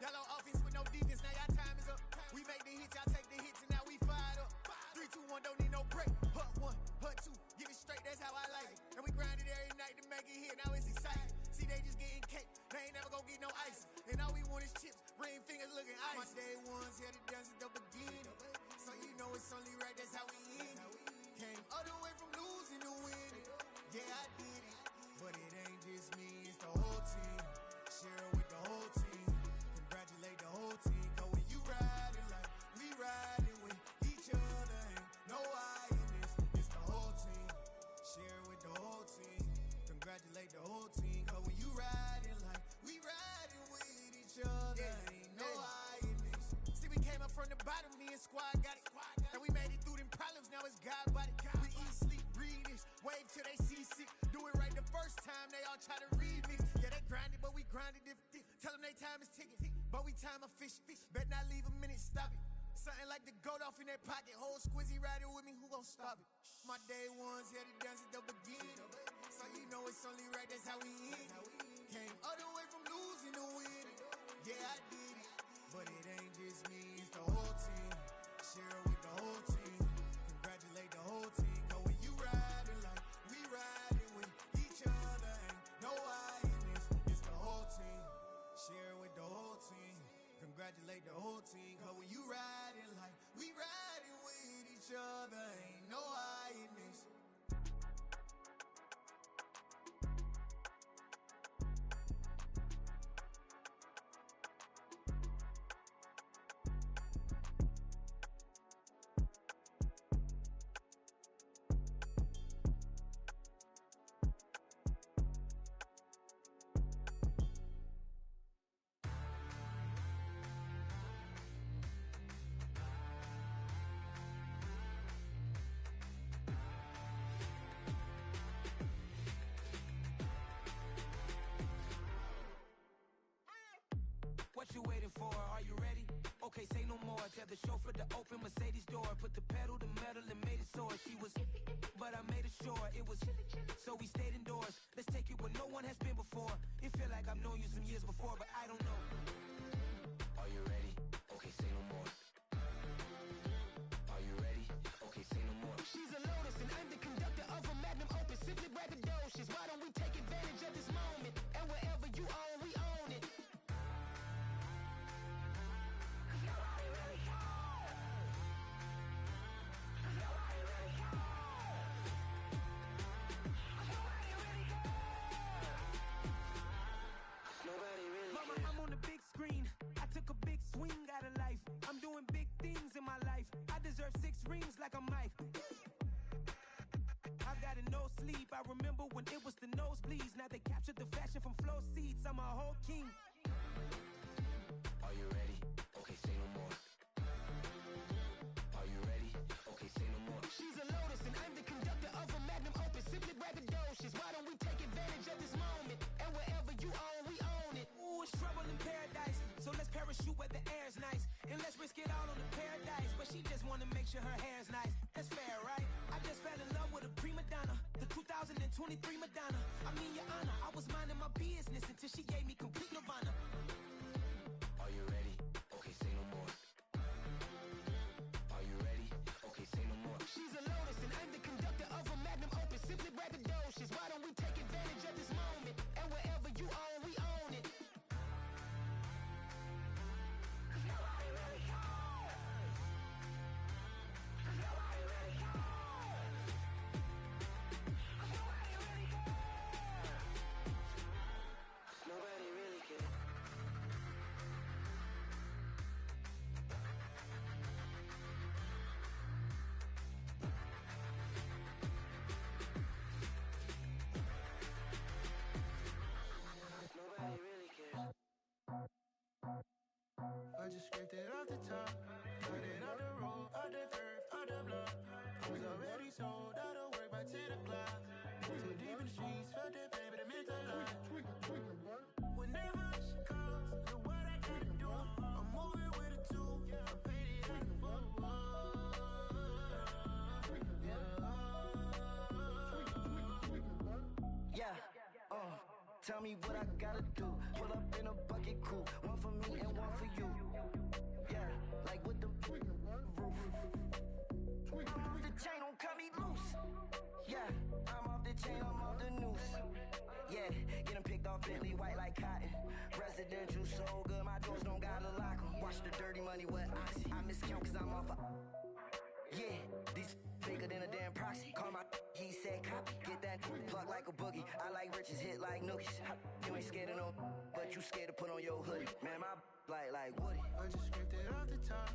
Y'all on offense with no defense, now y'all time is up. We make the hits, y'all take the hits, and now we fired up. 3, 2, 1, don't need no break. Hut 1, hut 2, give it straight, that's how I like it. And we grind it every night to make it hit, now it's exciting. See, they just getting cake, they ain't never gonna get no ice. And all we want is chips, ring fingers looking ice. My day ones here to dance at the beginning. So you know it's only right, that's how we end it. Came all the way from losing to winning. Yeah, I did it. But it ain't just me, it's the whole team. Share it with the whole team. Congratulate the whole team. Cause when you riding like we riding with each other, ain't no I in this. It's the whole team. Share it with the whole team. Congratulate the whole team. Cause when you riding like we riding with each other, ain't no I in this. See, we came up from the bottom, me and squad got it. And we made it through them problems, now it's God body. We eat, sleep, breathe this. Wave till they seasick. Do it right the first time, they all try to remix. Yeah, they grinded, but we grinded different. Tell them they time is ticking, but we time a fish. Bet not leave a minute, stop it. Something like the goat off in that pocket. Whole squizzy riding with me, who gon' stop it? My day ones here to dance at the beginning. So you know it's only right, that's how we end it. Came all the way from losing to winning. Yeah, I did it. But it ain't just me, it's the whole team. Share it with the whole team. Congratulate the whole team. Cause when you riding like we riding with each other, ain't no I in this. It's the whole team. Share it with the whole team. Congratulate the whole team. Cause when you riding like we riding with each other, ain't no I in this. What you waiting for? Are you ready? Okay, say no more. Tell the chauffeur to open Mercedes door. Put the pedal to metal and made it soar. She was, but I made it sure it was. So we stayed indoors. Let's take it where no one has been before. It feel like I've known you some years before, but I don't know. Are you ready? Okay, say no more. Are you ready? Okay, say no more. She's a Lotus and I'm the conductor of a magnum opus. Simply braggadocious. Why don't we take advantage of this moment? And wherever you own, we own it. I'm on the big screen. I took a big swing out of life. I'm doing big things in my life. I deserve 6 rings like I'm Mike. I've got no sleep. I remember when it was the nosebleeds. Now they captured the fashion from flow seats. I'm a whole king. Are you ready? Okay, say no more. Are you ready? parachute where the air's nice. And let's risk it all on the paradise. But she just wanna make sure her hair's nice. That's fair, right? I just fell in love with a prima donna, the 2023 Madonna. I mean, your honor, I was minding my business until she gave me complete nirvana. Are you ready? Okay, say no more. Are you ready? Okay, say no more. She's a lotus and I'm the conductor of a magnum opus. Simply braggadocious. Why don't we take advantage of this moment? And wherever you own, we own it. Nobody really cares. Nobody really cares. Nobody really cares. Nobody really cares. Nobody really cares. I just scraped it off the top, cut it off the road, off the curve, off the block. I was already sold out of work by 10 o'clock. Too deep in the streets, felt that pain, but it meant a lot. Whenever she calls, know what I gotta do. I'm moving with a two, I'm painted out of four. Yeah, tell me what I gotta do. Pull up in a bucket coupe, one for me and one for you. Yeah, like with the roof. I'm off the chain, don't cut me loose. Yeah, I'm off the chain, I'm off the noose. Yeah, getting picked off Bentley, white like cotton. Residential so good, my doors don't gotta lock 'em. Watch the dirty money with oxy. I miscount cause I'm off a... Yeah, these bigger than a damn proxy. Call my he said copy. Get that plug like a boogie. I like riches, hit like nookies. You ain't scared of no, but you scared to put on your hoodie. Man, my like Woody. I just scraped it off the top,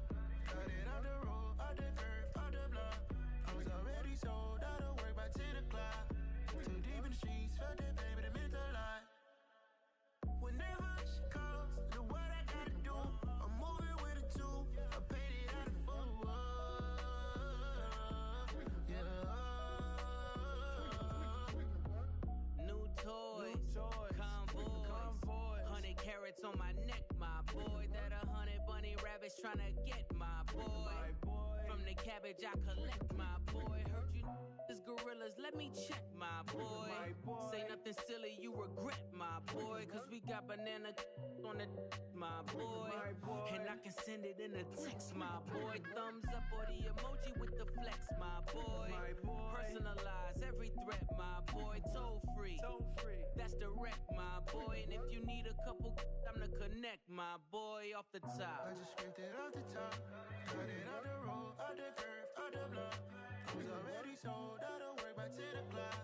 cut it off the road, off the curve, off the block. I was already sold out of work by 10 o'clock. Too deep in the streets, felt that pain, but it meant a lot. Whenever she calls, know what I gotta do. I'm moving with a two, I'm painted out of four. New toys, convoys, 100 carats on my neck, my boy. That 100 bunny rabbits tryna get my boy. From the cabbage I collect, my boy. Heard you is gorillas, let me check, my boy. Say nothing silly, you regret, my boy. Cause we got banana on the my boy. And I can send it in a text, my boy. Thumbs up or the emoji with the flex, my boy. Personalize every threat, my boy. Toll free, that's direct, my boy. And if you need a couple, I'm the connect, my boy. Off the top, I just scraped it off the top, cut it off the road, off the curve, off the block. I was already sold out of work by 10 o'clock.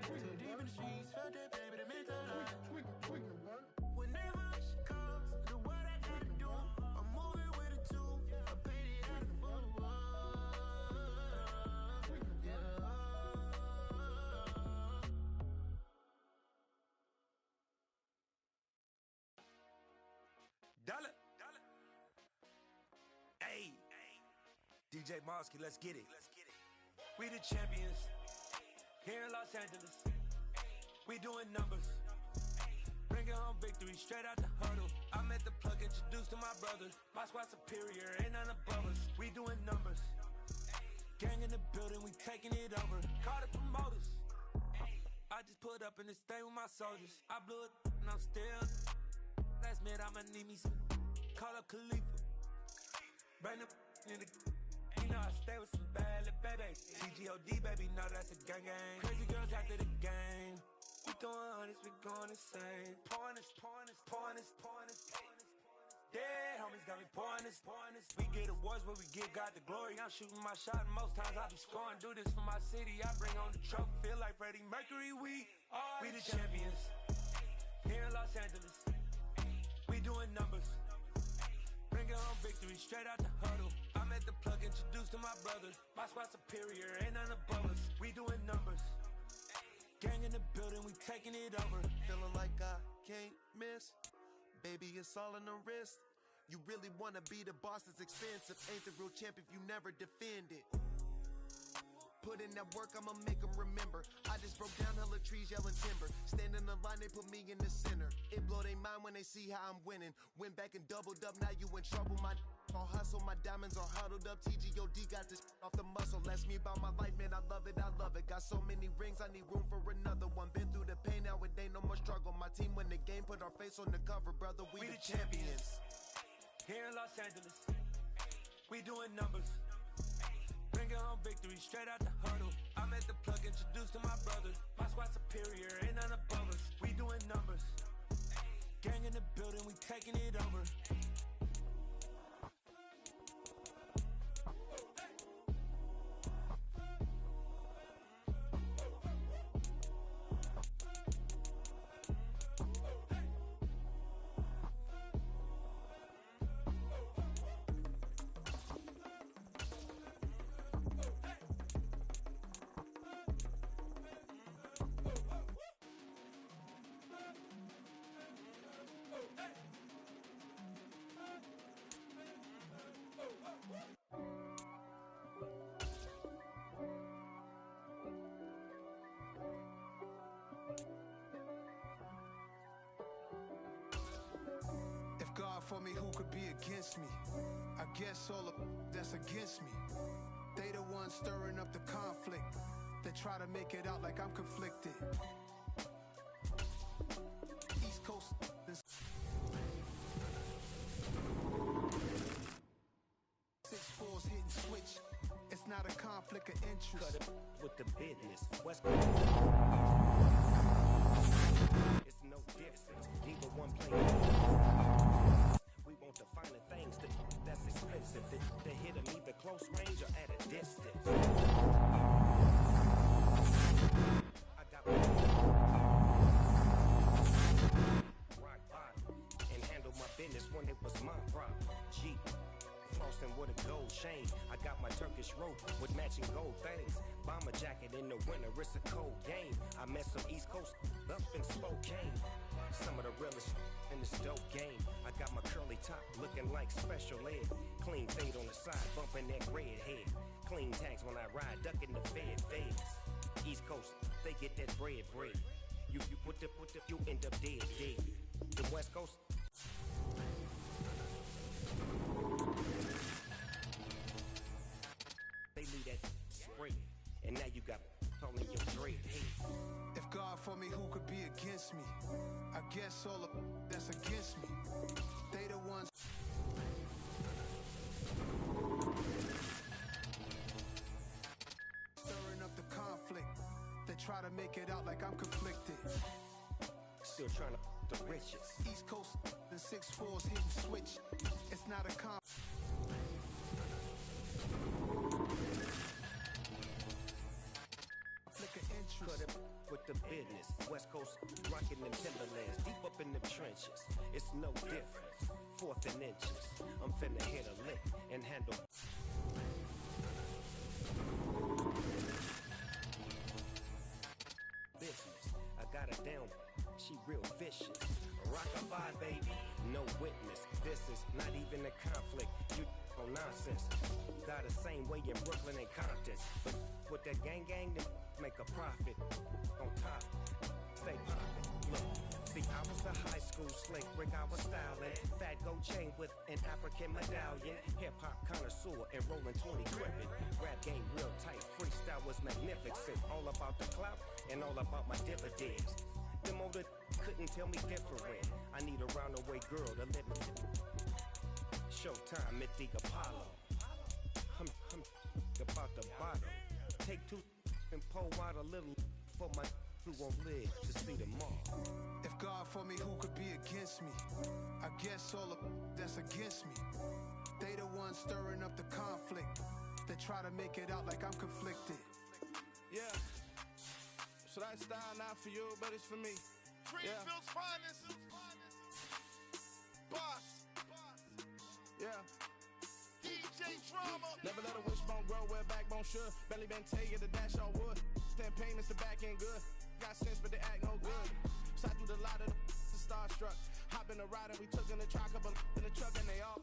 Too deep in the streets, felt that pain, but it meant a lot. Whenever she calls, know what I gotta do. I'm moving with a two, I'm painted out of four. Dollar. Hey, DJ Mosky, let's get it. We the champions here in Los Angeles. We doing numbers. Bringing home victory straight out the huddle. I'm at the plug, introduced to my brothers. My squad superior, ain't none above us. We doing numbers. Gang in the building, we taking it over. Call the promoters. I just put up in this thing with my soldiers. I blew it and I'm still. Last minute I'ma need me some. Call up Khalifa. Bring them in the. You know I stay with some bad little babies. TGOD baby, know that's a gang gang. Crazy girls after the game. We throwing hundreds, we going insane. Pouring this. Dead homies got me pouring this. We get awards where we give God the glory. I'm shooting my shot and most times I be scoring. Do this for my city, I bring on the trophy. Feel like Freddie Mercury, we the champions. Here in Los Angeles, we doing numbers. Bringing home victory straight out the huddle. I'm at the plug, introduced to my brothers. My squad superior, ain't none above us. We doing numbers. Gang in the building, we taking it over. Feeling like I can't miss. Baby, it's all in the wrist. You really wanna be the boss, it's expensive. Ain't the real champ if you never defend it. put in that work, I'ma make them remember. I just broke down hella trees, yelling timber. Stand in the line, they put me in the center. It blow their mind when they see how I'm winning. Went back and doubled up, now you in trouble. My all hustle, my diamonds are huddled up. TGOD got this off the muscle. Ask me about my life, man, I love it, I love it. Got so many rings, I need room for another one. Been through the pain, now it ain't no more struggle. My team win the game, put our face on the cover, brother. We the champions. Here in Los Angeles, we doing numbers. Bringing home victory straight out the huddle. I'm at the plug, introduced to my brother. My squad superior, ain't none above us. We doing numbers. Gang in the building, we taking it over. God for me, who could be against me? I guess all of that's against me. They the ones stirring up the conflict. They try to make it out like I'm conflicted. East Coast is 6-4's hitting switch. It's not a conflict of interest. Cut it with the business. West Coast. It's no difference. Either one play. We want the finer things that's expensive. The hit them either close range or at a distance. I got rock bottom and handle my business when it was my problem. Jeep. Flossing with a gold chain. I got my Turkish rope with matching gold things. Bomber jacket in the winter, it's a cold game. I met some East Coast up in Spokane. Some of the realest in this dope game. I got my curly top looking like special ed. Clean fade on the side, bumping that red head. Clean tags when I ride, ducking the feds. East Coast, they get that bread. You put the, you end up dead. The West Coast. They leave that spray, and now you got only your dread head. If God for me, who could be against me? I guess all of that's against me. They the ones stirring up the conflict. They try to make it out like I'm conflicted. Still trying to the riches. East Coast and 6-4's hitting switch. It's not a conflict of interest. Cut it with the business. West Coast rocking them Timberlands deep up in the trenches. It's no different. 4th and inches. I'm finna hit a lick and handle. Business. I got her down. She real vicious. Rockabye, baby. No witness. This is not even a conflict. You on nonsense. Got the same way in Brooklyn and Compton. But with that gang to make a profit. On top. Stay poppin'. Look. See, I was the high school slick Rick, I was styling. Fat gold chain with an African medallion. Hip-hop connoisseur and rolling 20 gripping. Rap game real tight, freestyle was magnificent. All about the clout and all about my dividends. Them older couldn't tell me different. I need a roundaway girl to live with. Showtime at the Apollo. I'm about the bottle. Take 2 and pour out a little for my who won't live to see tomorrow. If God for me, who could be against me? I guess all of that's against me. They the ones stirring up the conflict. They try to make it out like I'm conflicted. Yeah. So that style not for you, but it's for me. Greenfield's finest. Boss. Yeah. DJ Drama. Never let a wishbone grow where backbone should. Belly been taking the dash on wood. 10 payments, the back ain't good. Got sense, but they act no good. So I threw the lot of the starstruck. Hop in the ride and we took in the truck, couple in the truck and they all.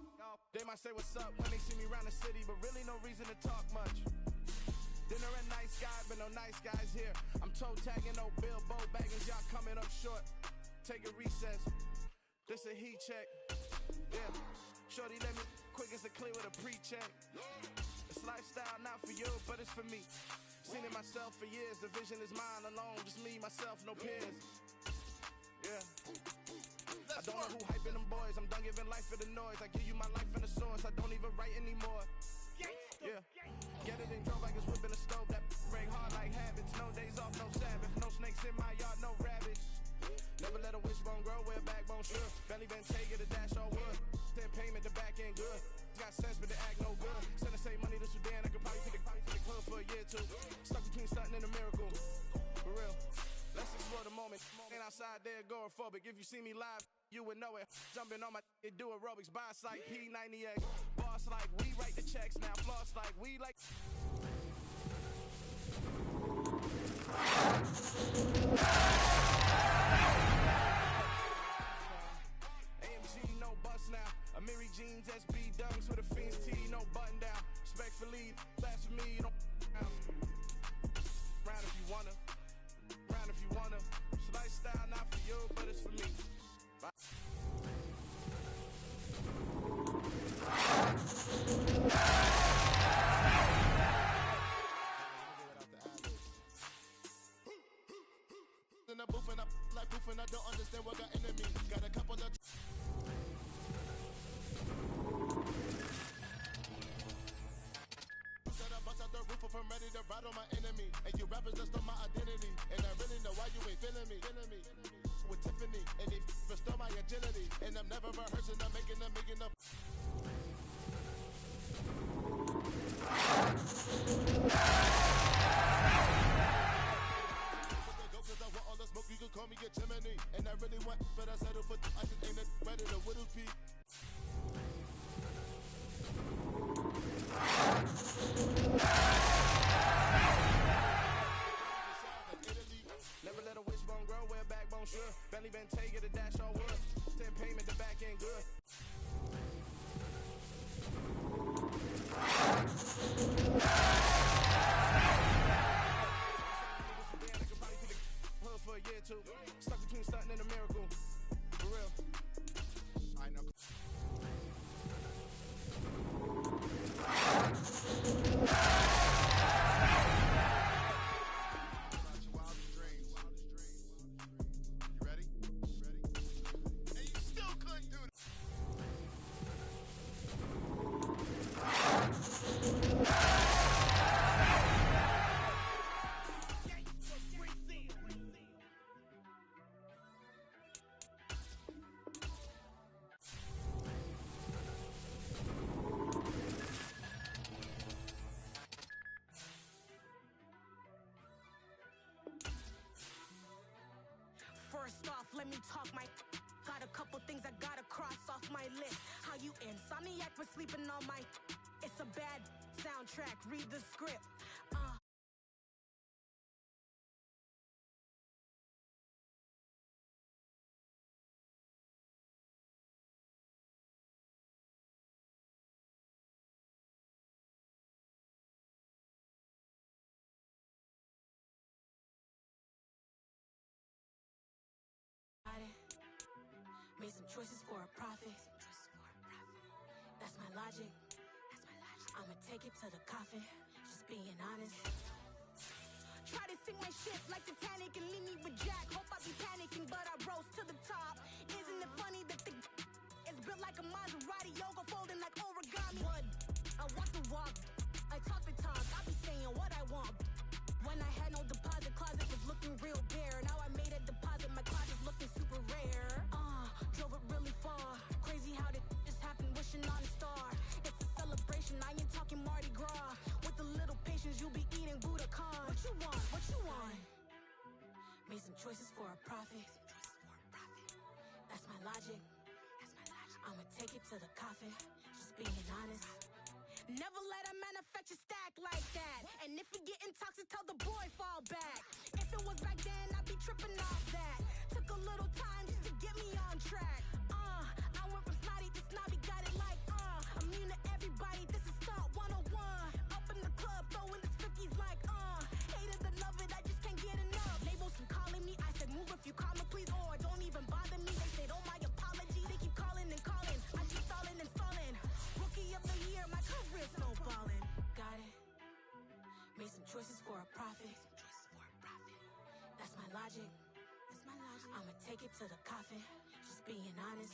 They might say what's up when they see me around the city, but really no reason to talk much. Dinner and nice guy, but no nice guys here. I'm toe tagging, no Bilbo baggins, y'all coming up short. Take a recess. This a heat check. Yeah. Shorty let me quick as a clear with a pre-check. It's lifestyle not for you, but it's for me. Seen it myself for years. The vision is mine alone. Just me, myself, no peers. Yeah. I don't know who hyping them boys. I'm done giving life for the noise. I give you my life in the source. I don't even write anymore. Yeah. Get it and drove like it's whipping a stove. That break hard like habits. No days off, no Sabbath. No snakes in my yard, no rabbits. Never let a wishbone grow where a backbone should. Belly been take it, a dash all wood. Then payment, the back end good. Got sense, but they act no good. Send the same money to Sudan. I could probably take the club for a year or two. Stuck between stunting and a miracle. For real. Let's explore the moment. Ain't outside there agoraphobic. If you see me live, you would know it. Jumping on my do aerobics. Boss like P90X. Boss like we write the checks now. Floss like we like. AMG, no bust now. Amiri jeans, SB dunks with a Fiends T, no button down. Respectfully, blasphemy, don't round if you wanna. Round if you wanna. It's lifestyle not for you, but it's for me. Bye. In the booth and I like proof and I don't understand what got enemy. Got a couple of bust out the roof if I'm ready to ride on my enemy. And you rappers just stole my identity. And I really know why you ain't feeling me. With Tiffany, and they restore my agility. And I'm never rehearsing, I'm making them making up. Cause I want all the smoke, you can call me a Gemini. And I really want, but I settle for I just ain't ready to whittle peak. Never let a wishbone grow where a backbone should. Belly been take it, a dash all wood. Then payment, the back end good. I could probably take the hood for a year or two. Stuck between stunting and a miracle. For real. I know. First off, let me talk my. Got a couple things I gotta cross off my list. How you insomniac for sleeping on my. It's a bad soundtrack. Read the script. Made some choices for a profit. That's my logic. I'ma take it to the coffin. Just being honest. Try to sing my shit like Titanic and leave me with Jack. Hope I be panicking, but I rose to the top. Isn't it funny that the is built like a Maserati, yoga folding like origami? What? I walk the walk. I talk the talk. I be saying what I want. When I had no deposit, closet was looking real bare. Now I made a deposit, my closet's looking super rare. Drove it really far. Crazy how did just happen, wishing on a star. It's a celebration, I ain't talking Mardi Gras. With a little patience, you'll be eating Bouta. What you want? What you want? Made some choices for a profit. That's my logic. I'ma take it to the coffin. Just being honest. Never let a manufacture stack like that. And if we getting toxic, tell the boy fall back. If it was back then, I'd be tripping off that. Took a little time just to get me on track. I went from snotty to snobby, got it like immune to everybody. This is stunt 101. Up in the club, throwing the 50s like take it to the coffin, just being honest.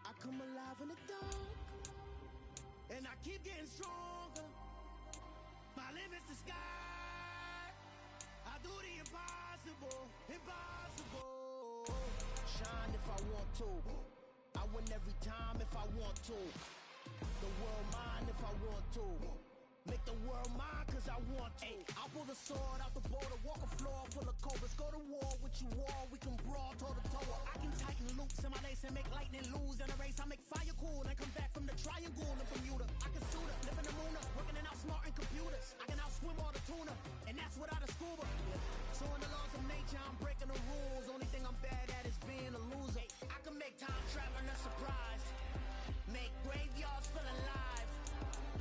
I come alive in the dark, and I keep getting stronger. My limit's the sky. I do the impossible, impossible. Shine if I want to. I win every time if I want to. The world mine if I want to. Make the world mine cause I want to. I'll pull the sword out the border, walk a floor full of cobras. Go to war with you all, we can brawl toe to toe. I can tighten loops in my lace and make lightning lose in a race. I make fire cool and come back from the triangle in Bermuda. I can suit up, live in the moon up, working and outsmarting computers. I can outswim all the tuna, and that's without a scuba. So in the laws of nature, I'm breaking the rules. Only thing I'm bad at is being a loser. I can make time traveling a surprise, make graveyards feel alive,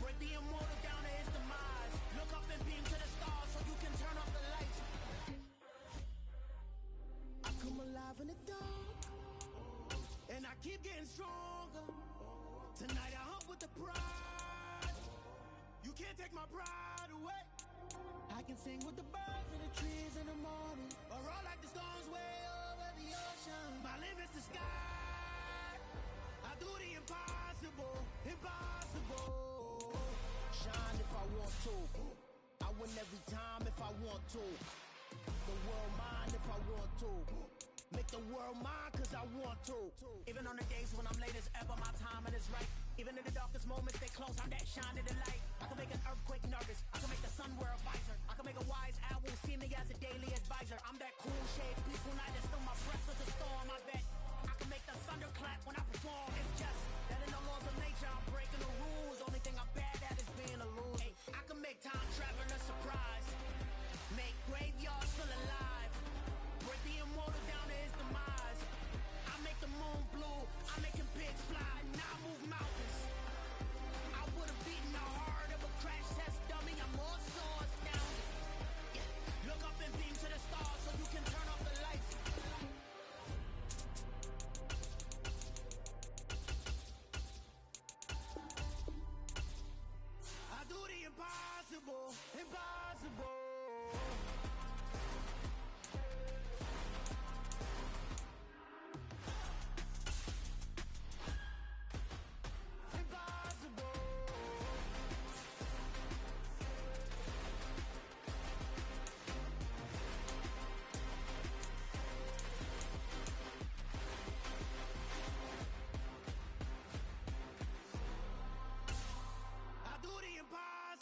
break the immortal down to his demise. Look up and beam to the stars so you can turn off the lights. I come alive in the dark, and I keep getting stronger. Tonight I hunt with the pride. You can't take my pride away. I can sing with the birds and the trees in the morning, or roll like the storms way over the ocean. My limit's the sky. I do the impossible, impossible. Shine if I want to. I win every time if I want to. The world mine if I want to. Make the world mine cause I want to. Even on the days when I'm late as ever, my timing is right. Even in the darkest moments, they close, I'm that shining the light. I can make an earthquake nervous, I can make the sun wear a visor. I can make a wise owl see me as a daily advisor. I'm that cool shade, peaceful night, and still my breath is a storm, I bet. I can make the thunder clap when I perform. It's just that in the laws of nature, I'm breaking the rules. Only thing I'm bad at is being a loser. I can make time traveling a surprise, make graveyards feel alive, break the immortal down to his demise. I make the moon blue, I'm making pigs fly, now I move mountains. I would've beaten the heart of a crash test dummy, I'm more so astounded. Yeah. Look up and beam to the stars so you can turn off the lights. I do the impossible, impossible.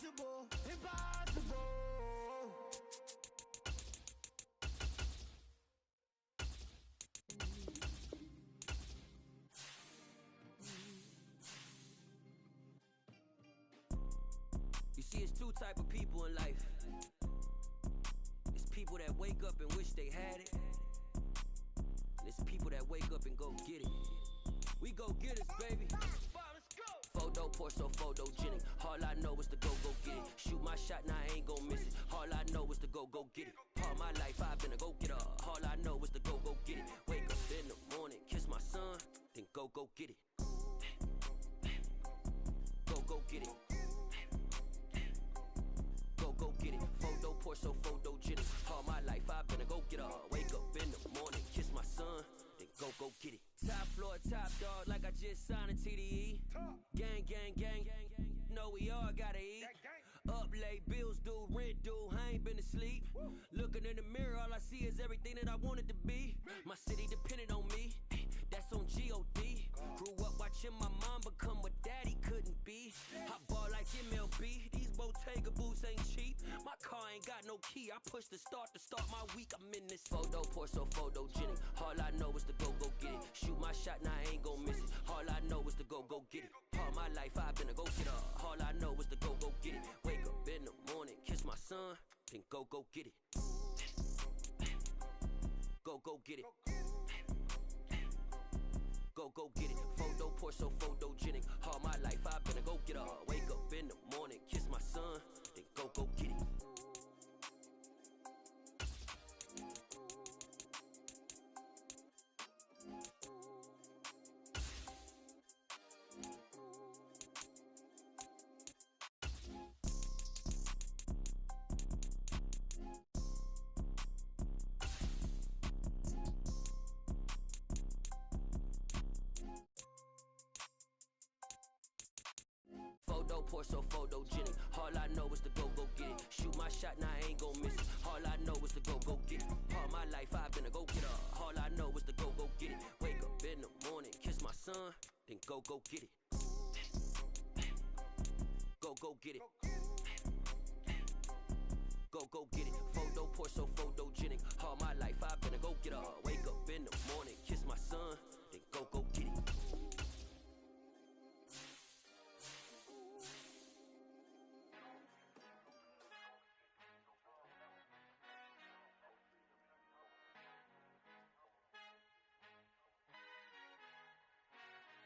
Impossible, impossible. You see, it's two type of people in life. It's people that wake up and wish they had it, and it's people that wake up and go get it. We go get it, baby. Photo poor, so photogenic. All I know is to go get it. Shoot my shot, now I ain't gon' miss it. All I know is to go get it. All my life I've been a go-getter. All I know is to go get it. Wake up in the morning, kiss my son, then go get it. Go get it. Go get it. Photo poor, so photogenic. All my life I've been a go-getter. Wake up in the morning, kiss my son, then go get it. Top floor, top dog, like I just signed a TDE. Gang, gang, gang, know we all gotta eat. Up late, bills due, rent due, I ain't been asleep. Looking in the mirror, all I see is everything that I wanted to be. My city depended on me, that's on G.O.D. Grew up watching my mom become what daddy couldn't be. I ball like MLB, these Bottega boots ain't cheap. My car ain't got no key, I push the start to start my week. I'm in this photo poor, so photogenic. All I know is to go get it. Shoot my shot, now I ain't gon' miss it. All I know is to go get it. All my life I've been a go-getter. All I know is to go get it. Wake up in the morning, kiss my son, then go get it. Go get it. Go get it. Photo poor, so photogenic. All my life I've been a go-getter. Wake up in the morning, kiss my son, then go get it. pour so photogenic. All I know is to go get it. Shoot my shot, now I ain't gon' miss it. All I know is to go get it. All my life I've been a go-getter. All I know is to go get it. Wake up in the morning, kiss my son, then go get it. Go get it. Go get it. Photo pour so photogenic. All my life I've been a go-getter. Wake up in the morning, kiss my son, then go get it.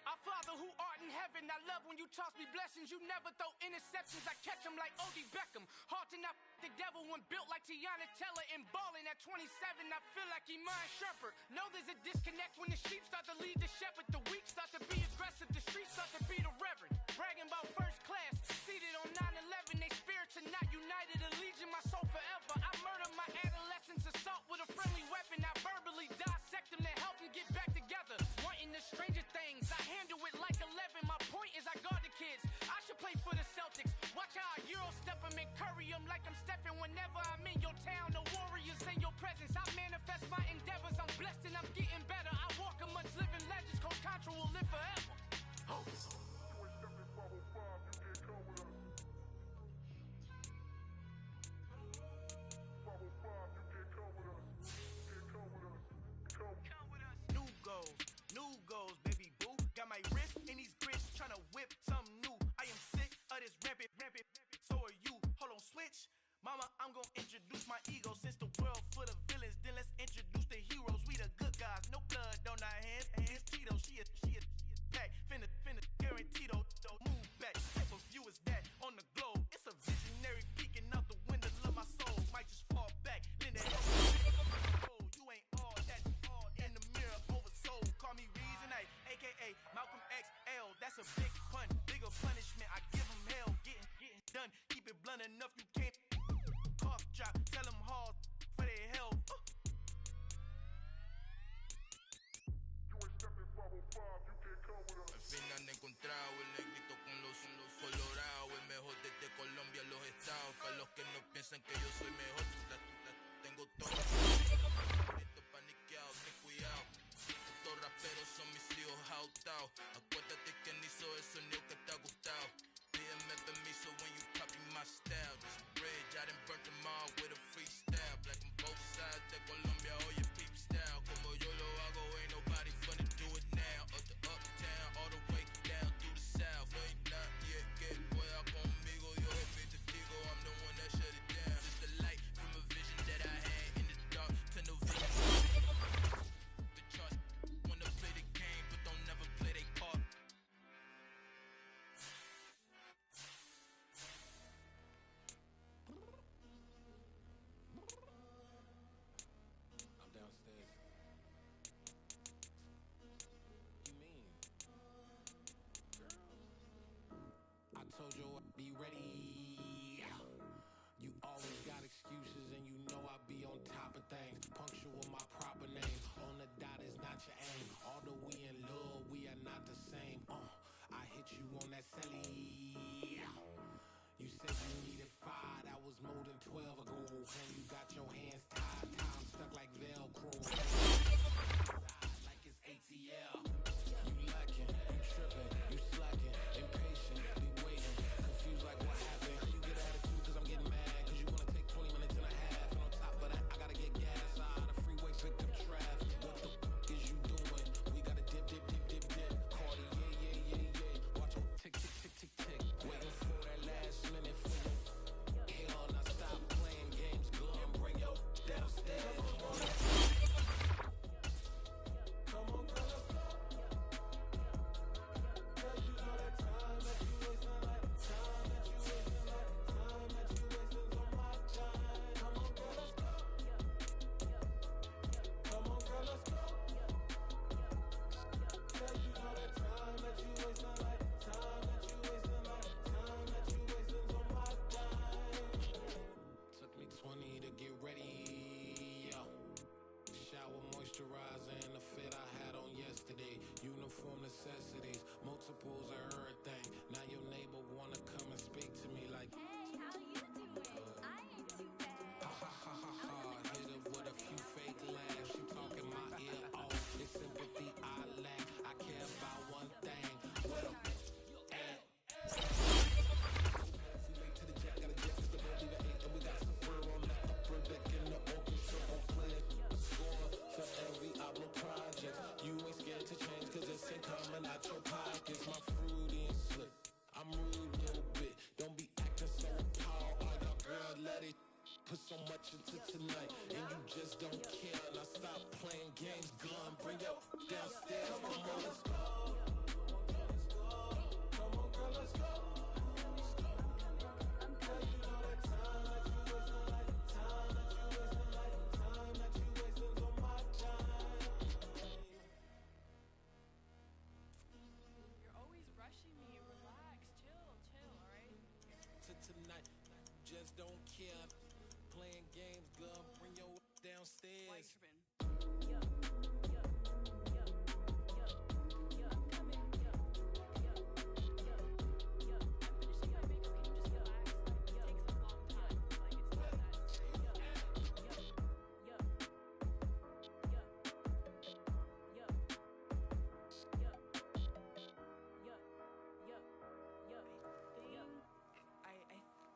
Our Father who art in heaven, I love when you toss me blessings. You never throw interceptions, I catch them like O.D. Beckham. Hard to not the devil when built like Tiana Teller. And balling at 27, I feel like Iman Shepherd. Know there's a disconnect when the sheep start to lead the shepherd. The weak start to be aggressive, the streets start to be the reverend. Bragging about first class, seated on 9/11. They spirits are not united, a legion, my soul forever. I murder my adolescence, assault with a friendly weapon. I verbally dissect them to help them get back together. Wanting the stranger things, I handle it like 11. My point is I guard the kids. I should play for the Celtics. Watch how I Euro step them and curry them like I'm stepping. Whenever I'm in your town, the warriors in your presence. I manifest my endeavors. I'm blessed and I'm getting better. I walk amongst living legends. Coach Contra will live forever. Oh. New goals, baby boo. Got my wrist in these grits, tryna whip something new. I am sick of this rampant. So are you. Hold on, switch. Mama, I'm gonna introduce my ego. Since the world full of villains, then let's introduce the heroes. We the good guys, no blood on our hands. Hands Tito, she a pack. Finna, guaranteed though. Move back. Type of view is that on the globe? It's a visionary peeking out the window of my soul. Might just fall back. Lend that you ain't all that. In the mirror, oversold. Call me Reason A, aka Malcolm XL. That's a big pun, bigger punishment. I give him hell, getting done. Keep it blunt enough, you can't. Cough drop, tell them hard for their help. Al fin han encontrado el negrito con los colorados, el mejor desde Colombia, los estados. Para los que no piensan que yo soy mejor, tengo todo. Esto paniqueado, ten cuidado. Estos raperos son mis hijos jautados. Acuérdate que ni hizo el sonido que te ha gustado. Pídeme permiso when you copy my style. This bridge, I done burnt them all with a freestyle. Black on both sides de Colombia, oye peep style. Como yo lo hago, ain't nobody finna do it now. Up to uptown, all the way down through the south. No hay nadie que pueda conmigo. Yo es mi testigo, I'm the one that shut it down. Just the light from a vision that I had in the dark project. You ain't scared to change, cause it's incoming out your pockets. My fruity and slick, I'm rude a little bit. Don't be acting so appalled. All y'all girls let it put so much into tonight, and you just don't care. Now stop playing games, gun, bring your downstairs. Come on, let's go. Come on, girl, let's go. Tonight, just don't care. Playing games, girl, bring your downstairs.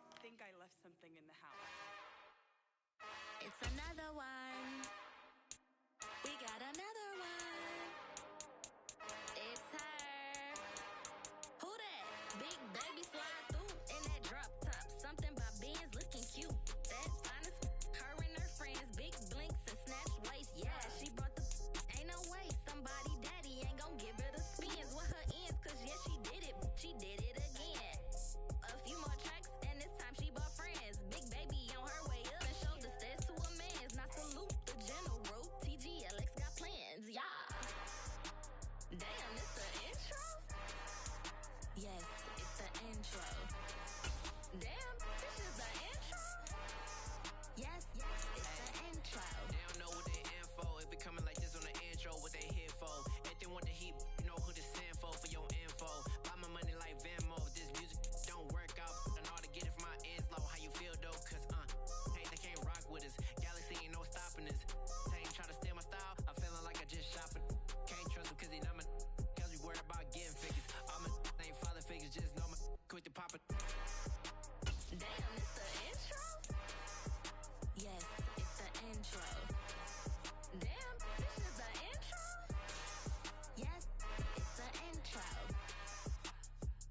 I think I left something in the house. It's another one. We got another one. It's her. Who that? Big baby slide through in that drop top. Something by Benz looking cute. That finest. Her and her friends. Big blinks and snatch waist. Yeah, she brought the. Ain't no way. Somebody daddy ain't gon' give her the spins with her ends. Cause yeah, she did it. She did it again. A few more tracks and this time she bought friends. Big baby on her way up and showed the stairs to a man's. Now salute the general. TGLX got plans, yeah. Damn, it's the intro? Yes, it's the intro. Damn, this is the intro? Yes, it's the intro. They don't know what they info. If it coming like this on the intro, what they here for? Anything want the heat, you know who to send for your info. Buy my money like Venmo. If this music don't work out, I know how to get it from my ends low. How you feel though? Cause hey, they can't rock with us. Galaxy ain't no stopping us. They ain't trying to steal my style. I'm feeling like I just shopping. Can't trust him cause he not my. Cause we worried about getting figures. All my ain't father figures, just know my quick to pop it. Damn, it's the intro? Yes, it's the intro. Damn, this is the intro? Yes, it's the intro.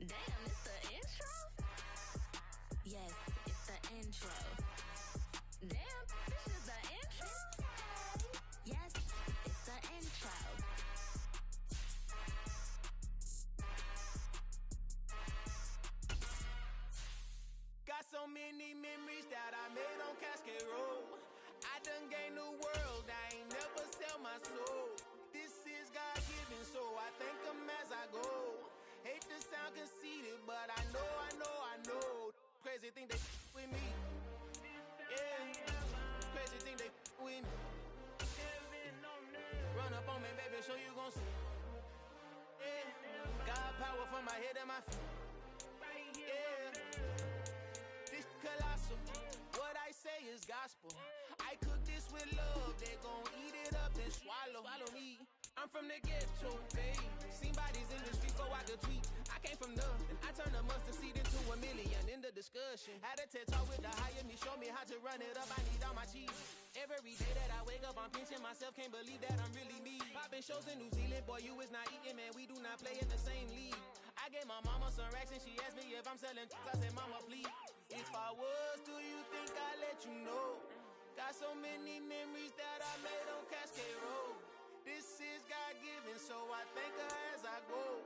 Damn, it's the intro? Yes, it's the intro. Damn, this is the intro? Yes, it's the intro. Got so many memories that I made on Cascade Road. I done gained the world, I ain't never sell my soul. This is God-given, so I thank him as I go. Hate to sound conceited, but I know. Crazy think they with me. Yeah, crazy think they with me. Run up on me, baby, show you gon' see. Yeah, God power from my head and my feet. Yeah, this colossal. What I say is gospel. I cook this with love, they gon' eat it up and swallow me. I'm from the ghetto, babe. Seen bodies in the street, so I could tweet. I came from nothing. I turned a mustard seed into a million. In the discussion, had a TED talk with the higher me. Show me how to run it up. I need all my cheese. Every day that I wake up, I'm pinching myself. Can't believe that I'm really me. Popping shows in New Zealand, boy, you is not eating, man. We do not play in the same league. I gave my mama some racks and she asked me if I'm selling. I said, mama, please. If I was, do you think I'd let you know? Got so many memories that I made on Cascade Road. This is God-given, so I thank her as I go.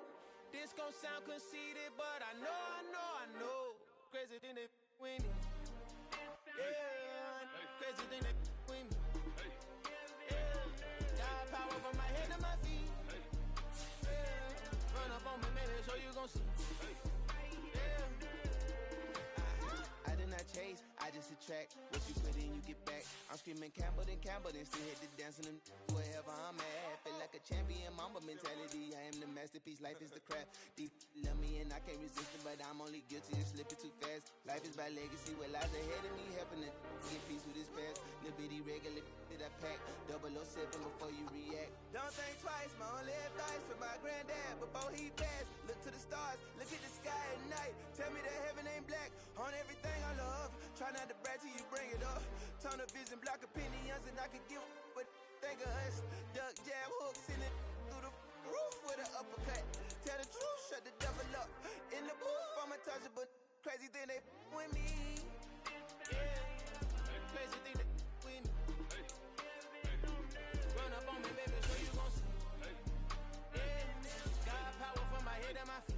This gon' sound conceited, but I know. Crazy thing they with me. Yeah, crazy thing they with me. Yeah, God power from my head to my feet. Yeah, run up on me, maybe so you gon' see. Yeah. I did not chase, I just attract. What you put in, you get back. I'm screaming Campbell, then still hit the dancing and wherever I'm at. Feel like a champion, mamba mentality. I am the masterpiece, life is the craft. Deep love me and I can't resist it, but I'm only guilty of slipping too fast. Life is by legacy, what lies ahead of me, helping to get peace with this past. Little bitty regular that I pack, 007 before you react. Don't think twice, my only advice for my granddad before he passed. Look to the stars, look at the sky at night. Tell me that heaven ain't black on everything I love. Try not to brag till you bring it up. Turn a vision, block opinions, and I could give but think of us. Duck, jab, hook, send it through the roof with an uppercut. Tell the truth, shut the devil up. In the booth, I'm untouchable. Crazy thing they with me. Yeah. Crazy thing they with me. Run up on me, baby, so you gon' see. Yeah. Got power from my head and my feet.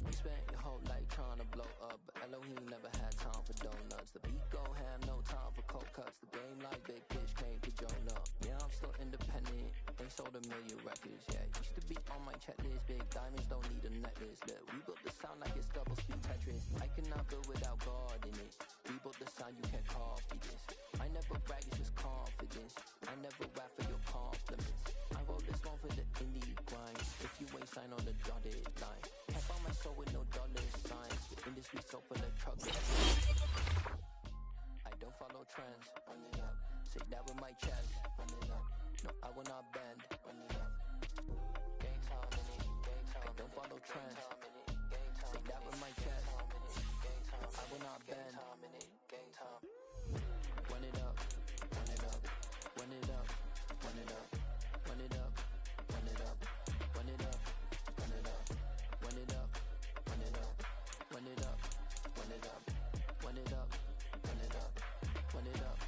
You spent your whole life trying to blow up, but Elohim never had time for donuts. The beat go ham, no time for cold cuts. The game like Big Pitch came to Jonah. Yeah, I'm still independent, ain't sold a million records yet. Used to be on my checklist, big diamonds don't need a necklace. Look, we built the sound like it's double speed Tetris. I cannot build without God in it. We built the sound, you can't copy this. I never brag, it's just confidence. I never rap for your compliments. I wrote this one for the indie grind. If you ain't signed on the dotted line, can't find my soul with no dollar signs. The industry so full of truckers. I don't follow trends. Run it up. Say that with my chest. Run it up. No, I will not bend. Run it up. Gang time in it. Gang time. I don't follow trends. Say that with my chest. No, I will not bend. Gang time. Run it up. Run it up. Run it up. Run it up. Run it up. Run it up. Run it up. Run it up. Run it up. Run it up. Run it up. Run it up. Run it up. Run it up. Run it up.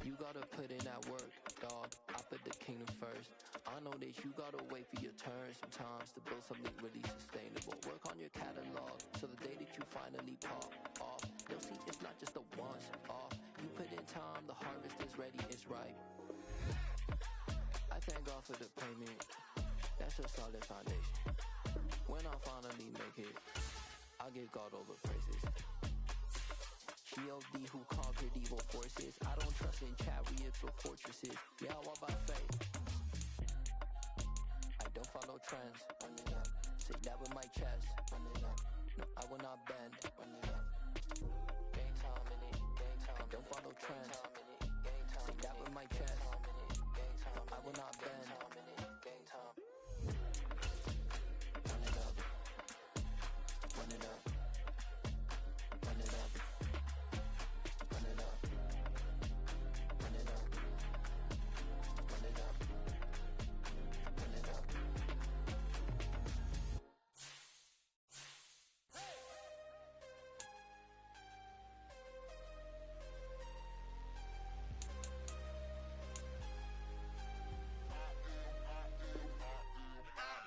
You gotta put in that work, dog. I put the kingdom first. I know that you gotta wait for your turn sometimes to build something really sustainable. Work on your catalog so the day that you finally pop off, you'll see it's not just a once off. You put in time, the harvest is ready, it's ripe. I thank God for the payment. That's a solid foundation. When I finally make it, I'll give God all the praises. G.O.D. who conquered evil forces. I don't trust in chariots or fortresses. Yeah, I walk by faith. I don't follow trends. Run it up. Say that with my chest. Run it up. No, I will not bend. Run it up. Gang time in it. Gang time. I don't follow trends. Say that with my chest. No, I will not bend. Gang time. Run it up. Run it up. Run it up. Run it up. Run it up. Run it up. Run it up.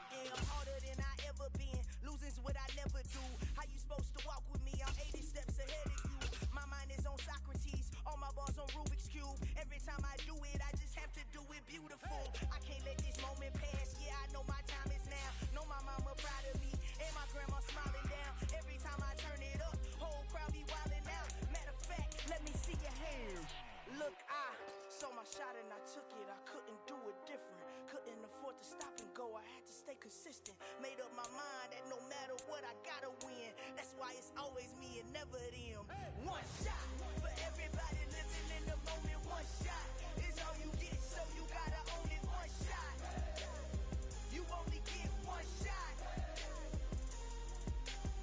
Yeah, I'm harder than I ever been. Losing's what I never do. How you supposed to walk with me? I'm 80 steps ahead of you. My mind is on Socrates. All my bars on Rubik's Cube. Every time I do it, I just have to do it beautiful. I can't let this moment pass. Yeah, I know my time is now. Know my mama proud of me. And my grandma smiling down. Every time I turn it up, whole crowd be wildin' out. Matter of fact, let me see your hands. Look, I saw my shot and I took it. I couldn't do it different. Couldn't afford to stop and go. I had to stay consistent. Made up my mind that no matter what, I gotta win. That's why it's always me and never them. One shot for everybody living in the moment. One shot is all you get, so you gotta own it. One shot. You only get one shot.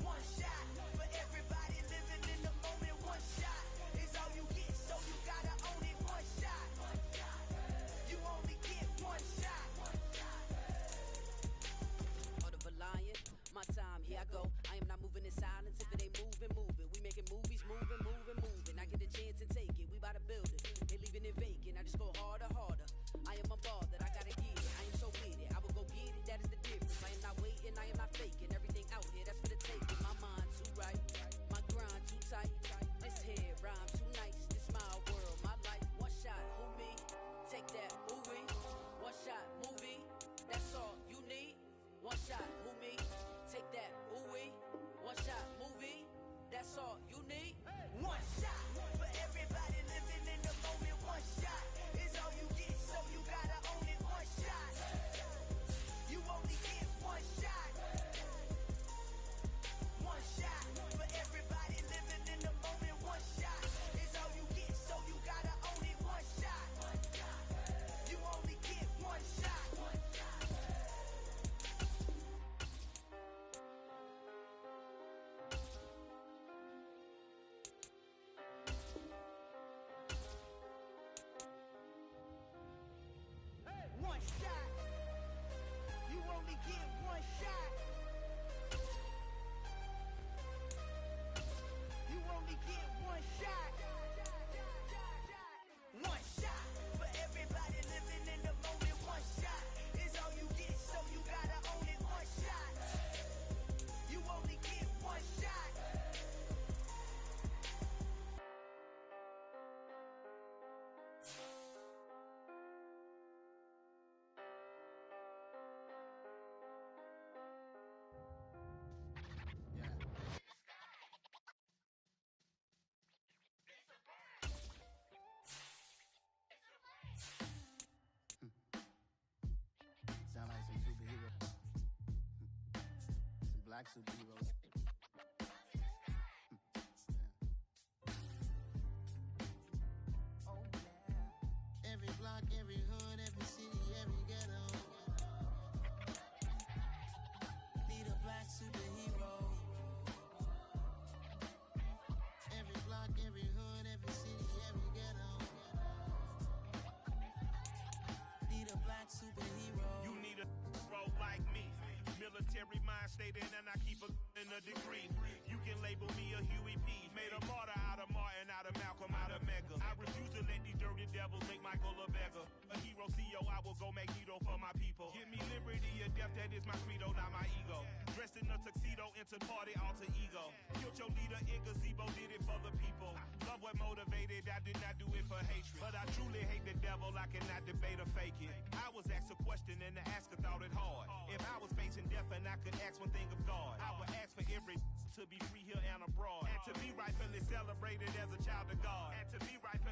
One shot for everybody living in the moment. One shot is all you get, so you gotta own it. One shot. You only get one shot. Order of a lion, my time, here I go. I am not moving in silence. If it ain't moving, moving. We making movies, moving. black superheroes. Every block, every hood, every city, every ghetto need a black superhero. Every block, every hood, every city, every ghetto need a black superhero. You need a hero like me. Military mind state and I keep in a degree. You can label me a Huey P. Made a martyr out of Martin, out of Malcolm, out of Mega. I refuse to let these dirty devils make Michael a beggar. A hero CEO, I will go Magneto for my people. Give me liberty or death, that is my credo, not my ego. Dressed in a tuxedo, entered party, alter ego. Killed your leader in gazebo, did it for the people. Love what motivated, I did not do it for hatred. But I truly hate the devil, I cannot debate or fake it. I was asked a question and the asker thought it hard. If I was facing death and I could ask one thing of God, I would ask for every to be free here and abroad, and to be rightfully celebrated as a child of God, and to be rightfully